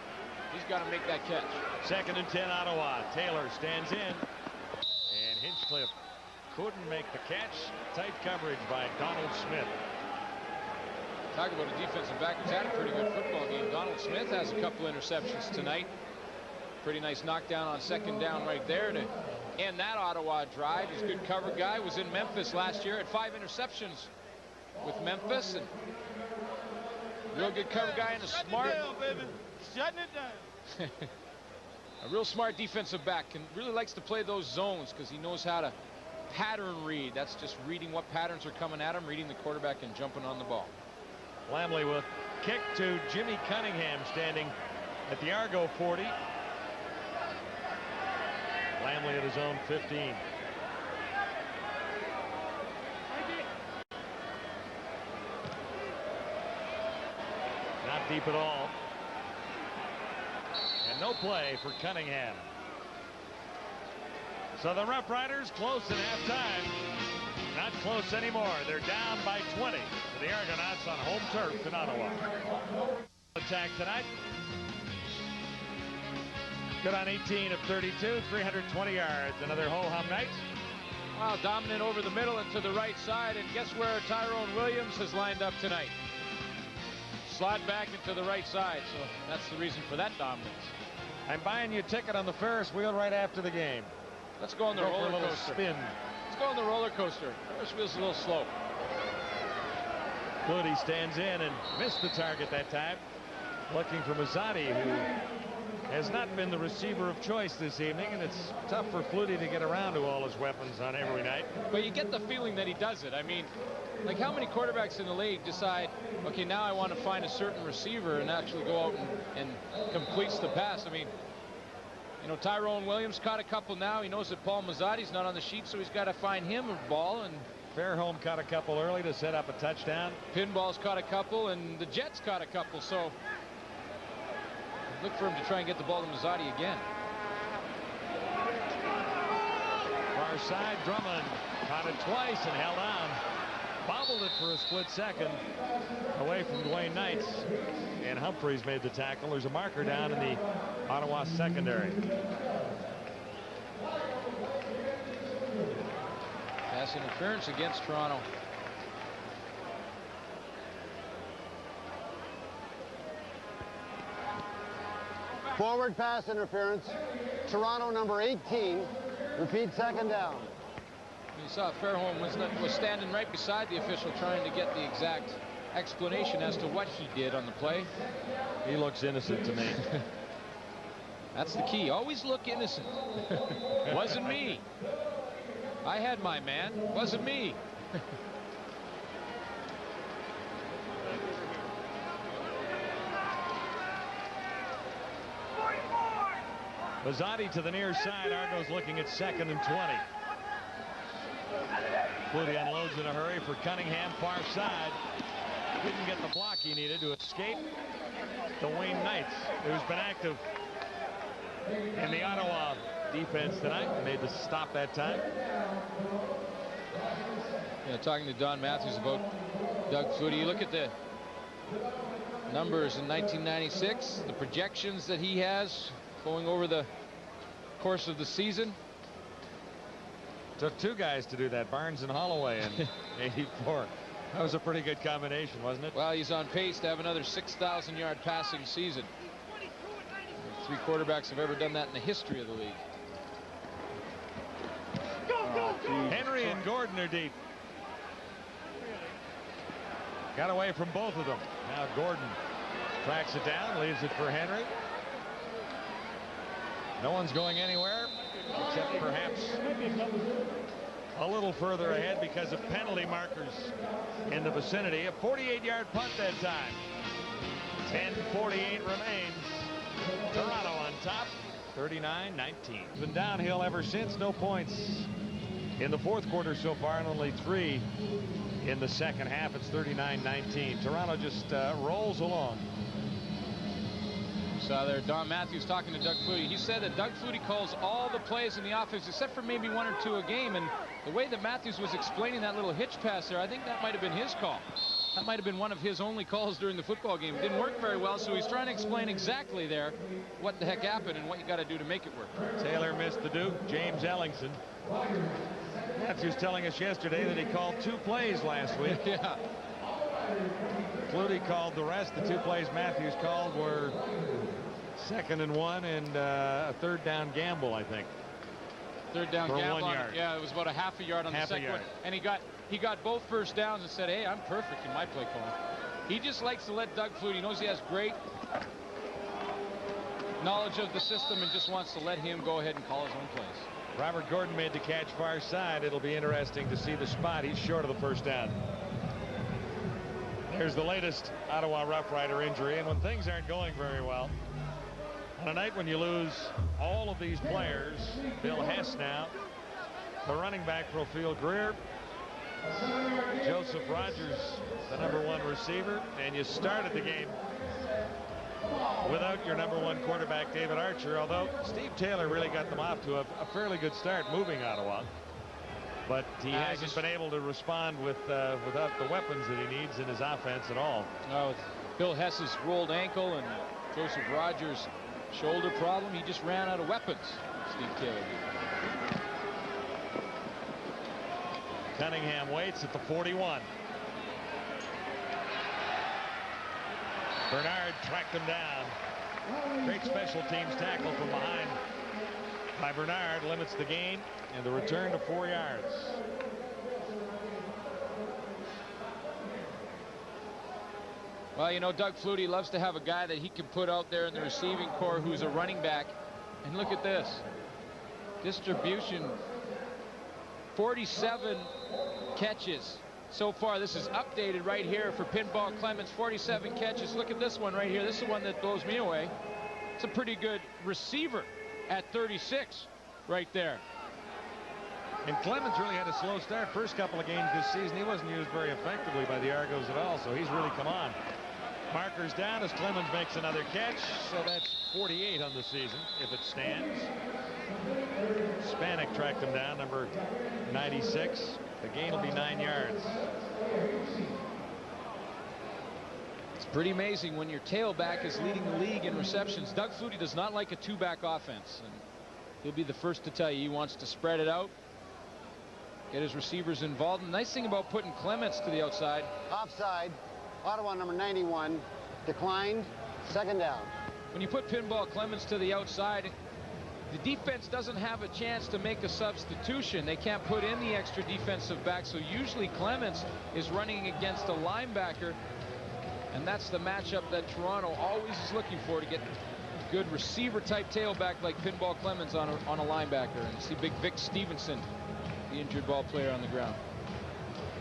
He's got to make that catch. 2nd and 10 Ottawa. Taylor stands in, and Hinchcliffe couldn't make the catch. Tight coverage by Donald Smith. Talk about a defensive back who's had a pretty good football game. Donald Smith has a couple interceptions tonight. Pretty nice knockdown on 2nd down right there to end that Ottawa drive. He's a good cover guy. Was in Memphis last year, had 5 interceptions with Memphis, and real good cover guy and a smart. Shutting it down. A real smart defensive back, and really likes to play those zones because he knows how to pattern read. That's just reading what patterns are coming at him, reading the quarterback, and jumping on the ball. Lamley with kick to Jimmy Cunningham standing at the Argo 40. Lamley at his own 15. Not deep at all. And no play for Cunningham. So the Rough Riders close at halftime. Not close anymore. They're down by 20 to the Argonauts on home turf in Ottawa. Attack tonight. Good on 18 of 32, 320 yards. Another ho-hum night. Wow, dominant over the middle and to the right side. And guess where Tyrone Williams has lined up tonight? Slot back into the right side. So that's the reason for that dominance. I'm buying you a ticket on the Ferris wheel right after the game. Let's go on the roller coaster. Spin. Let's go on the roller coaster. Ferris wheel's a little slow. Flutie stands in and missed the target that time. Looking for Mazzotti, who has not been the receiver of choice this evening, and it's tough for Flutie to get around to all his weapons on every night. But you get the feeling that he does it. I mean, like, how many quarterbacks in the league decide, okay, now I want to find a certain receiver and actually go out and completes the pass? I mean, you know, Tyrone Williams caught a couple now. He knows that Paul Mazzotti's not on the sheet, so he's got to find him a ball. And Fairholm caught a couple early to set up a touchdown. Pinball's caught a couple, and the Jets caught a couple. So look for him to try and get the ball to Mazzotti again. Far side, Drummond caught it twice and held on. Bobbled it for a split second away from Dwayne Knights. And Humphreys made the tackle. There's a marker down in the Ottawa secondary. Pass interference against Toronto. Forward pass interference. Toronto number 18. Repeat 2nd down. You saw Fairholm was standing right beside the official trying to get the exact explanation as to what he did on the play. He looks innocent to me. That's the key. Always look innocent. Wasn't me. I had my man. Wasn't me. Bazzotti to the near side. Argos looking at 2nd and 20. Flutie unloads in a hurry for Cunningham, far side. Didn't get the block he needed to escape the Wayne Knights, who's been active in the Ottawa defense tonight. Made the stop that time. Talking to Don Matthews about Doug Flutie. You look at the numbers in 1996, the projections that he has going over the course of the season. Took 2 guys to do that, Barnes and Holloway in '84. That was a pretty good combination, wasn't it? Well, he's on pace to have another 6,000-yard passing season. 3 quarterbacks have ever done that in the history of the league. Henry and Gordon are deep. Got away from both of them. Now Gordon tracks it down, leaves it for Henry. No one's going anywhere except perhaps a little further ahead because of penalty markers in the vicinity. A 48-yard punt that time. 10:48 remains. Toronto on top, 39-19. Been downhill ever since. No points in the 4th quarter so far, and only 3 in the 2nd half. It's 39-19. Toronto just rolls along. Saw there Don Matthews talking to Doug Flutie. He said that Doug Flutie calls all the plays in the offense except for maybe 1 or 2 a game, and the way that Matthews was explaining that little hitch pass there, I think that might have been his call. That might have been one of his only calls during the football game. It didn't work very well, so he's trying to explain exactly there what the heck happened and what you got to do to make it work. Taylor missed the Duke. James Ellingson. Matthews telling us yesterday that he called 2 plays last week. Yeah. Flutie called the rest. The 2 plays Matthews called were 2nd and 1 and a 3rd down gamble, I think. 3rd down for gamble. 1 yard. Yeah, it was about a half a yard on the second one. And he got both first downs and said, hey, I'm perfect in my play calling. He just likes to let Doug Flutie. He knows he has great knowledge of the system and just wants to let him go ahead and call his own plays. Robert Gordon made the catch far side. It'll be interesting to see the spot. He's short of the first down. There's the latest Ottawa Rough Rider injury, and when things aren't going very well, on a night when you lose all of these players, Bill Hess now, the running back Profil Greer, Joseph Rogers, the #1 receiver, and you started the game without your #1 quarterback, David Archer, although Steve Taylor really got them off to a fairly good start moving Ottawa. But he hasn't been able to respond without the weapons that he needs in his offense at all. No, it's Bill Hess's rolled ankle and Joseph Rogers' shoulder problem. He just ran out of weapons, Steve Taylor. Cunningham waits at the 41. Bernard tracked him down. Great special teams tackle from behind by Bernard, limits the gain and the return to 4 yards. Well, you know, Doug Flutie loves to have a guy that he can put out there in the receiving corps who's a running back. And look at this. Distribution, 47 catches so far. This is updated right here for Pinball Clemens. 47 catches. Look at this one right here. This is the one that blows me away. It's a pretty good receiver at 36 right there. And Clemens really had a slow start. First couple of games this season, he wasn't used very effectively by the Argos at all, so he's really come on. Markers down as Clemens makes another catch, so that's 48 on the season if it stands. Spanik tracked him down, number 96. The gain will be 9 yards. It's pretty amazing when your tailback is leading the league in receptions. Doug Flutie does not like a 2-back offense, and he'll be the first to tell you he wants to spread it out, get his receivers involved. And the nice thing about putting Clements to the outside. Offside. Ottawa number 91 declined. 2nd down. When you put Pinball Clements to the outside, the defense doesn't have a chance to make a substitution. They can't put in the extra defensive back, so usually Clements is running against a linebacker, and that's the matchup that Toronto always is looking for, to get a good receiver type tailback like Pinball Clements on a linebacker. And you see big Vic Stevenson the injured ball player on the ground.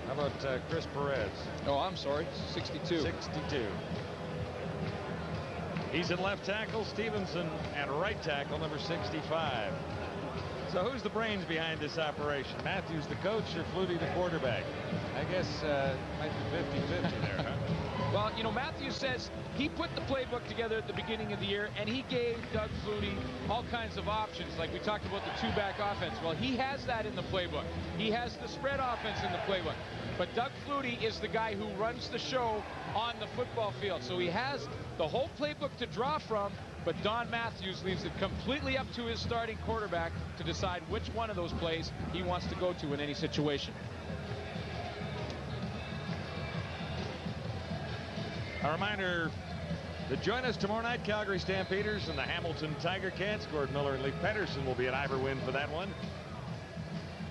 How about Chris Perez? Oh, I'm sorry, 62. 62. He's at left tackle, Stevenson at right tackle, number 65. So who's the brains behind this operation? Matthews the coach or Flutie the quarterback? I guess might be 50-50 there, huh? Well, you know, Matthews says he put the playbook together at the beginning of the year, and he gave Doug Flutie all kinds of options. Like we talked about the two-back offense. Well, he has that in the playbook. He has the spread offense in the playbook. But Doug Flutie is the guy who runs the show on the football field. So he has the whole playbook to draw from, but Don Matthews leaves it completely up to his starting quarterback to decide which one of those plays he wants to go to in any situation. A reminder to join us tomorrow night, Calgary Stampeders and the Hamilton Tiger Cats. Gord Miller and Lee Pedersen will be at Iberwin for that one.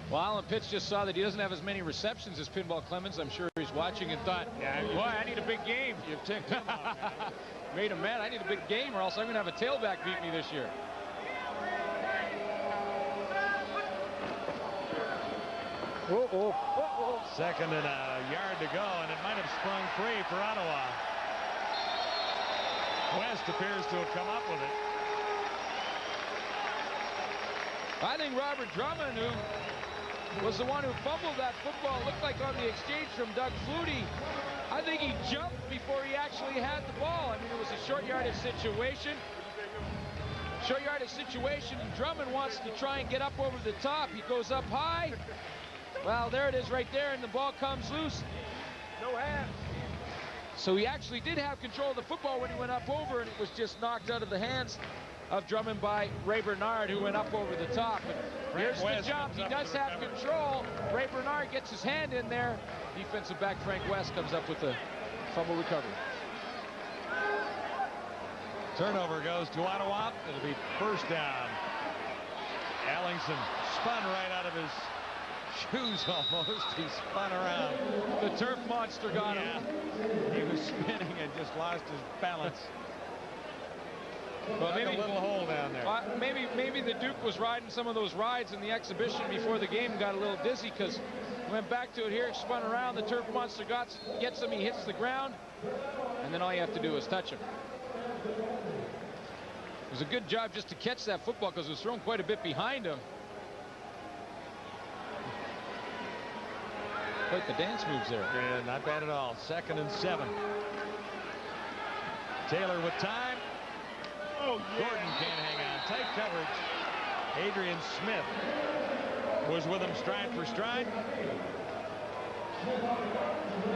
Well, Alan Pitts just saw that he doesn't have as many receptions as Pinball Clemens. I'm sure he's watching and thought, boy, I need a big game. You've ticked him off. Made him mad. I need a big game or else I'm going to have a tailback beat me this year. Second and a yard to go, and it might have sprung free for Ottawa. West appears to have come up with it. I think Robert Drummond, who was the one who fumbled that football, looked like on the exchange from Doug Flutie. I think he jumped before he actually had the ball. I mean, it was a short yardage situation. Short yardage situation, and Drummond wants to try and get up over the top. He goes up high. Well, there it is right there, and the ball comes loose. No hands. So he actually did have control of the football when he went up over, and it was just knocked out of the hands of Drummond by Ray Bernard, who went up over the top. But here's the jump. He does have control. Ray Bernard gets his hand in there. Defensive back Frank West comes up with the fumble recovery. Turnover goes to Ottawa. It'll be first down. Ellingson spun right out of his shoes almost. He spun around. The turf monster got him. He was spinning and just lost his balance. Well, maybe a little hole down there. Maybe the Duke was riding some of those rides in the exhibition before the game, got a little dizzy because he went back to it here, spun around. The turf monster gets him. He hits the ground, and then all you have to do is touch him. It was a good job just to catch that football because it was thrown quite a bit behind him. Quite the dance moves there. Yeah, not bad at all. 2nd and 7. Taylor with time. Oh, yeah. Gordon can't hang on. Tight coverage. Adrian Smith was with him stride for stride.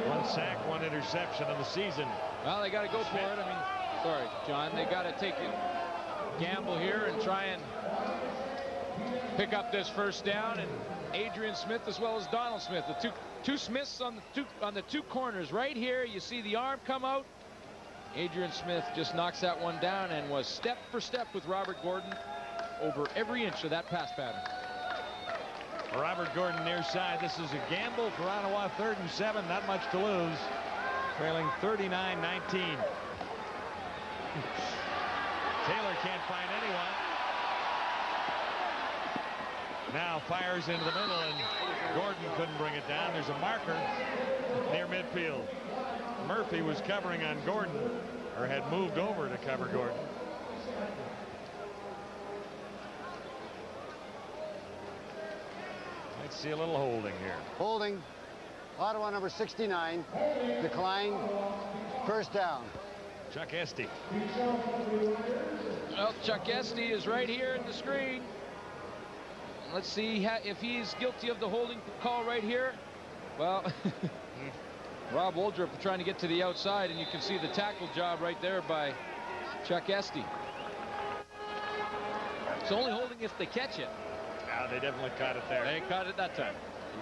1 sack, 1 interception in the season. Well, they got to go for it. I mean, sorry, John. They got to take a gamble here and try and pick up this first down. And Adrian Smith as well as Donald Smith, the two Smiths on the two corners right here. You see the arm come out. Adrian Smith just knocks that one down and was step for step with Robert Gordon over every inch of that pass pattern. Robert Gordon near side. This is a gamble for Ottawa. 3rd and 7. Not much to lose. Trailing 39-19. Taylor can't find anyone. Now fires into the middle, and Gordon couldn't bring it down. There's a marker near midfield. Murphy was covering on Gordon, or had moved over to cover Gordon. Let's see a little holding here. Holding. Ottawa number 69. Decline. First down. Chuck Esty. Well, Chuck Esty is right here in the screen. Let's see if he's guilty of the holding call right here. Well, Rob Woldrup trying to get to the outside, and you can see the tackle job right there by Chuck Esty. It's only holding if they catch it. Yeah, they definitely caught it there. They caught it that time.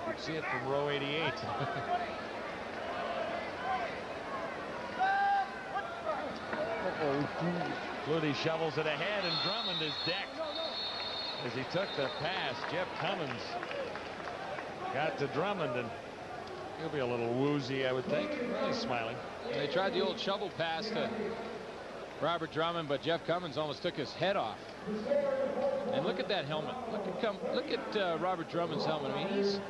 You can see it from row 88. Flutie shovels it ahead, and Drummond is decked as he took the pass. Jeff Cummins got to Drummond, and he'll be a little woozy, I would think. Well, he's smiling. They tried the old shovel pass to Robert Drummond, but Jeff Cummins almost took his head off. And look at that helmet. Look at Robert Drummond's helmet. I mean, he's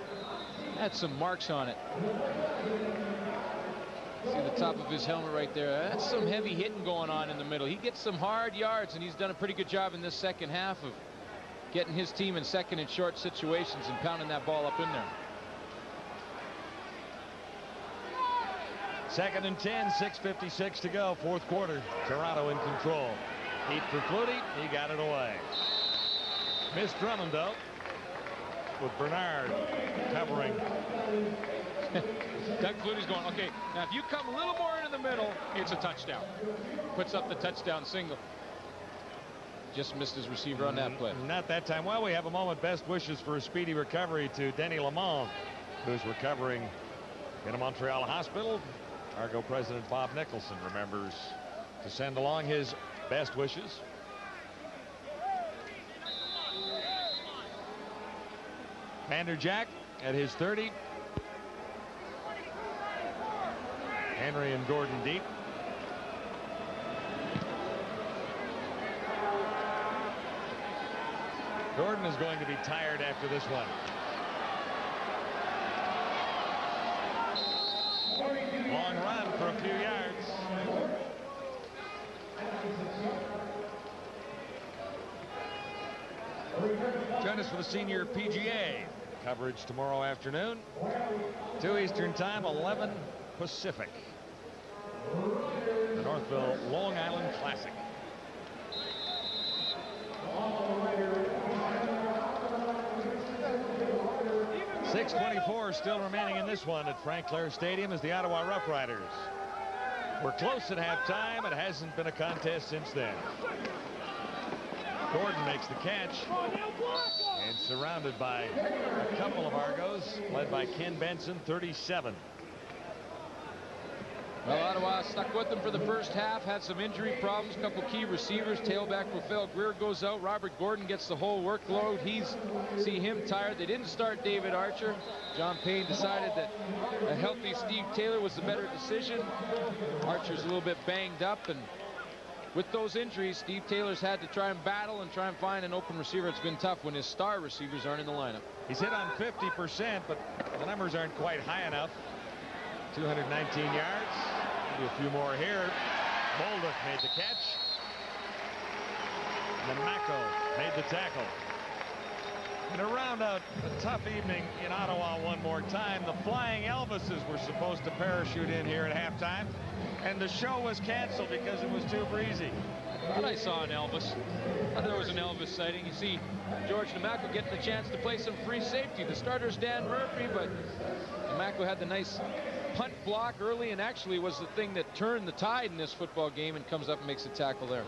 had some marks on it. See the top of his helmet right there. That's some heavy hitting going on in the middle. He gets some hard yards, and he's done a pretty good job in this second half of getting his team in second and short situations and pounding that ball up in there. 2nd and 10, 6:56 to go, 4th quarter. Toronto in control. Heat for Flutie. He got it away. Missed Drummond, though, with Bernard covering. Doug Flutie's going, okay, now if you come a little more into the middle, it's a touchdown. Puts up the touchdown single. Just missed his receiver on that play. Not that time. Well, we have a moment. Best wishes for a speedy recovery to Denny Lamont, who's recovering in a Montreal hospital. Argo President Bob Nicholson remembers to send along his best wishes. Vanderjack at his 30. Henry and Gordon deep. Gordon is going to be tired after this one. Long run for a few yards. Join us for the Senior PGA coverage tomorrow afternoon. 2 Eastern Time, 11 Pacific. The Northville Long Island Classic. .6:24 still remaining in this one at Frank Clair Stadium as the Ottawa Rough Riders. We're close at halftime. It hasn't been a contest since then. Gordon makes the catch and surrounded by a couple of Argos, led by Ken Benson, 37. Well, Ottawa stuck with them for the first half, had some injury problems, a couple key receivers. Tailback Rafael Greer goes out. Robert Gordon gets the whole workload. See him tired. They didn't start David Archer. John Payne decided that a healthy Steve Taylor was the better decision. Archer's a little bit banged up, and with those injuries, Steve Taylor's had to try and battle and try and find an open receiver. It's been tough when his star receivers aren't in the lineup. He's hit on 50%, but the numbers aren't quite high enough. 219 yards. Maybe a few more here. Bolduc made the catch. Namako made the tackle. And to round out a tough evening in Ottawa one more time, the Flying Elvises were supposed to parachute in here at halftime, and the show was canceled because it was too breezy. I thought I saw an Elvis. I thought there was an Elvis sighting. You see George Namako getting the chance to play some free safety. The starter's Dan Murphy, but Namako had the nice punt block early and actually was the thing that turned the tide in this football game, and comes up and makes a tackle there.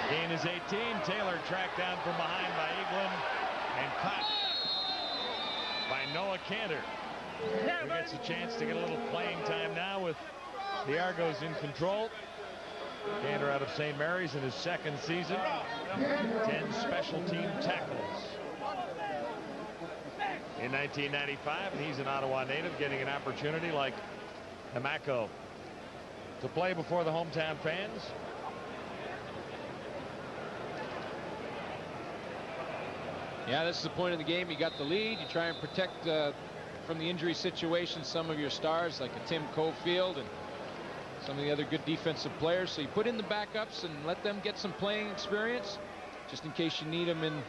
Gain is 18. Taylor tracked down from behind by Eaglin and caught by Noah Cantor, who gets a chance to get a little playing time now with the Argos in control. Cantor out of St. Mary's in his second season. 10 special team tackles in 1995, and he's an Ottawa native, getting an opportunity like Namako to play before the hometown fans. Yeah, this is the point of the game. You got the lead. You try and protect from the injury situation some of your stars, like a Tim Cofield and some of the other good defensive players. So you put in the backups and let them get some playing experience, just in case you need them in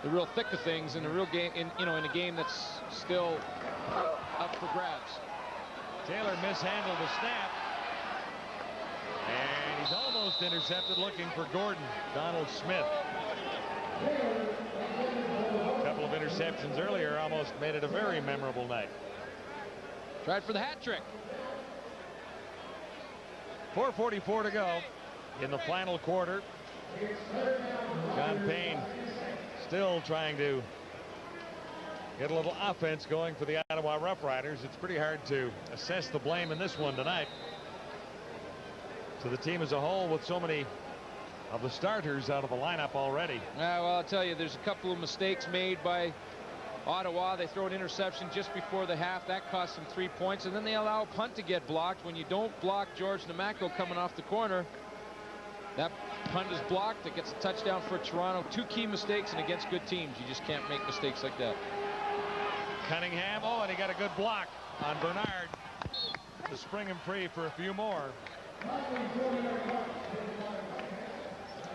the real thick of things in a real game, in a game that's still up for grabs. Taylor mishandled the snap, and he's almost intercepted, looking for Gordon. Donald Smith. A couple of interceptions earlier almost made it a very memorable night. Tried for the hat trick. 4:44 to go in the final quarter. John Payne still trying to get a little offense going for the Ottawa Rough Riders. It's pretty hard to assess the blame in this one tonight to the team as a whole, with so many of the starters out of the lineup already. Well, I'll tell you, there's a couple of mistakes made by Ottawa, they throw an interception just before the half. That costs them 3 points. And then they allow a punt to get blocked. When you don't block George Namako coming off the corner, that punt is blocked. It gets a touchdown for Toronto. 2 key mistakes, and against good teams, you just can't make mistakes like that. Cunningham, oh, and he got a good block on Bernard to spring him free for a few more.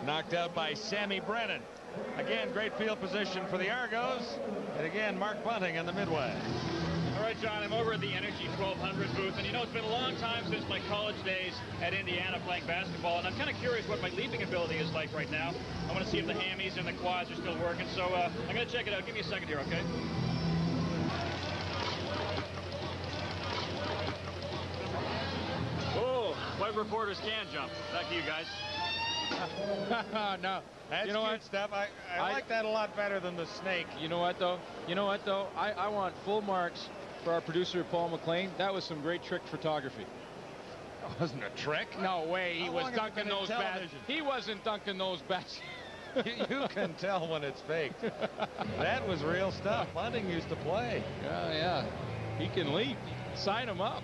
Knocked out by Sammy Brennan. Again, great field position for the Argos. And again, Mark Bunting in the midway. All right, John, I'm over at the Energy 1200 booth, and you know, it's been a long time since my college days at Indiana playing basketball, and I'm kind of curious what my leaping ability is like right now. I want to see if the hammies and the quads are still working, so I'm going to check it out. Give me a second here, okay? Oh, web reporters can jump. Back to you guys. No, that's cute stuff. I like that a lot better than the snake. You know what though? I want full marks for our producer Paul McLean. That was some great trick photography. It wasn't a trick. No way. He was dunking those bats. He wasn't dunking those bats. You can tell when it's faked. That was real stuff. Bunting used to play. Yeah. He can leap. Sign him up.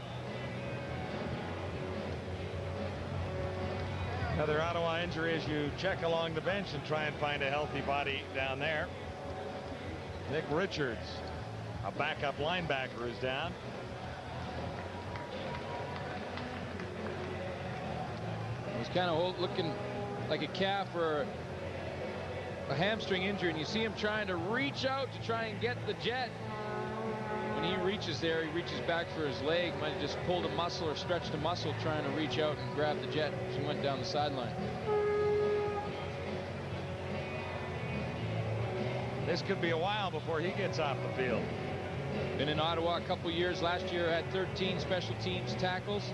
Another Ottawa injury as you check along the bench and try and find a healthy body down there. Nick Richards, a backup linebacker, is down. He's kind of looking like a calf or a hamstring injury, and you see him trying to reach out to try and get the jet. When he reaches there, he reaches back for his leg. Might have just pulled a muscle or stretched a muscle trying to reach out and grab the jet. She went down the sideline. This could be a while before he gets off the field. Been in Ottawa a couple years. Last year had 13 special teams tackles.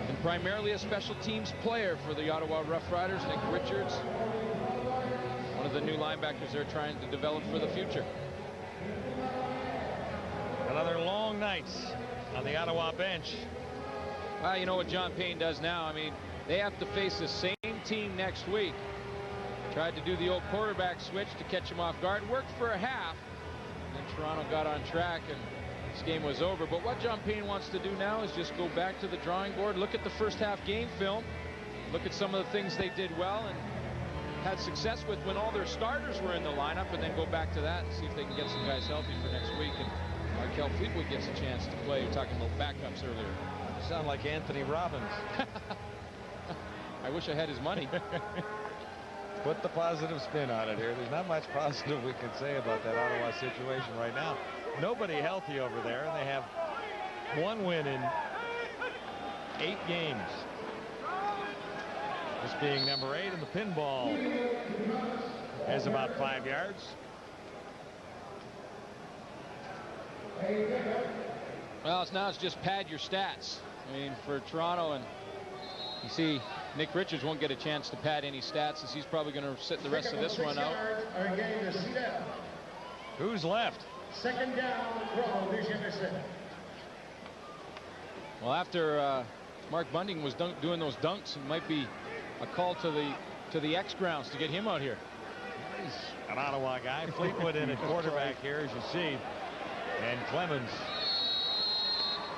And primarily a special teams player for the Ottawa Rough Riders, Nick Richards. One of the new linebackers they're trying to develop for the future. Another long night on the Ottawa bench. Well, you know what John Payne does now. I mean, they have to face the same team next week. Tried to do the old quarterback switch to catch him off guard. Worked for a half. And then Toronto got on track and this game was over. But what John Payne wants to do now is just go back to the drawing board. Look at the first half game film. Look at some of the things they did well and had success with when all their starters were in the lineup. And then go back to that and see if they can get some guys healthy for next week. And Markel Fleetwood gets a chance to play. You're talking about backups earlier. You sound like Anthony Robbins. I wish I had his money. Put the positive spin on it here. There's not much positive we can say about that Ottawa situation right now. Nobody healthy over there, and they have 1 win in 8 games. This being number 8, and the pinball has about 5 yards. Well, now it's just pad your stats. I mean, for Toronto, and you see Nick Richards won't get a chance to pad any stats as he's probably going to sit the rest of this one out. Who's left? Second down, well, after Mark Bunting was doing those dunks, it might be a call to the X grounds to get him out here. He's an Ottawa guy. Fleetwood in at quarterback here, as you see. And Clemens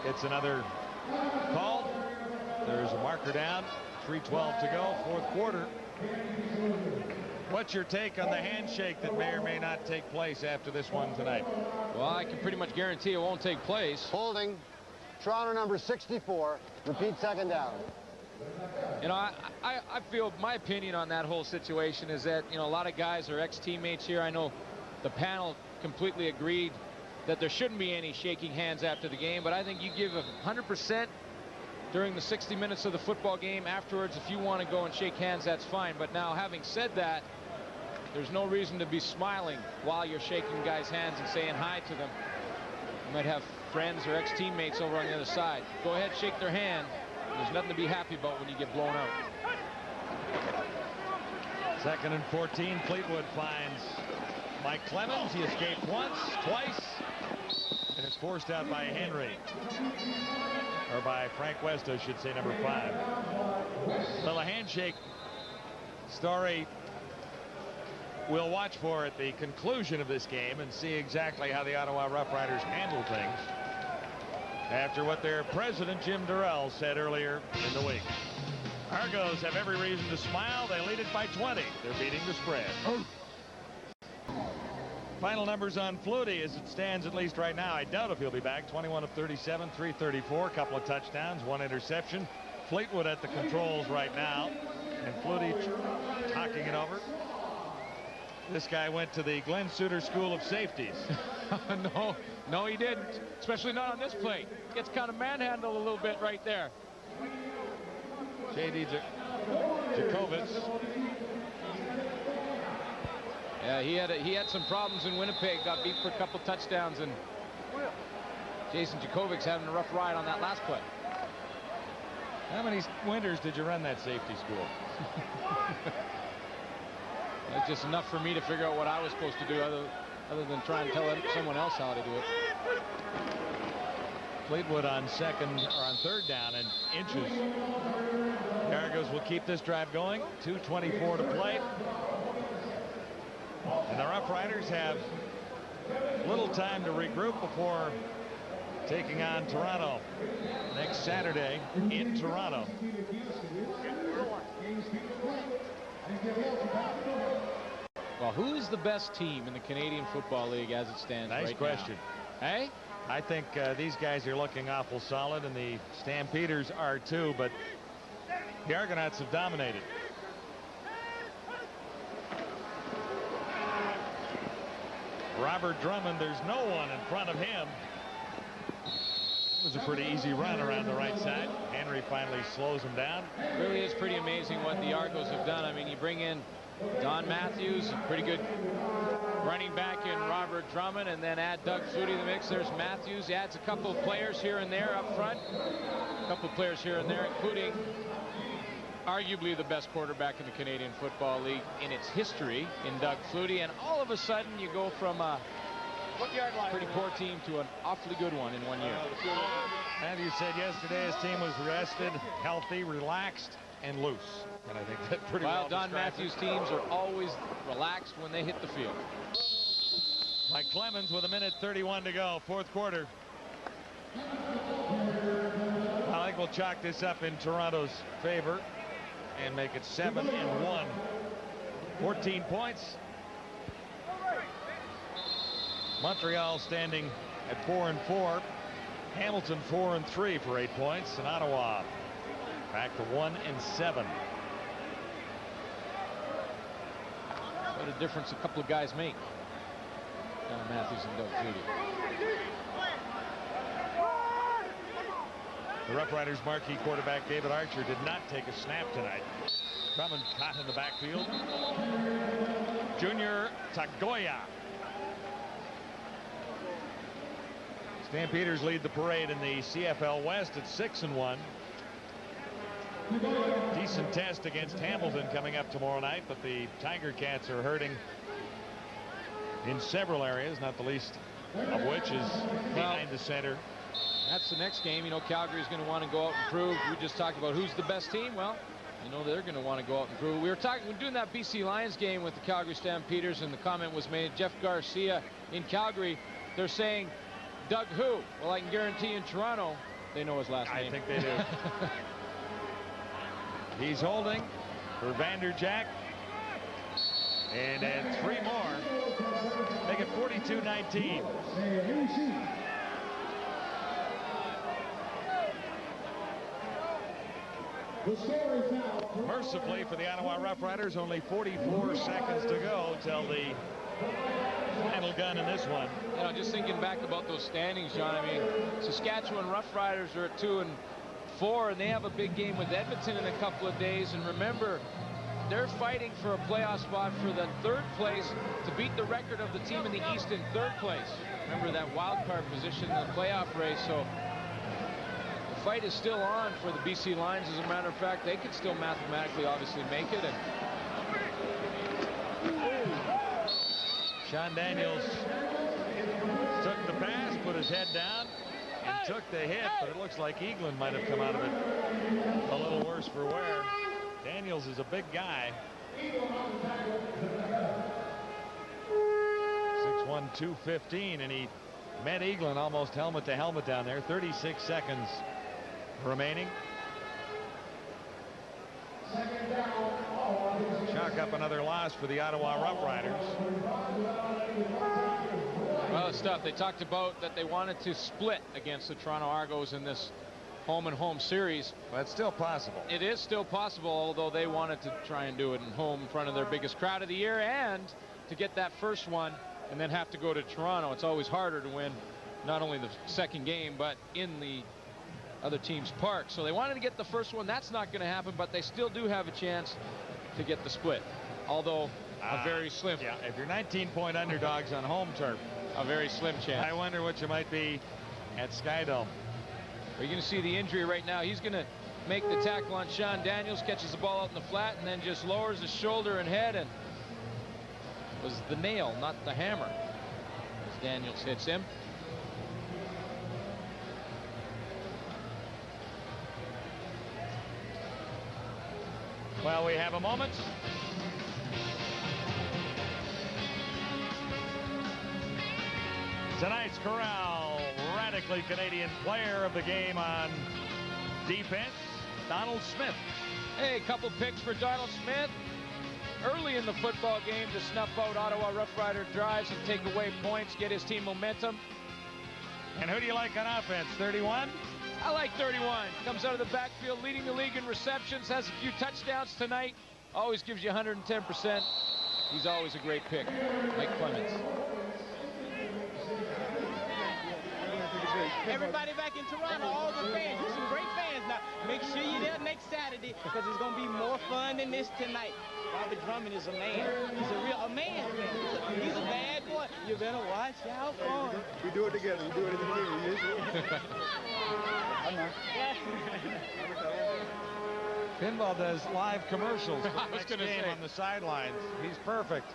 gets another call. There's a marker down. 3:12 to go, 4th quarter. What's your take on the handshake that may or may not take place after this one tonight? Well, I can pretty much guarantee it won't take place. Holding. Toronto number 64. Repeat, second down. You know, I feel my opinion on that whole situation is that, you know, a lot of guys are ex-teammates here. I know the panel completely agreed that there shouldn't be any shaking hands after the game, but I think you give 100% during the 60 minutes of the football game. Afterwards, if you want to go and shake hands, that's fine. But now, having said that, there's no reason to be smiling while you're shaking guys' hands and saying hi to them. You might have friends or ex-teammates over on the other side. Go ahead, shake their hand. There's nothing to be happy about when you get blown out. 2nd and 14. Fleetwood finds Mike Clemens. He escaped once, twice, and it's forced out by Henry. Or by Frank West, I should say, number 5. Well, a handshake story we'll watch for at the conclusion of this game and see exactly how the Ottawa Rough Riders handle things after what their president, Jim Durrell, said earlier in the week. Argos have every reason to smile. They lead it by 20. They're beating the spread. Final numbers on Flutie as it stands, at least right now. I doubt if he'll be back. 21 of 37, 334, a couple of touchdowns, 1 interception. Fleetwood at the controls right now, and Flutie talking it over. This guy went to the Glenn Suter School of Safeties. No, he didn't, especially not on this play. Gets kind of manhandled a little bit right there. J.D. Jacobitz. Yeah, he had some problems in Winnipeg. Got beat for a couple touchdowns, and Jason Jacobic's having a rough ride on that last play. How many winters did you run that safety school? It's just enough for me to figure out what I was supposed to do, other than try and tell someone else how to do it. Fleetwood on third down and inches. The Argos will keep this drive going. 2:24 to play. And the Rough Riders have little time to regroup before taking on Toronto next Saturday in Toronto. Well, who's the best team in the Canadian Football League as it stands right now? Nice question. Hey? I think these guys are looking awful solid, and the Stampeders are too, but the Argonauts have dominated. Robert Drummond, there's no one in front of him. It was a pretty easy run around the right side. Henry finally slows him down. It really is pretty amazing what the Argos have done. I mean, you bring in Don Matthews, a pretty good running back in Robert Drummond, and then add Doug Flutie to the mix. There's Matthews. He adds a couple of players here and there up front. A couple of players here and there, including arguably the best quarterback in the Canadian Football League in its history in Doug Flutie. And all of a sudden, you go from a pretty poor team to an awfully good one in 1 year. Matthews said yesterday his team was rested, healthy, relaxed, and loose. And I think that pretty well Don Matthews' teams are always relaxed when they hit the field. Mike Clemens with 1:31 to go, fourth quarter. I think we'll chalk this up in Toronto's favor and make it 7-1. 14 points. Montreal standing at 4-4. Hamilton 4-3 for 8 points, and Ottawa back to 1-7. What a difference a couple of guys make. Don Matthews and Doug Flutie. The Rough Riders' marquee quarterback David Archer did not take a snap tonight. Drummond caught in the backfield. Junior Tagoya. Stampeders lead the parade in the CFL West at 6-1. Decent test against Hamilton coming up tomorrow night, but the Tiger Cats are hurting in several areas, not the least of which is behind the center. That's the next game. You know, Calgary's going to want to go out and prove. We just talked about who's the best team. Well, you know, they're going to want to go out and prove. We were doing that BC Lions game with the Calgary Stampeders, and the comment was made, Jeff Garcia in Calgary, they're saying, Doug who? Well, I can guarantee in Toronto, they know his last name. I think they do. He's holding for Vanderjack. And then 3 more. Make it 42-19. Mercifully for the Ottawa Rough Riders, only 44 seconds to go till the final gun in this one. You know, just thinking back about those standings, John, I mean, Saskatchewan Rough Riders are at 2-4, and they have a big game with Edmonton in a couple of days. And remember, they're fighting for a playoff spot for the 3rd place to beat the record of the team in the East in 3rd place. Remember that wild card position in the playoff race. So the fight is still on for the BC Lions. As a matter of fact, they could still mathematically obviously make it. And Sean Daniels took the pass, put his head down, and took the hit, but it looks like Eaglin might have come out of it a little worse for wear. Daniels is a big guy. It's won 2:15, and he met Eaglin almost helmet to helmet down there. 36 seconds remaining. Chalk up another loss for the Ottawa Rough Riders. Well, it's tough. They talked about that they wanted to split against the Toronto Argos in this home and home series. But it's still possible. It is still possible, although they wanted to try and do it in home in front of their biggest crowd of the year and to get that first one and then have to go to Toronto. It's always harder to win not only the second game but in the other team's park. So they wanted to get the first one. That's not going to happen, but they still do have a chance to get the split, although a very slim. Yeah, if you're 19-point underdogs on home turf, a very slim chance. I wonder what you might be at Skydome. You're going to see the injury right now. He's going to make the tackle on Sean Daniels, catches the ball out in the flat, and then just lowers his shoulder and head, and it was the nail, not the hammer, as Daniels hits him. Well, we have a moment. Tonight's Corral radically Canadian player of the game on defense, Donald Smith. Hey, a couple picks for Donald Smith. Early in the football game to snuff out Ottawa Rough Rider drives and take away points, get his team momentum. And who do you like on offense? 31? I like 31. Comes out of the backfield, leading the league in receptions, has a few touchdowns tonight. Always gives you 110%. He's always a great pick. Mike Clements. Everybody back in Toronto, all the fans, you're some great fans now. Make sure you're there next Saturday because it's going to be more fun than this tonight. Robert Drummond is a man. He's a man. He's a bad boy. You better watch out for him. We do it together. We do it together. I know. Pinball does live commercials. I was going to say on the sidelines. He's perfect.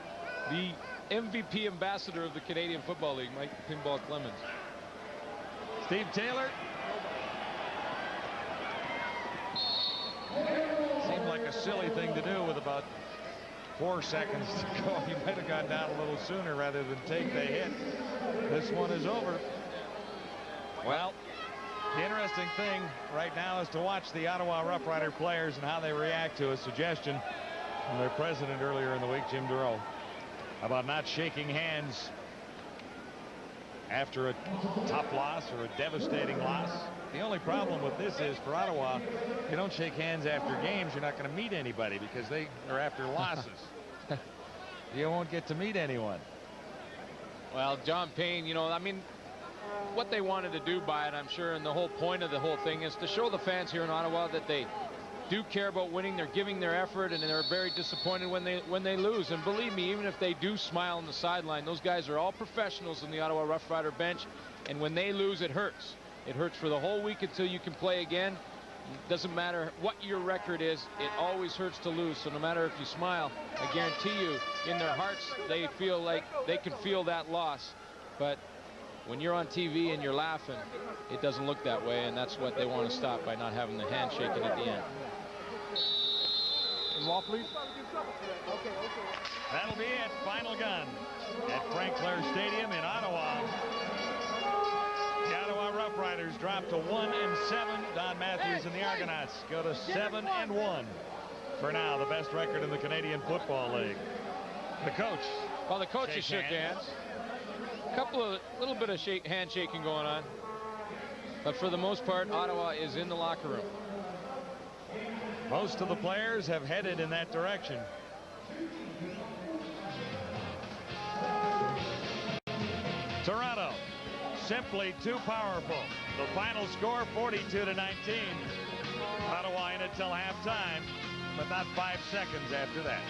The MVP ambassador of the Canadian Football League, Mike Pinball Clemens. Steve Taylor. Seemed like a silly thing to do with about 4 seconds to go. He might have gone down a little sooner rather than take the hit. This one is over. Well, the interesting thing right now is to watch the Ottawa Rough Rider players and how they react to a suggestion from their president earlier in the week, Jim Dureau, about not shaking hands after a tough loss or a devastating loss. The only problem with this is for Ottawa, you don't shake hands after games, you're not going to meet anybody because they are after losses. You won't get to meet anyone. Well, John Payne, you know, I mean, what they wanted to do by it, I'm sure, and the whole point of the whole thing is to show the fans here in Ottawa that they do care about winning. They're giving their effort, and they're very disappointed when they lose. And believe me, even if they do smile on the sideline, those guys are all professionals in the Ottawa Rough Rider bench, and when they lose, it hurts. It hurts for the whole week until you can play again. It doesn't matter what your record is, it always hurts to lose. So no matter if you smile, I guarantee you, in their hearts, they feel like they can feel that loss. But when you're on TV and you're laughing, it doesn't look that way, and that's what they want to stop by not having the handshaking at the end. Wall, please. That'll be it. Final gun at Frank Clair Stadium in Ottawa. The Ottawa Rough Riders drop to 1-7. Don Matthews and the Argonauts go to 7-1. For now, the best record in the Canadian Football League. The coach. Well, the coaches shook hands. A little bit of handshaking going on. But for the most part, Ottawa is in the locker room. Most of the players have headed in that direction. Toronto, simply too powerful. The final score, 42-19. Ottawa in it till halftime, but not 5 seconds after that.